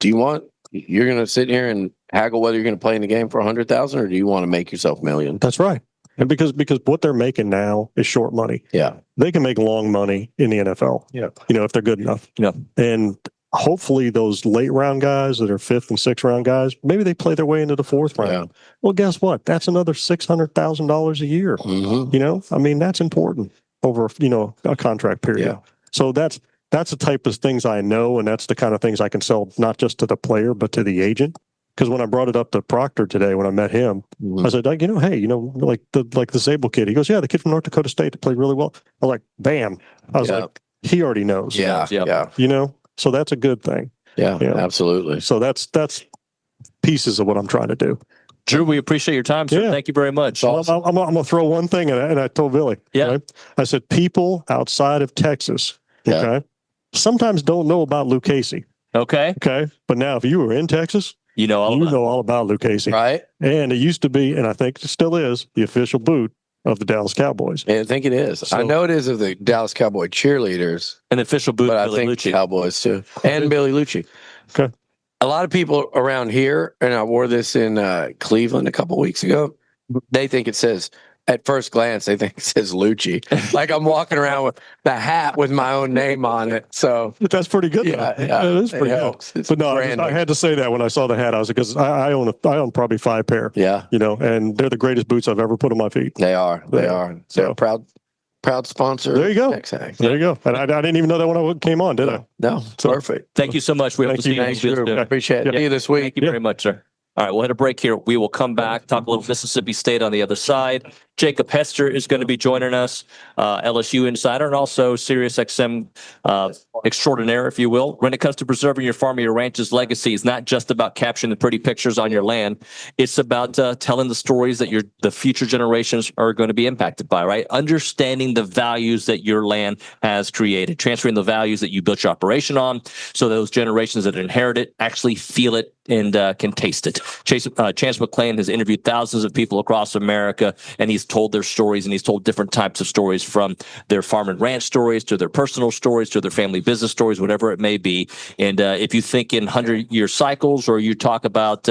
S11: going to sit here and haggle whether you're going to play in the game for 100,000 or do you want to make yourself millions?
S17: That's right. And because what they're making now is short money.
S11: Yeah.
S17: They can make long money in the NFL.
S11: Yeah.
S17: If they're good enough.
S6: Yeah.
S17: And hopefully those late round guys that are 5th and 6th round guys, maybe they play their way into the 4th round.
S11: Yeah.
S17: Well, guess what? That's another $600,000 a year. I mean, that's important over, a contract period.
S11: Yeah.
S17: So that's the type of things I know, and that's the kind of things I can sell not just to the player but to the agent. Because when I brought it up to Proctor today, when I met him, I said, like the Zabel kid. He goes, yeah, the kid from North Dakota State that played really well. I was like, bam. I was like, he already knows.
S11: Yeah.
S17: So that's a good thing.
S11: Yeah, absolutely.
S17: So that's pieces of what I'm trying to do.
S6: Drew, we appreciate your time, sir.
S17: Yeah.
S6: Thank you very much.
S17: Awesome. I'm going to throw one thing, and I told Billy.
S6: Yeah.
S17: Right? I said, people outside of Texas, okay, sometimes don't know about Lucchese.
S6: Okay.
S17: Okay. But now, if you were in Texas,
S6: you know all
S17: about Lucchese.
S11: Right.
S17: And it used to be, and I think it still is, the official boot of the Dallas Cowboys.
S11: I think it is.
S17: So,
S11: I know it is of the Dallas Cowboy cheerleaders.
S6: An official boot
S11: but
S6: of
S11: I
S6: Billy
S11: think
S6: Liucci.
S11: Cowboys too. And Billy Liucci.
S17: Okay.
S11: A lot of people around here, and I wore this in Cleveland a couple weeks ago, they think it says, at first glance, they think it says Liucci. Like I'm walking around with the hat with my own name on it. So
S17: that's pretty good.
S11: Yeah,
S17: it is pretty good. But no, I had to say that when I saw the hat, I was like, because I own probably 5 pair.
S11: Yeah.
S17: And they're the greatest boots I've ever put on my feet.
S11: They are. They are. They're proud sponsor.
S17: There you go.
S11: TexAgs.
S17: There you go. And I didn't even know that when I came on, did I?
S11: No. Perfect.
S6: Thank you so much. We hope to see you
S11: Thanks, Drew. I appreciate it. See you this week.
S6: Thank you very much, sir. All right, we'll hit a break here. We will come back, talk a little Mississippi State on the other side.
S3: Jacob Hester is going to be joining us, LSU insider, and also SiriusXM extraordinaire, if you will. When it comes to preserving your farm or your ranch's legacy, it's not just about capturing the pretty pictures on your land. It's about telling the stories that the future generations are going to be impacted by, right? Understanding the values that your land has created, transferring the values that you built your operation on, so those generations that inherit it actually feel it and can taste it. Chance McClain has interviewed thousands of people across America, and he's told their stories, and he's told different types of stories, from their farm and ranch stories to their personal stories to their family business stories, whatever it may be. And if you think in 100-year cycles, or you talk about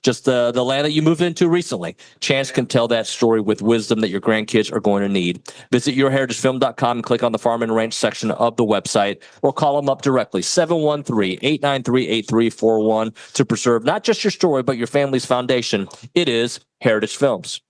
S3: just the land that you moved into recently, Chance can tell that story with wisdom that your grandkids are going to need. Visit yourheritagefilm.com and click on the farm and ranch section of the website, or call them up directly, 713-893-8341, to preserve not just your story, but your family's foundation. It is Heritage Films.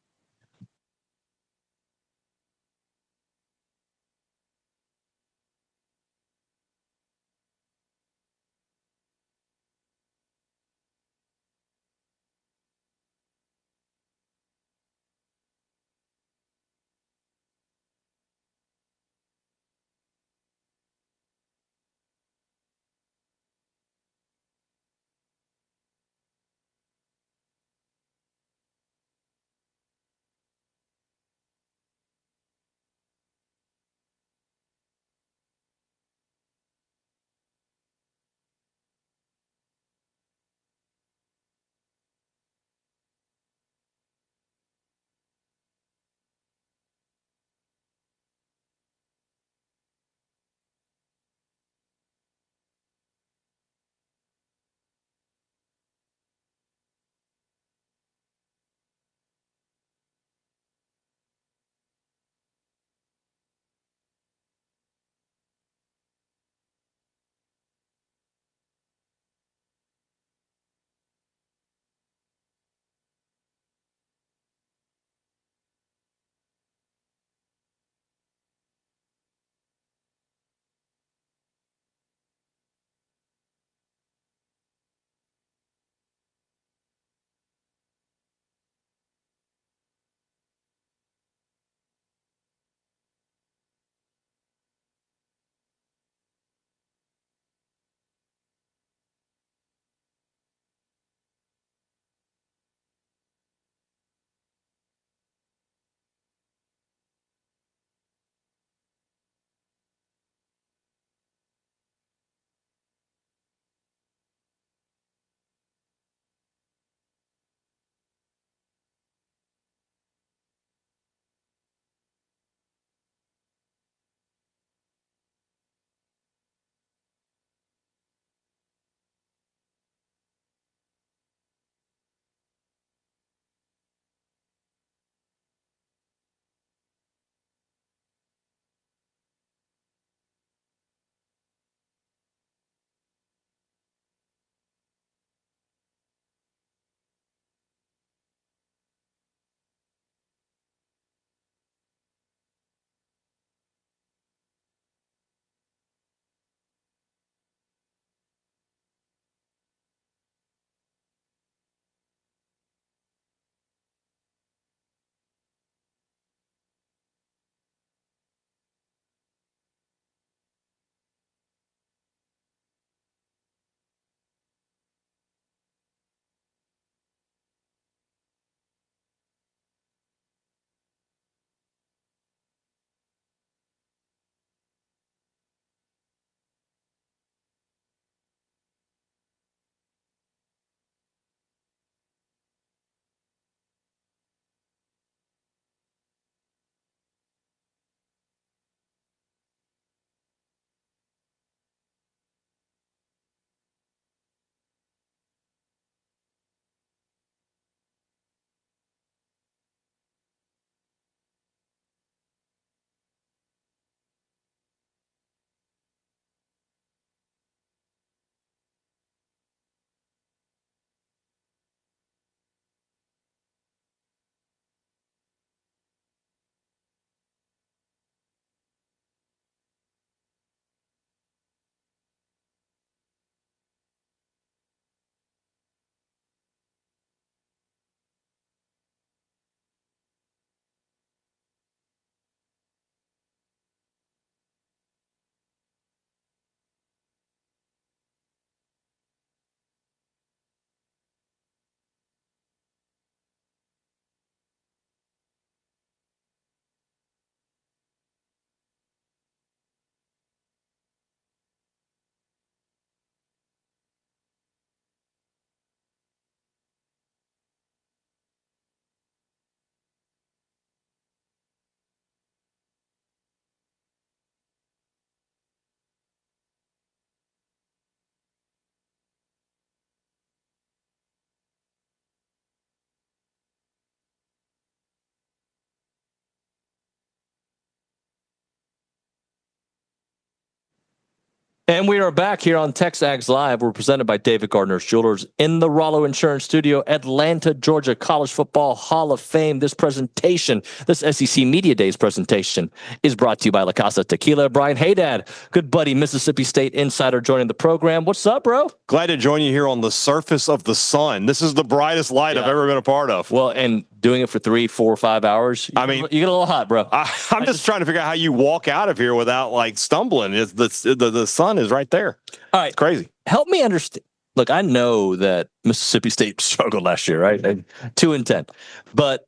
S6: And we are back here on TexAgs Live. We're presented by David Gardner's Jewelers in the Rollo Insurance Studio, Atlanta, Georgia College Football Hall of Fame. This presentation, this SEC Media Days presentation, is brought to you by La Casa Tequila. Brian Hadad, good buddy, Mississippi State insider, joining the program. What's up, bro?
S18: Glad to join you here on the surface of the sun. This is the brightest light I've ever been a part of.
S6: Well, and doing it for 3, 4, 5 hours, you get a little hot, bro.
S18: I'm just trying to figure out how you walk out of here without like stumbling. It's the sun is right there.
S6: All right,
S18: it's crazy.
S6: Help me understand. Look, I know that Mississippi State struggled last year, right? 2-10, but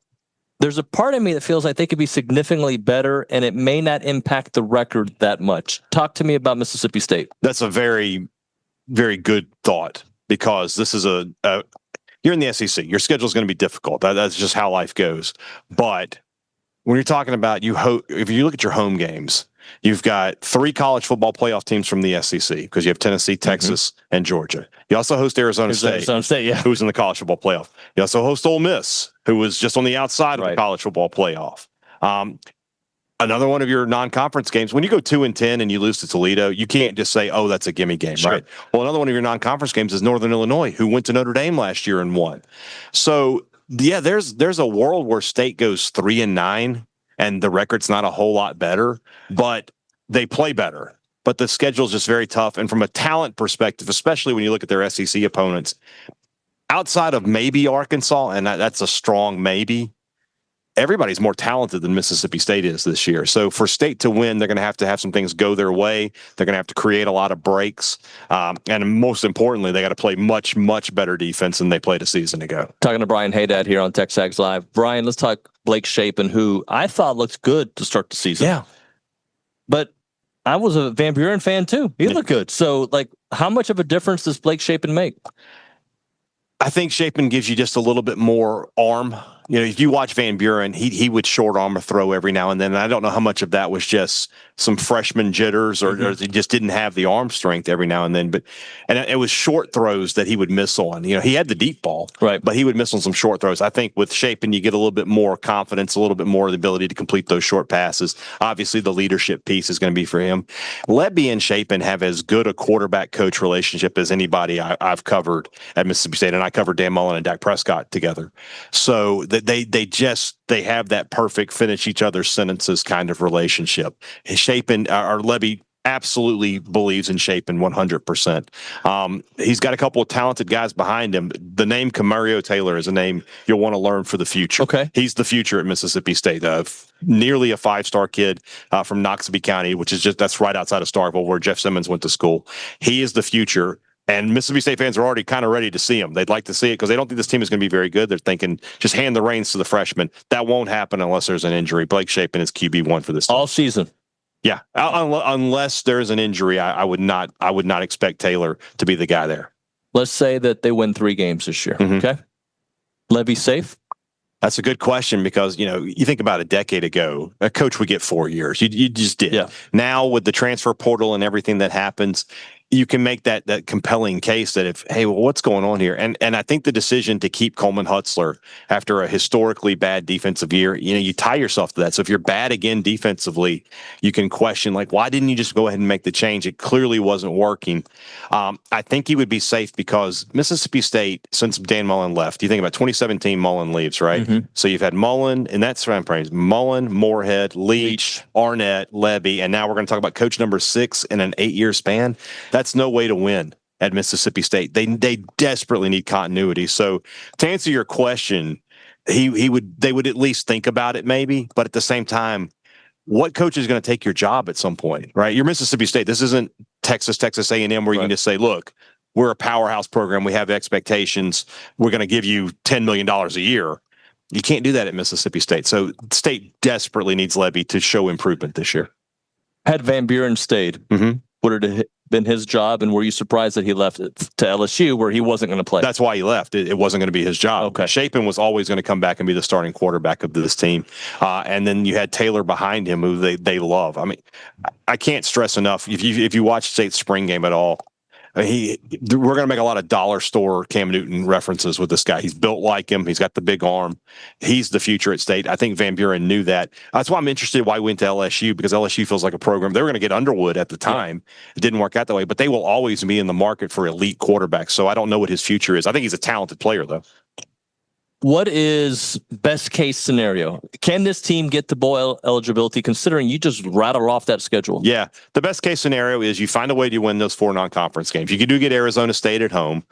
S6: there's a part of me that feels like they could be significantly better, and it may not impact the record that much. Talk to me about Mississippi State.
S18: That's a very, very good thought, because this is you're in the SEC. Your schedule is going to be difficult. That's just how life goes. But when you're talking about if you look at your home games, you've got 3 college football playoff teams from the SEC, because you have Tennessee, Texas, and Georgia. You also host Arizona State, who's in the college football playoff. You also host Ole Miss, who was just on the outside of the college football playoff. Another one of your non-conference games, when you go 2-10 and you lose to Toledo, you can't just say, oh, that's a gimme game, right? Well, another one of your non-conference games is Northern Illinois, who went to Notre Dame last year and won. So, yeah, there's a world where State goes 3-9 and the record's not a whole lot better, but they play better. But the schedule's just very tough. And from a talent perspective, especially when you look at their SEC opponents, outside of maybe Arkansas, and that's a strong maybe, everybody's more talented than Mississippi State is this year. So for State to win, they're going to have some things go their way. They're going to have to create a lot of breaks. And most importantly, they got to play much, much better defense than they played a season ago.
S6: Talking to Brian Hadad here on TexAgs Live. Brian, let's talk Blake Shapen, who I thought looked good to start the season.
S18: Yeah.
S6: But I was a Van Buren fan too. He looked good. So, how much of a difference does Blake Shapen make?
S18: I think Shapen gives you just a little bit more arm. You know, if you watch Van Buren, he would short arm a throw every now and then. And I don't know how much of that was just some freshman jitters or he just didn't have the arm strength every now and then. But it was short throws that he would miss on. You know, he had the deep ball, but he would miss on some short throws. I think with Shapen, you get a little bit more confidence, a little bit more of the ability to complete those short passes. Obviously, the leadership piece is going to be for him. Lebby and Shapen have as good a quarterback-coach relationship as anybody I've covered at Mississippi State, and I covered Dan Mullen and Dak Prescott together. So they have that perfect finish each other's sentences kind of relationship. Shapen or Lebby absolutely believes in Shapen 100%. He's got a couple of talented guys behind him. The name Camario Taylor is a name you'll want to learn for the future. Okay, he's the future at Mississippi State. Nearly a 5-star kid from Noxubee County, which is that's right outside of Starkville, where Jeff Simmons went to school. He is the future. And Mississippi State fans are already kind of ready to see him. They'd like to see it because they don't think this team is going to be very good. They're thinking, just hand the reins to the freshman. That won't happen unless there's an injury. Blake Shapen is QB1 for this team.
S6: All season.
S18: Yeah, unless there's an injury, I would not expect Taylor to be the guy there.
S6: Let's say that they win 3 games this year. Okay, Lebby safe.
S18: That's a good question, because you think about a decade ago, a coach would get 4 years. You just did. Yeah. Now with the transfer portal and everything that happens, you can make that compelling case that what's going on here? And I think the decision to keep Coleman Hutzler after a historically bad defensive year, you tie yourself to that. So if you're bad again defensively, you can question, why didn't you just go ahead and make the change? It clearly wasn't working. I think he would be safe because Mississippi State, since Dan Mullen left, you think about 2017, Mullen leaves, right? Mm-hmm. So you've had Mullen, and that's what I'm saying, Mullen, Moorhead, Leach, Arnett, Lebby, and now we're going to talk about coach number 6 in an 8-year span. That's no way to win at Mississippi State. They desperately need continuity. So to answer your question, they would at least think about it maybe, but at the same time, what coach is going to take your job at some point, right? You're Mississippi State. This isn't Texas A&M where you can just say, look, we're a powerhouse program. We have expectations. We're going to give you $10 million a year. You can't do that at Mississippi State. So State desperately needs Lebby to show improvement this year.
S6: Had Van Buren stayed, would it have been his job, and were you surprised that he left it to LSU where he wasn't going to play?
S18: That's why he left. It wasn't going to be his job. Okay. Shapen was always going to come back and be the starting quarterback of this team. And then you had Taylor behind him, who they love. I mean, I can't stress enough, if you watch State's spring game at all, we're going to make a lot of dollar store Cam Newton references with this guy. He's built like him. He's got the big arm. He's the future at State. I think Van Buren knew that. That's why I'm interested why he went to LSU, because LSU feels like a program. They were going to get Underwood at the time. It didn't work out that way, but they will always be in the market for elite quarterbacks. So I don't know what his future is. I think he's a talented player, though.
S6: What is best case scenario? Can this team get to bowl eligibility, considering you just rattle off that schedule?
S18: Yeah. The best case scenario is you find a way to win those 4 non-conference games. You do get Arizona State at home.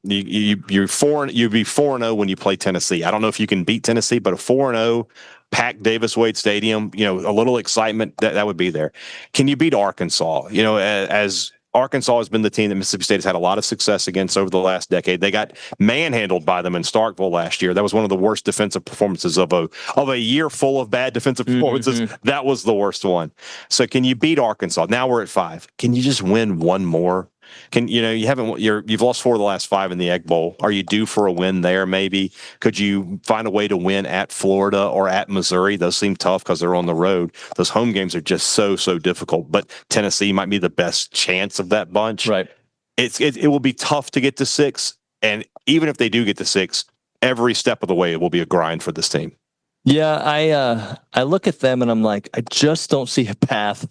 S18: You'd be 4-0 when you play Tennessee. I don't know if you can beat Tennessee, but a 4-0 packed Davis-Wade Stadium, a little excitement, that would be there. Can you beat Arkansas? As Arkansas has been the team that Mississippi State has had a lot of success against over the last decade. They got manhandled by them in Starkville last year. That was one of the worst defensive performances of a year full of bad defensive performances. Mm-hmm. That was the worst one. So can you beat Arkansas? Now we're at 5. Can you just win one more? You've lost 4 of the last 5 in the Egg Bowl. Are you due for a win there? Maybe could you find a way to win at Florida or at Missouri? Those seem tough because they're on the road. Those home games are just so difficult. But Tennessee might be the best chance of that bunch.
S6: Right.
S18: It will be tough to get to 6, and even if they do get to 6, every step of the way it will be a grind for this team.
S6: Yeah, I look at them and I'm like, I just don't see a path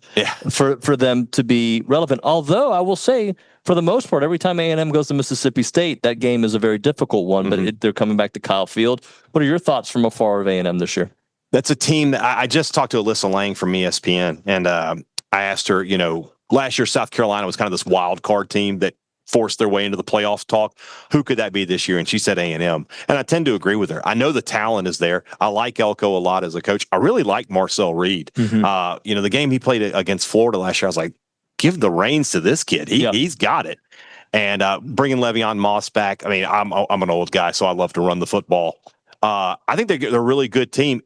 S6: for them to be relevant. Although I will say, for the most part, every time A&M goes to Mississippi State, that game is a very difficult one. Mm-hmm. But they're coming back to Kyle Field. What are your thoughts from afar of A&M this year?
S18: That's a team that I just talked to Alyssa Lang from ESPN, and I asked her, last year South Carolina was kind of this wild card team that forced their way into the playoff talk. Who could that be this year? And she said A&M. And I tend to agree with her. I know the talent is there. I like Elko a lot as a coach. I really like Marcel Reed. Mm-hmm. The game he played against Florida last year, I was like, give the reins to this kid. He's got it. And bringing Le'Veon Moss back. I mean, I'm an old guy, so I love to run the football. I think they're a really good team.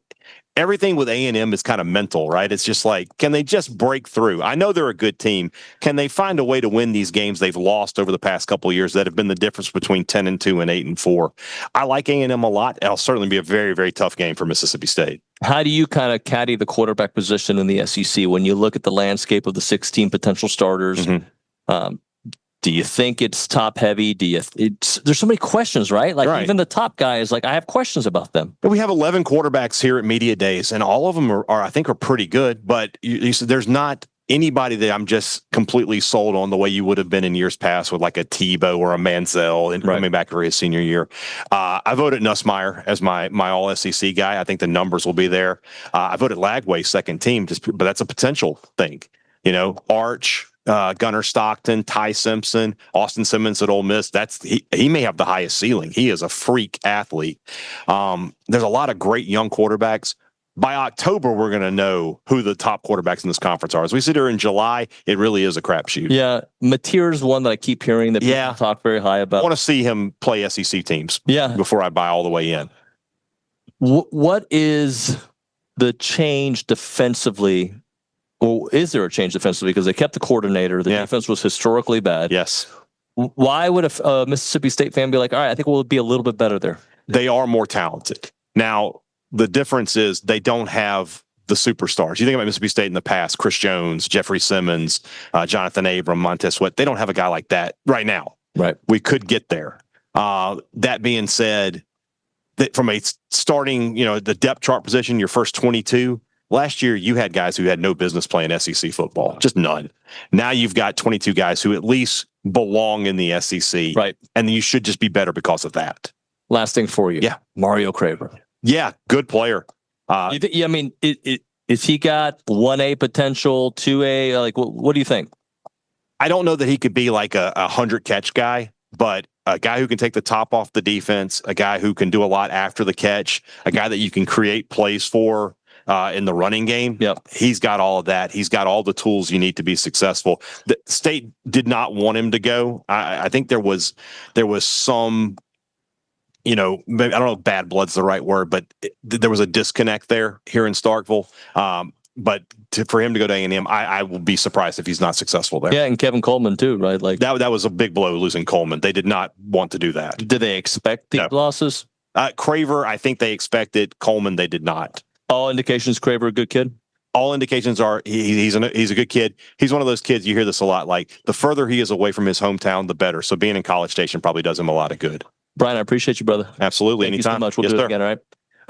S18: Everything with A&M is kind of mental, right? It's just like, can they just break through? I know they're a good team. Can they find a way to win these games they've lost over the past couple of years that have been the difference between 10-2 and 8-4? I like A&M a lot. It'll certainly be a very, very tough game for Mississippi State.
S6: How do you kind of caddy the quarterback position in the SEC when you look at the landscape of the 16 potential starters? Mm-hmm. Do you think it's top heavy? There's so many questions, right? Like even the top guys, like I have questions about them.
S18: We have 11 quarterbacks here at Media Days, and all of them are I think are pretty good. But there's not anybody that I'm just completely sold on the way you would have been in years past with like a Tebow or a Mansell and coming back for his senior year. I voted Nussmeier as my all SEC guy. I think the numbers will be there. I voted Lagway second team, but that's a potential thing. Arch. Gunnar Stockton, Ty Simpson, Austin Simmons at Ole Miss. He may have the highest ceiling. He is a freak athlete. There's a lot of great young quarterbacks. By October, we're going to know who the top quarterbacks in this conference are. As we sit here in July, it really is a crapshoot.
S6: Yeah, Mateer's one that I keep hearing that people talk very high about.
S18: I want to see him play SEC teams before I buy all the way in.
S6: What is the change defensively? Well, is there a change defensively? Because they kept the coordinator. The defense was historically bad.
S18: Yes.
S6: Why would a Mississippi State fan be like, all right, I think we'll be a little bit better there?
S18: They are more talented. Now, the difference is they don't have the superstars. You think about Mississippi State in the past, Chris Jones, Jeffrey Simmons, Jonathan Abram, Montez Sweat. They don't have a guy like that right now.
S6: Right.
S18: We could get there. That being said, that from a starting, the depth chart position, your first 22, last year, you had guys who had no business playing SEC football, just none. Now you've got 22 guys who at least belong in the SEC.
S6: Right.
S18: And you should just be better because of that.
S6: Last thing for you.
S18: Yeah.
S6: Mario Craver.
S18: Yeah, good player.
S6: I mean, is he got 1A potential, 2A? Like, what do you think?
S18: I don't know that he could be like a 100-catch guy, but a guy who can take the top off the defense, a guy who can do a lot after the catch, a guy that you can create plays for. In the running game, he's got all of that. He's got all the tools you need to be successful. The State did not want him to go. I think there was some, I don't know if bad blood's the right word, but there was a disconnect there here in Starkville. But for him to go to A&M, I will be surprised if he's not successful there.
S6: Yeah, and Kevin Coleman too, right? Like
S18: that was a big blow losing Coleman. They did not want to do that.
S6: Did they expect these losses?
S18: Craver, I think they expected. Coleman, they did not.
S6: All indications Craver a good kid?
S18: all indications are he's a good kid. He's one of those kids, you hear this a lot, like the further he is away from his hometown, the better. So being in College Station probably does him a lot of good.
S6: Brian, I appreciate you, brother.
S18: Absolutely.
S6: Thank
S18: Anytime.
S6: you so much. We'll
S18: Yes,
S6: do it
S18: sir.
S6: again, all right?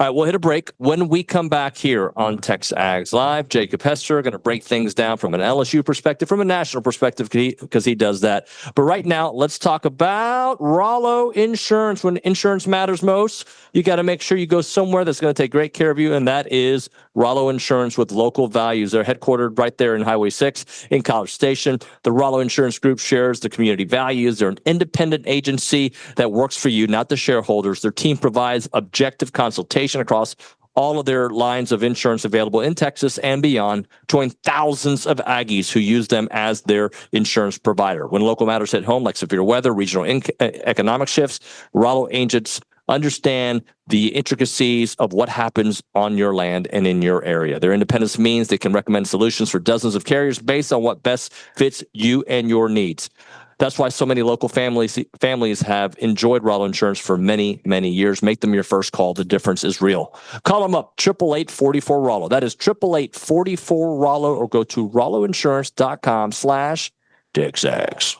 S6: All right, we'll hit a break. When we come back here on TexAgs Live, Jacob Hester going to break things down from an LSU perspective, from a national perspective, because he does that. But right now, let's talk about Rollo Insurance. When insurance matters most, you got to make sure you go somewhere that's going to take great care of you, and that is Rollo Insurance with local values. They're headquartered right there in Highway 6 in College Station. The Rollo Insurance Group shares the community values. They're an independent agency that works for you, not the shareholders. Their team provides objective consultation across all of their lines of insurance available in Texas and beyond. Join thousands of Aggies who use them as their insurance provider. When local matters hit home, like severe weather, regional economic shifts, Rollo agents understand the intricacies of what happens on your land and in your area. Their independence means they can recommend solutions for dozens of carriers based on what best fits you and your needs. That's why so many local families have enjoyed Rollo Insurance for many, many years. Make them your first call. The difference is real. Call them up, 888-44-ROLLO. That is 888-44-ROLLO, or go to rolloinsurance.com/TexAgs.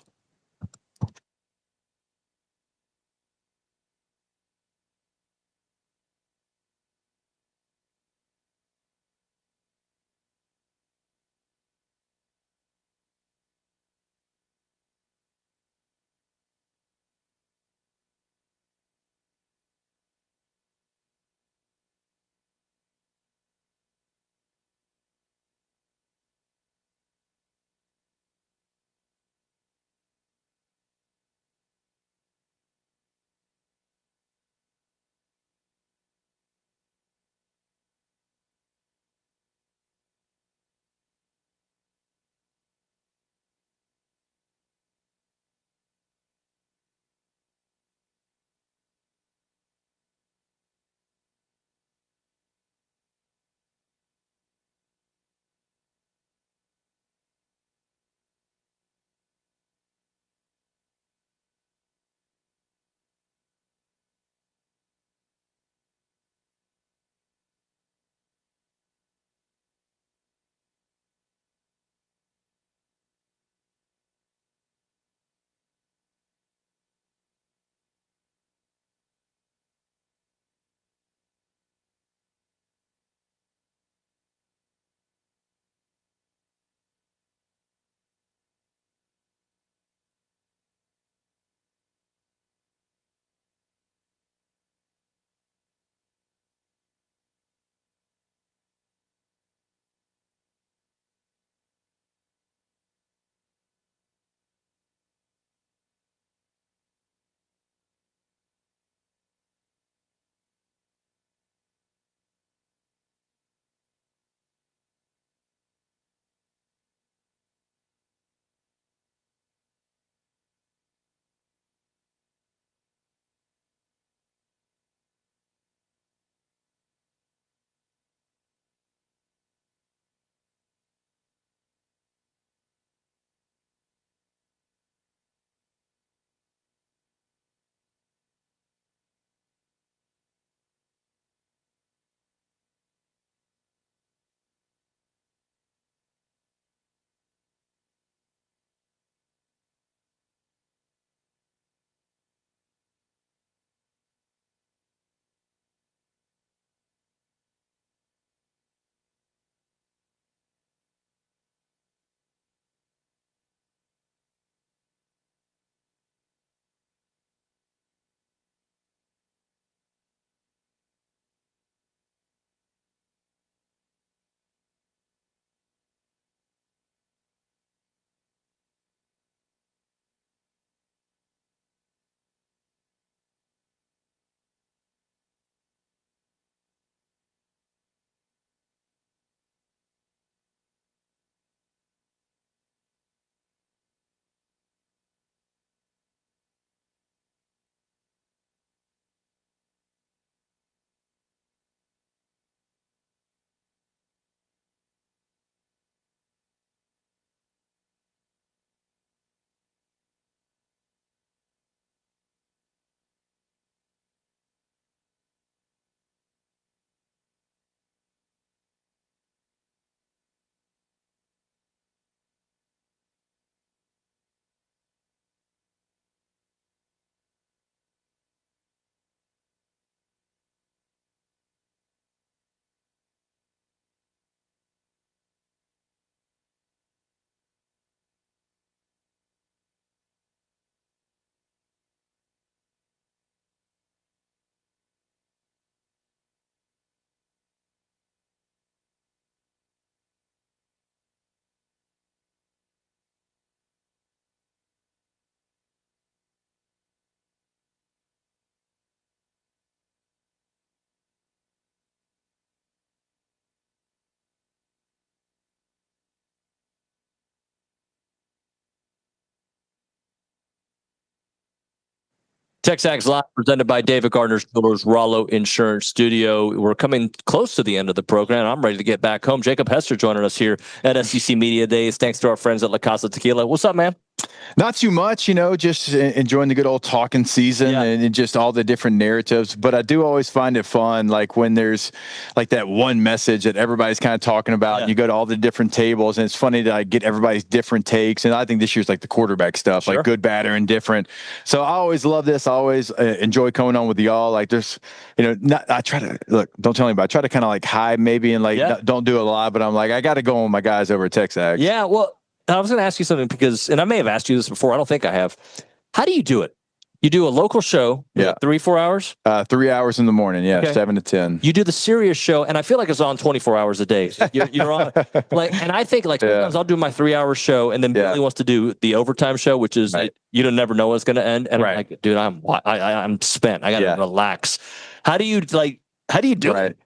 S6: TexAgs Live, presented by David Gardner's Builders Rollo Insurance Studio. We're coming close to the end of the program. I'm ready to get back home. Jacob Hester joining us here at SEC Media Days. Thanks to our friends at La Casa Tequila. What's up, man?
S19: Not too much, just enjoying the good old talking season and just all the different narratives. But I do always find it fun, like when there's like that one message that everybody's kind of talking about, and you go to all the different tables, and it's funny to like, get everybody's different takes. And I think this year's like the quarterback stuff, like good, bad, or indifferent. So I always love this. I always enjoy coming on with y'all. Like there's, I try to look, don't tell anybody. I try to kind of like hide maybe and like don't do a lot, but I'm like, I got to go on with my guys over at TexAgs.
S6: Yeah, well, I was going to ask you something because, and I may have asked you this before. I don't think I have. How do you do it? You do a local show, 3-4 hours?
S19: 3 hours in the morning, 7 to 10.
S6: You do the serious show, and I feel like it's on 24 hours a day. You're on, and I think like sometimes I'll do my 3-hour show, and then Billy wants to do the overtime show, which is you don't never know when it's going to end. And I'm like, dude, I'm spent. I got to relax. How do you do it?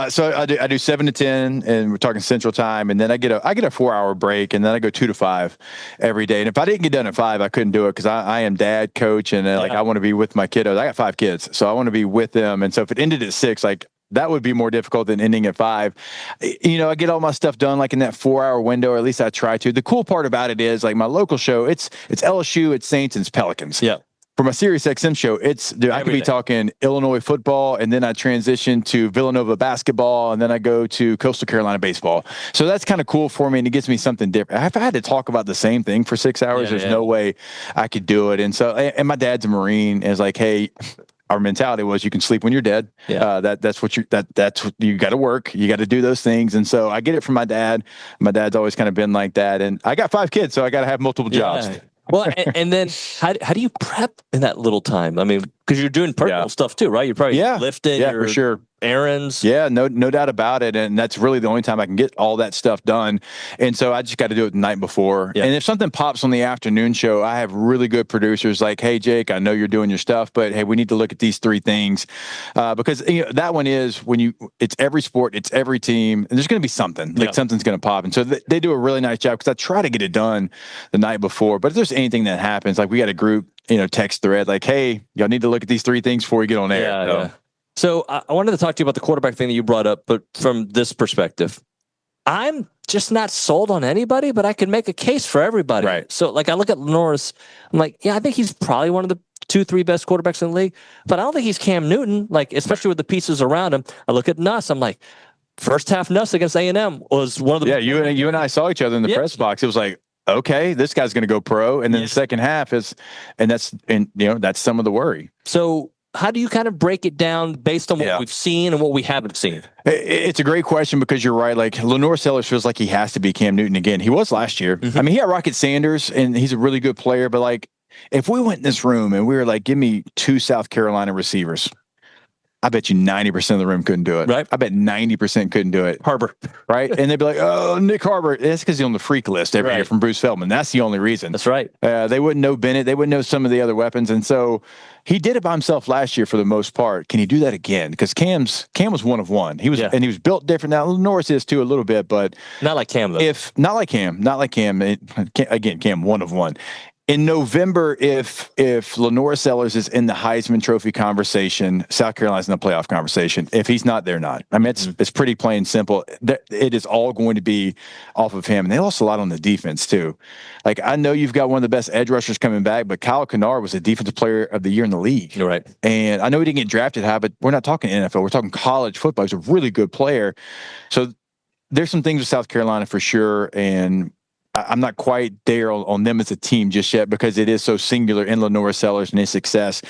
S19: So I do 7 to 10, and we're talking Central Time, and then I get a 4-hour break, and then I go 2 to 5 every day. And if I didn't get done at 5, I couldn't do it because I am dad, coach, and like I want to be with my kiddos. I got 5 kids, so I want to be with them. And so if it ended at 6, like that would be more difficult than ending at 5. I get all my stuff done like in that 4-hour window, or at least I try to. The cool part about it is like my local show, it's LSU, it's Saints, and it's Pelicans.
S6: Yeah.
S19: For my Sirius XM show, I could be talking Illinois football, and then I transition to Villanova basketball, and then I go to Coastal Carolina baseball. So that's kind of cool for me, and it gives me something different. If I had to talk about the same thing for 6 hours, there's no way I could do it. And so, and my dad's a Marine, and it's like, hey, our mentality was you can sleep when you're dead. That's what you got to work. You got to do those things. And so I get it from my dad. My dad's always kind of been like that. And I got 5 kids, so I got to have multiple jobs.
S6: Well, and then how do you prep in that little time? I mean, because you're doing personal stuff too, right? You're probably lifting,
S19: for sure.
S6: Errands.
S19: Yeah, no doubt about it. And that's really the only time I can get all that stuff done. And so I just got to do it the night before. And if something pops on the afternoon show, I have really good producers like, hey, Jake, I know you're doing your stuff, but hey, we need to look at these 3 things. Because that one is it's every sport, it's every team, and there's going to be something, like something's going to pop. And so they do a really nice job because I try to get it done the night before. But if there's anything that happens, like we got a group, text thread, like, hey, y'all need to look at these 3 things before we get on air.
S6: So I wanted to talk to you about the quarterback thing that you brought up, but from this perspective, I'm just not sold on anybody, but I can make a case for everybody.
S19: Right.
S6: So like I look at Norris, I'm like, I think he's probably one of the 2-3 best quarterbacks in the league, but I don't think he's Cam Newton, like especially with the pieces around him. I look at Nuss, I'm like, first half Nuss against A&M was one of the
S19: you and I saw each other in the press box. It was like, okay, this guy's going to go pro, and then the second half that's some of the worry.
S6: So how do you kind of break it down based on what we've seen and what we haven't seen?
S19: It's a great question because you're right. Like Lenore Sellers feels like he has to be Cam Newton again. He was last year. I mean, he had Rocket Sanders, and he's a really good player. But like, if we went in this room and we were like, give me 2 South Carolina receivers, I bet you 90% of the room couldn't do it.
S6: Right.
S19: I bet 90% couldn't do it.
S6: Harbor.
S19: Right. And they'd be like, oh, Nick Harbor. That's because he's on the freak list every year from Bruce Feldman. That's the only reason.
S6: That's right.
S19: They wouldn't know Bennett. They wouldn't know some of the other weapons. And so he did it by himself last year for the most part. Can he do that again? Because Cam was one of one. He was, and he was built different. Now Norris is too a little bit, but
S6: not like Cam though.
S19: Not like Cam. Again, Cam one of one. In November, if Lenore Sellers is in the Heisman Trophy conversation, South Carolina's in the playoff conversation. If he's not, they're not. I mean, it's pretty plain and simple. It is all going to be off of him. And they lost a lot on the defense, too. Like, I know you've got one of the best edge rushers coming back, but Kyle Kennard was a defensive player of the year in the league.
S6: You're right.
S19: And I know he didn't get drafted high, but we're not talking NFL. We're talking college football. He's a really good player. So there's some things with South Carolina for sure. And I'm not quite there on them as a team just yet because it is so singular in Lenore Sellers and his success.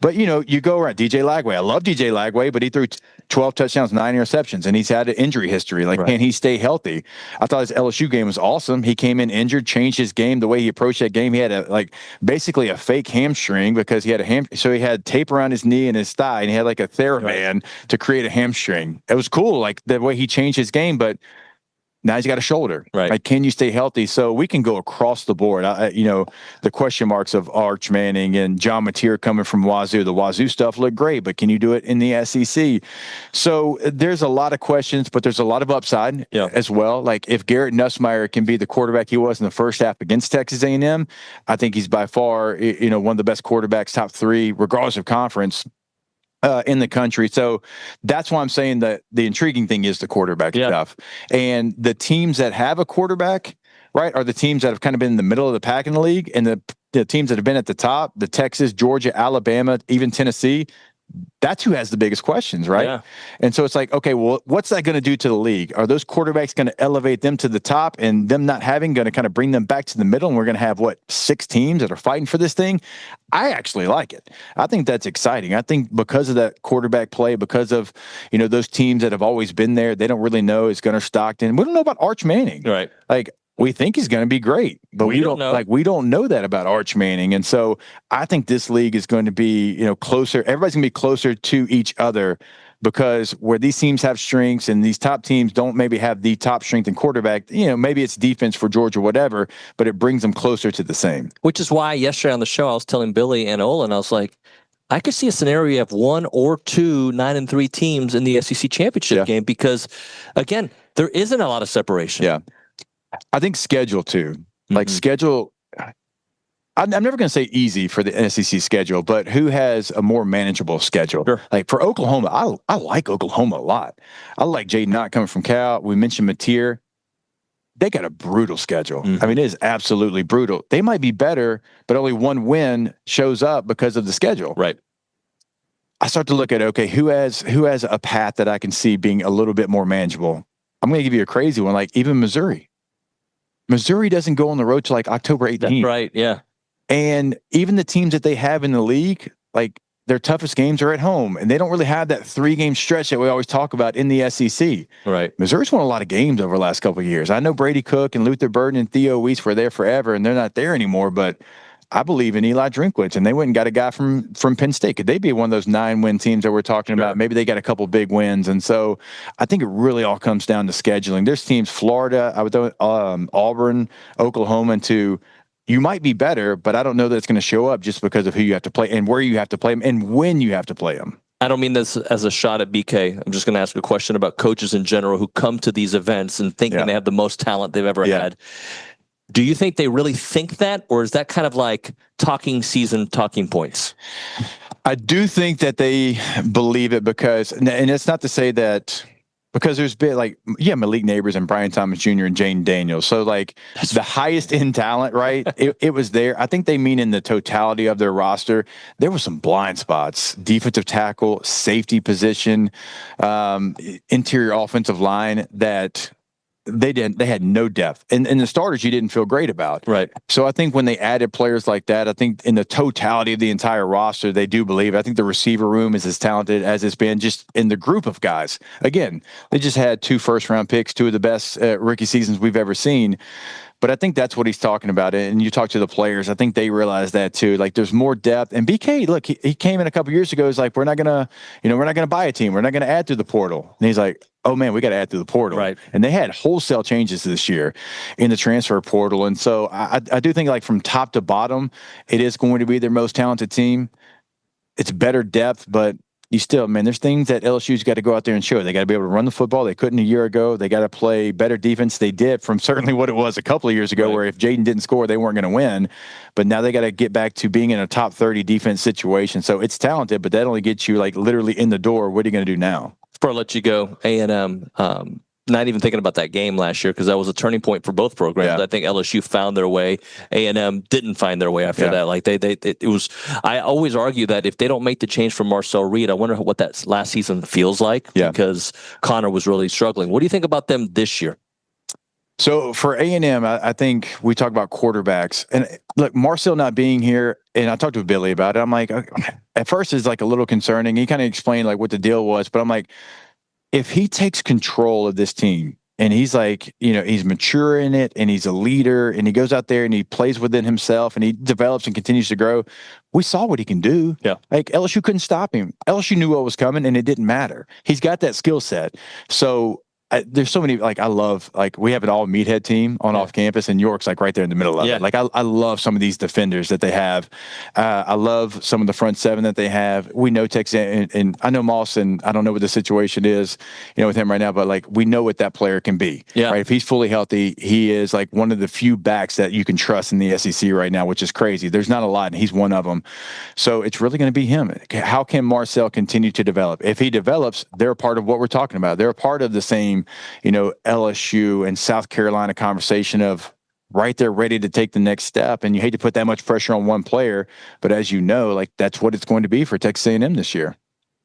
S19: But, you go around DJ Lagway. I love DJ Lagway, but he threw 12 touchdowns, 9 interceptions, and he's had an injury history. Like, can he stay healthy? I thought his LSU game was awesome. He came in injured, changed his game, the way he approached that game. He had basically a fake hamstring because he had so he had tape around his knee and his thigh, and he had like a TheraBand to create a hamstring. It was cool, like the way he changed his game, but Now he's got a shoulder.
S3: Right.
S19: Like, can you stay healthy? So we can go across the board. The question marks of Arch Manning and John Mateer coming from Wazoo. The Wazoo stuff looked great, but can you do it in the SEC? So there's a lot of questions, but there's a lot of upside as well. Like, if Garrett Nussmeier can be the quarterback he was in the first half against Texas A&M, I think he's by far, one of the best quarterbacks, top 3, regardless of conference, in the country. So that's why I'm saying that the intriguing thing is the quarterback stuff. And the teams that have a quarterback, right, are the teams that have kind of been in the middle of the pack in the league, and the teams that have been at the top, the Texas, Georgia, Alabama, even Tennessee, that's who has the biggest questions, right?
S3: Yeah.
S19: And so it's like, okay, well, what's that going to do to the league? Are those quarterbacks going to elevate them to the top, and them not having going to kind of bring them back to the middle, and we're going to have, 6 teams that are fighting for this thing? I actually like it. I think that's exciting. I think because of that quarterback play, because of, those teams that have always been there, they don't really know is Gunnar Stockton. We don't know about Arch Manning.
S3: Right.
S19: Like, we think he's going to be great, but we don't know. We don't know that about Arch Manning. And so I think this league is going to be, closer. Everybody's going to be closer to each other, because where these teams have strengths and these top teams don't maybe have the top strength in quarterback, maybe it's defense for Georgia, whatever, but it brings them closer to the same.
S6: Which is why yesterday on the show, I was telling Billy and Olin, I was like, I could see a scenario of 1 or 2 9-3 teams in the SEC championship game, because again, there isn't a lot of separation.
S19: Yeah. I think schedule too. Like schedule, I'm never going to say easy for the SEC schedule, but who has a more manageable schedule? Sure. Like for Oklahoma, I like Oklahoma a lot. I like Jaden Knott coming from Cal. We mentioned Mateer. They got a brutal schedule. I mean, it is absolutely brutal. They might be better, but only one win shows up because of the schedule.
S3: Right.
S19: I start to look at, okay, who has a path that I can see being a little bit more manageable? I'm going to give you a crazy one, like even Missouri. Missouri doesn't go on the road till like October 18th.
S3: That's right, yeah.
S19: And even the teams that they have in the league, like their toughest games are at home, and they don't really have that 3-game stretch that we always talk about in the SEC.
S3: Right.
S19: Missouri's won a lot of games over the last couple of years. I know Brady Cook and Luther Burden and Theo Weiss were there forever, and they're not there anymore, but I believe in Eli Drinkwitz, and they went and got a guy from Penn State. Could they be one of those 9-win teams that we're talking about? Maybe they got a couple big wins. And so I think it really all comes down to scheduling. There's teams, Florida, I would throw Auburn, Oklahoma, into you might be better, but I don't know that it's going to show up just because of who you have to play and where you have to play them and when you have to play them.
S6: I don't mean this as a shot at BK. I'm just going to ask a question about coaches in general who come to these events and thinking they have the most talent they've ever had. Do you think they really think that, or is that kind of like talking season talking points?
S19: I do think that they believe it because, and it's not to say that, because there's been like, Malik Neighbors and Brian Thomas Jr. and Jane Daniels. So like the highest end talent, right? it was there. I think they mean in the totality of their roster, there were some blind spots, defensive tackle, safety position, interior offensive line that they had no depth. And the starters you didn't feel great about.
S3: Right.
S19: So I think when they added players like that, I think in the totality of the entire roster, they do believe. I think the receiver room is as talented as it's been just in the group of guys. Again, they just had 2 first-round picks, 2 of the best rookie seasons we've ever seen. But I think that's what he's talking about. And you talk to the players, I think they realize that too. Like there's more depth. And BK, look, he came in a couple years ago. He's like, we're not gonna buy a team. We're not gonna add through the portal. And he's like, oh man, we got to add through the portal.
S3: Right.
S19: And they had wholesale changes this year in the transfer portal. And so I do think like from top to bottom, it is going to be their most talented team. It's better depth, but you still, man, there's things that LSU's got to go out there and show. They got to be able to run the football. They couldn't a year ago. They got to play better defense. They did from certainly what it was a couple of years ago, where if Jaden didn't score, they weren't going to win. But now they got to get back to being in a top 30 defense situation. So it's talented, but that only gets you like literally in the door. What are you going to do now?
S6: Before I let you go, A&M, not even thinking about that game last year, because that was a turning point for both programs. I think LSU found their way. A&M didn't find their way after that. Like it was. I always argue that if they don't make the change from Marcel Reed, I wonder what that last season feels like. Because Connor was really struggling. What do you think about them this year?
S19: So for A&M, I think we talk about quarterbacks, and look, Marcel not being here, and I talked to Billy about it. I'm like, at first it's like a little concerning. He kind of explained like what the deal was, but I'm like, if he takes control of this team and he's like, he's mature in it and he's a leader and he goes out there and he plays within himself and he develops and continues to grow, we saw what he can do.
S3: Yeah.
S19: Like LSU couldn't stop him. LSU knew what was coming and it didn't matter. He's got that skill set. So there's so many, like, I love, like, we have an all meathead team on off campus, and York's like right there in the middle of it. Like, I love some of these defenders that they have. I love some of the front seven that they have. We know Texas, and I know Moss, and I don't know what the situation is, with him right now, but like, we know what that player can be. Yeah. Right. If he's fully healthy, he is like one of the few backs that you can trust in the SEC right now, which is crazy. There's not a lot, and he's one of them. So it's really going to be him. How can Marcel continue to develop? If he develops, they're a part of what we're talking about. They're a part of the same, LSU and South Carolina conversation of right there ready to take the next step. And you hate to put that much pressure on one player, but as you know, like, that's what it's going to be for Texas A&M this year.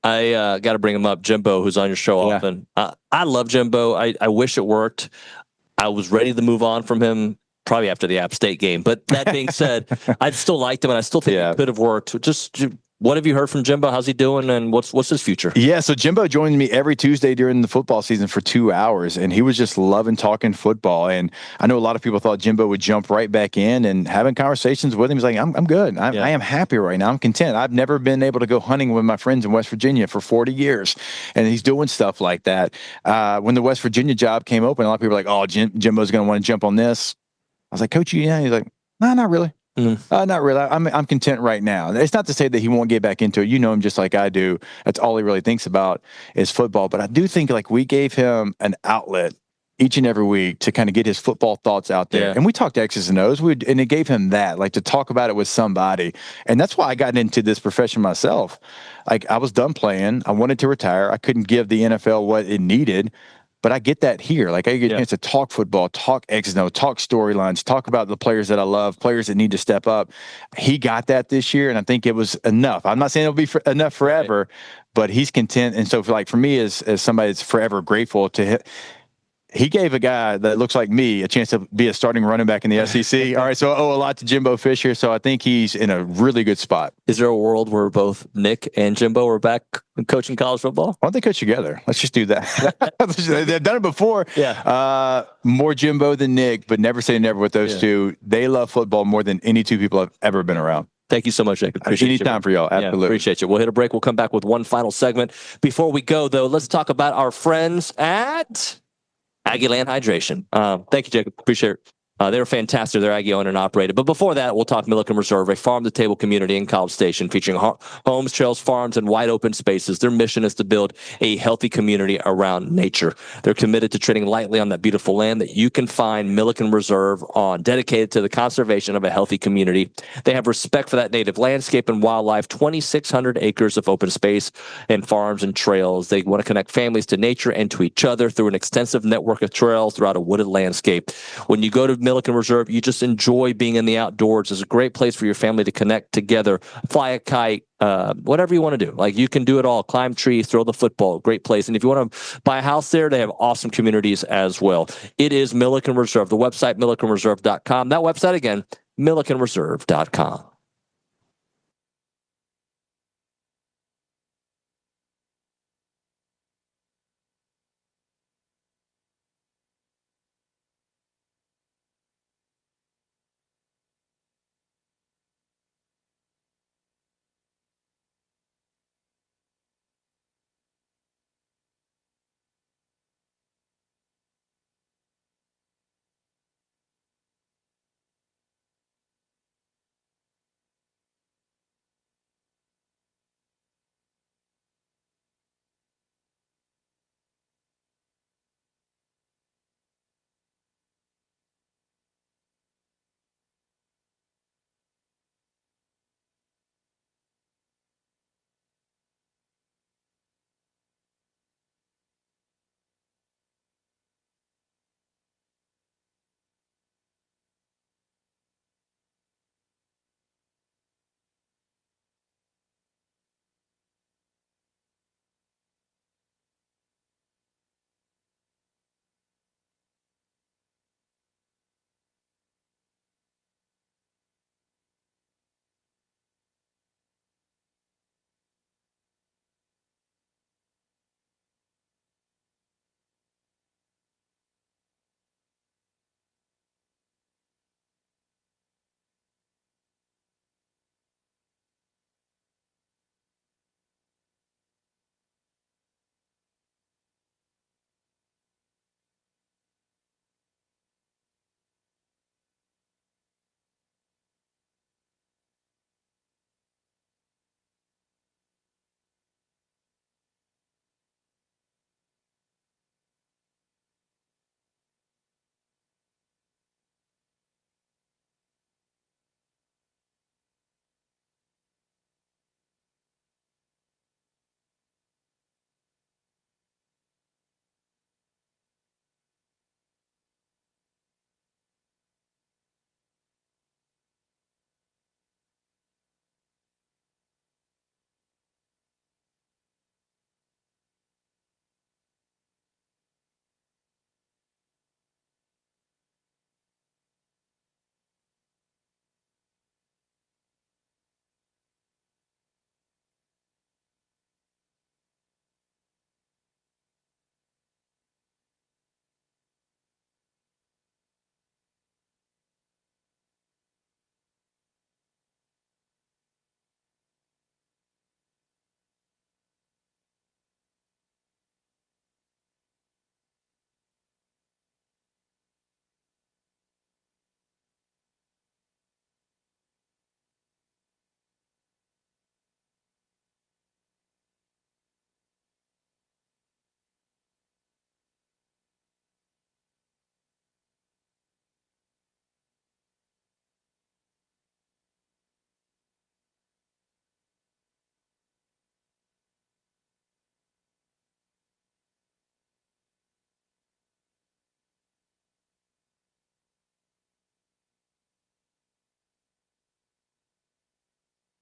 S6: I got to bring him up, Jimbo, who's on your show often. I love Jimbo. I wish it worked. I was ready to move on from him probably after the App State game. But that being said, I still liked him, and I still think it could have worked. Just what have you heard from Jimbo? How's he doing, and what's his future?
S19: Yeah, so Jimbo joins me every Tuesday during the football season for 2 hours, and he was just loving talking football. And I know a lot of people thought Jimbo would jump right back in, and having conversations with him, he's like, I'm good. I am happy right now. I'm content. I've never been able to go hunting with my friends in West Virginia for 40 years, and he's doing stuff like that. When the West Virginia job came open, a lot of people were like, oh, Jimbo's going to want to jump on this. I was like, Coach, he's like, no, not really. Not really. I'm content right now. It's not to say that he won't get back into it. You know him just like I do. That's all he really thinks about is football. But I do think, like, we gave him an outlet each and every week to kind of get his football thoughts out there. Yeah. And we talked X's and O's, and it gave him that, like, to talk about it with somebody. And that's why I got into this profession myself. Like, I was done playing. I wanted to retire. I couldn't give the NFL what it needed. But I get that here. Like, I get a chance to talk football, talk X's and O's, talk storylines, talk about the players that I love, players that need to step up. He got that this year, and I think it was enough. I'm not saying it'll be enough forever, but he's content. And so, for me, as somebody that's forever grateful to him, he gave a guy that looks like me a chance to be a starting running back in the SEC. All right, so I owe a lot to Jimbo Fisher, so I think he's in a really good spot.
S6: Is there a world where both Nick and Jimbo are back coaching college football?
S19: Why don't they coach together? Let's just do that. They've done it before. Yeah. More Jimbo than Nick, but never say never with those two. They love football more than any two people I've ever been around.
S6: Thank you so much, Jacob. Appreciate you.
S19: Anytime for y'all. Absolutely.
S6: Yeah, appreciate you. We'll hit a break. We'll come back with one final segment. Before we go, though, let's talk about our friends at Aggie Land Hydration. Thank you, Jacob. Appreciate it. They're fantastic. They're Aggie owned and operated. But before that, we'll talk Milliken Reserve, a farm-to-table community in College Station featuring homes, trails, farms, and wide open spaces. Their mission is to build a healthy community around nature. They're committed to treading lightly on that beautiful land that you can find Milliken Reserve on, dedicated to the conservation of a healthy community. They have respect for that native landscape and wildlife, 2,600 acres of open space and farms and trails. They want to connect families to nature and to each other through an extensive network of trails throughout a wooded landscape. When you go to Milliken Reserve, you just enjoy being in the outdoors. It's a great place for your family to connect together, fly a kite, whatever you want to do. Like, you can do it all. Climb trees, throw the football. Great place. And if you want to buy a house there, they have awesome communities as well. It is Milliken Reserve. The website, millikenreserve.com. That website again, millikenreserve.com.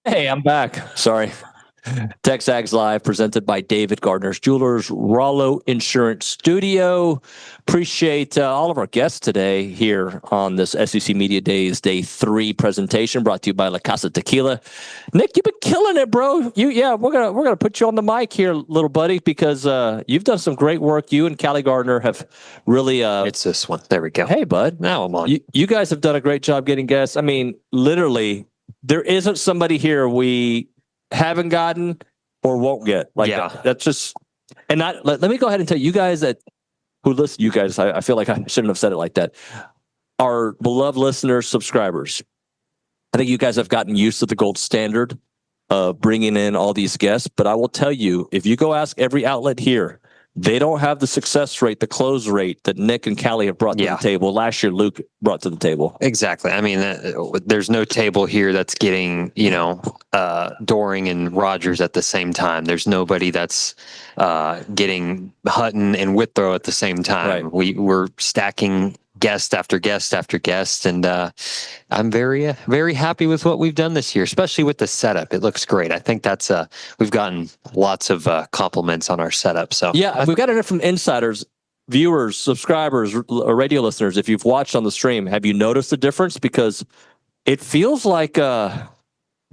S6: Hey, I'm back. Sorry. TexAgs Live, presented by David Gardner's Jewelers, Rollo Insurance Studio. Appreciate all of our guests today here on this SEC Media Days Day 3 presentation, brought to you by La Casa Tequila. Nick, you've been killing it, bro. We're gonna put you on the mic here, little buddy, because you've done some great work. You and Callie Gardner have really.
S20: It's this one. There we go.
S6: Hey, bud.
S20: Now I'm on.
S6: You guys have done a great job getting guests. I mean, literally, there isn't somebody here we haven't gotten or won't get. That's just, and not, let me go ahead and tell you guys that who listen, you guys, I feel like I shouldn't have said it like that. Our beloved listeners, subscribers, I think you guys have gotten used to the gold standard of bringing in all these guests. But I will tell you, if you go ask every outlet here, they don't have the success rate, the close rate that Nick and Callie have brought to the table. Last year, Luke brought to the table.
S20: Exactly. I mean, there's no table here that's getting, Doering and Rodgers at the same time. There's nobody that's getting Hutton and Withrow at the same time. Right. We're stacking guest after guest after guest, and I'm very, very happy with what we've done this year, especially with the setup. It looks great. I think that's we've gotten lots of compliments on our setup. So
S6: yeah, we've got it from insiders, viewers, subscribers, radio listeners. If you've watched on the stream, have you noticed the difference? Because it feels like a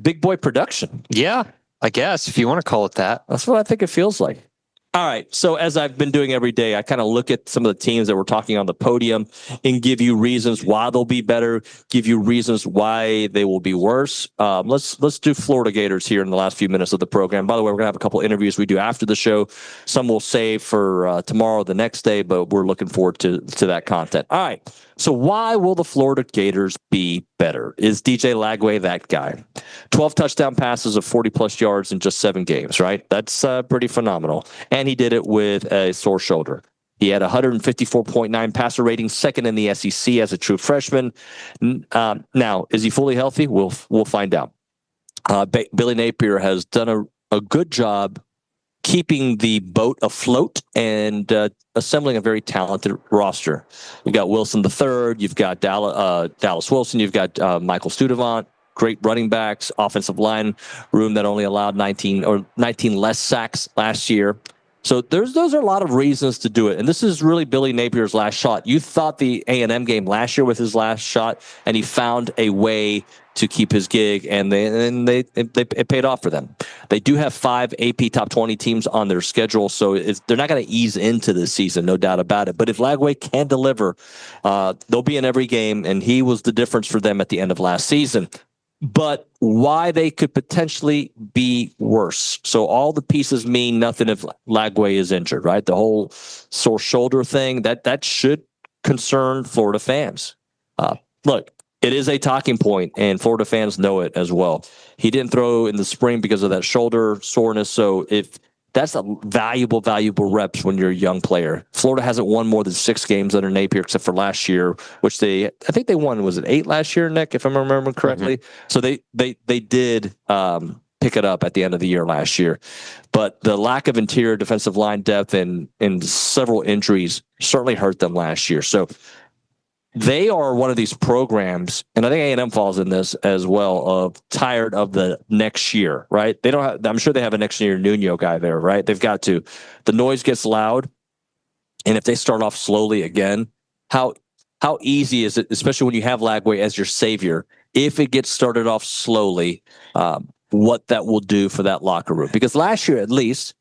S6: big boy production.
S20: Yeah, I guess if you want to call it that.
S6: That's what I think it feels like. All right. So as I've been doing every day, I kind of look at some of the teams that we're talking on the podium and give you reasons why they'll be better, give you reasons why they will be worse. Let's do Florida Gators here in the last few minutes of the program. By the way, we're going to have a couple interviews we do after the show. Some we'll save for tomorrow, the next day, but we're looking forward to that content. All right. So why will the Florida Gators be better? Is DJ Lagway that guy? 12 touchdown passes of 40-plus yards in just 7 games, right? That's pretty phenomenal. And he did it with a sore shoulder. He had 154.9 passer rating, second in the SEC as a true freshman. Now, is he fully healthy? We'll find out. Billy Napier has done a good job keeping the boat afloat and assembling a very talented roster. You've got Wilson III, you've got Dallas Wilson, you've got Michael Studevant, great running backs, offensive line room that only allowed 19 less sacks last year. So those are a lot of reasons to do it. And this is really Billy Napier's last shot. You thought the A&M game last year was his last shot, and he found a way to keep his gig, and it paid off for them. They do have 5 AP top 20 teams on their schedule, so they're not going to ease into this season, no doubt about it. But if Lagway can deliver, they'll be in every game, and he was the difference for them at the end of last season. But why they could potentially be worse. So all the pieces mean nothing if Lagway is injured, right? The whole sore shoulder thing, that should concern Florida fans. Look, it is a talking point, and Florida fans know it as well. He didn't throw in the spring because of that shoulder soreness. So if that's a valuable reps when you're a young player. Florida hasn't won more than 6 games under Napier, except for last year, which I think they won, was it 8 last year, Nick, if I'm remembering correctly? Mm-hmm. So they did pick it up at the end of the year last year. But the lack of interior defensive line depth and several injuries certainly hurt them last year. So they are one of these programs, and I think A&M falls in this as well, of tired of the next year, right? They don't have, I'm sure they have a next year Nuño guy there, right? They've got to. The noise gets loud, and if they start off slowly again, how easy is it, especially when you have Lagway as your savior, if it gets started off slowly, what that will do for that locker room? Because last year, at least,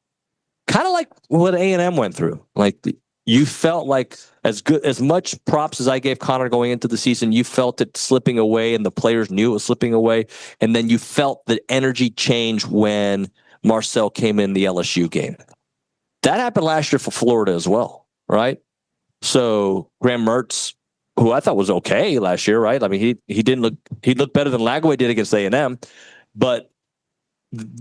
S6: kind of like what A&M went through, like you felt like as much props as I gave Connor going into the season, you felt it slipping away and the players knew it was slipping away. And then you felt the energy change when Marcel came in the LSU game. That happened last year for Florida as well, right? So Graham Mertz, who I thought was okay last year, right? I mean, he looked better than Lagway did against A&M, but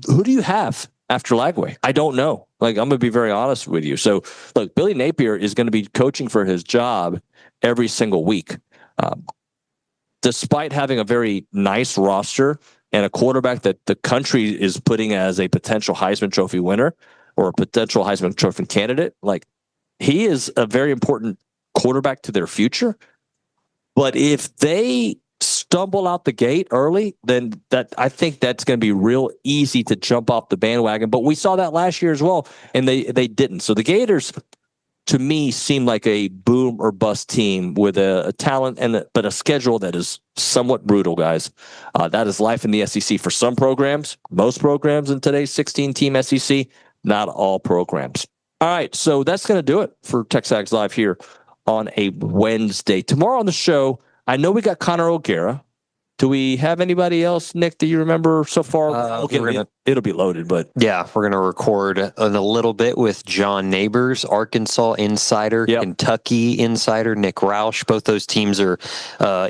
S6: who do you have after Lagway? I don't know. Like, I'm going to be very honest with you. So, look, Billy Napier is going to be coaching for his job every single week. Despite having a very nice roster and a quarterback that the country is putting as a potential Heisman Trophy winner or a potential Heisman Trophy candidate, like, he is a very important quarterback to their future. But if they stumble out the gate early, then I think that's going to be real easy to jump off the bandwagon. But we saw that last year as well, and they didn't. So the Gators, to me, seem like a boom or bust team with a talent but a schedule that is somewhat brutal, guys. That is life in the SEC for some programs. Most programs in today's 16-team SEC, not all programs. All right, so that's going to do it for TexAgs Live here on a Wednesday. Tomorrow on the show, I know we got Connor O'Gara. Do we have anybody else, Nick, that you remember so far? It'll be loaded, but
S20: yeah, we're going to record in a little bit with John Neighbors, Arkansas insider, Kentucky insider, Nick Roush. Both those teams are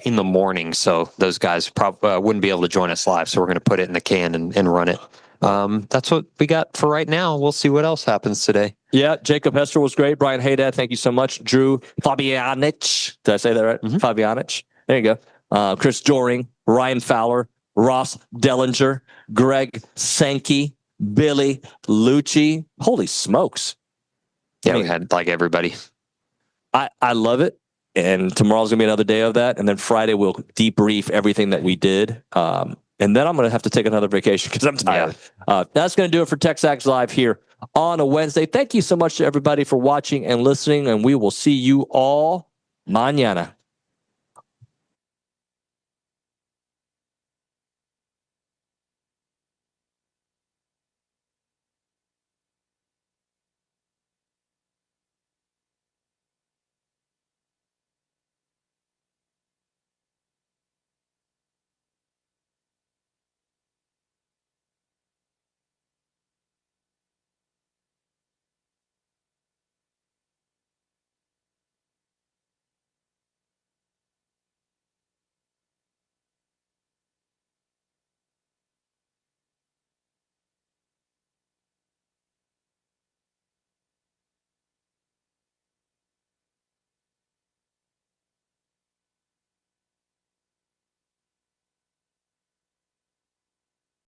S20: in the morning, so those guys probably wouldn't be able to join us live. So we're going to put it in the can and run it. That's what we got for right now. We'll see what else happens today.
S6: Yeah, Jacob Hester was great. Brian Hadad, thank you so much. Drew Fabianich. Did I say that right? Fabianich. There you go. Chris Doering, Ryan Fowler, Ross Dellenger, Greg Sankey, Billy Liucci. Holy smokes.
S20: Yeah, we had like everybody.
S6: I love it. And tomorrow's going to be another day of that. And then Friday, we'll debrief everything that we did. And then I'm going to have to take another vacation because I'm tired. That's going to do it for TexAgs Live here on a Wednesday. Thank you so much to everybody for watching and listening. And we will see you all mañana.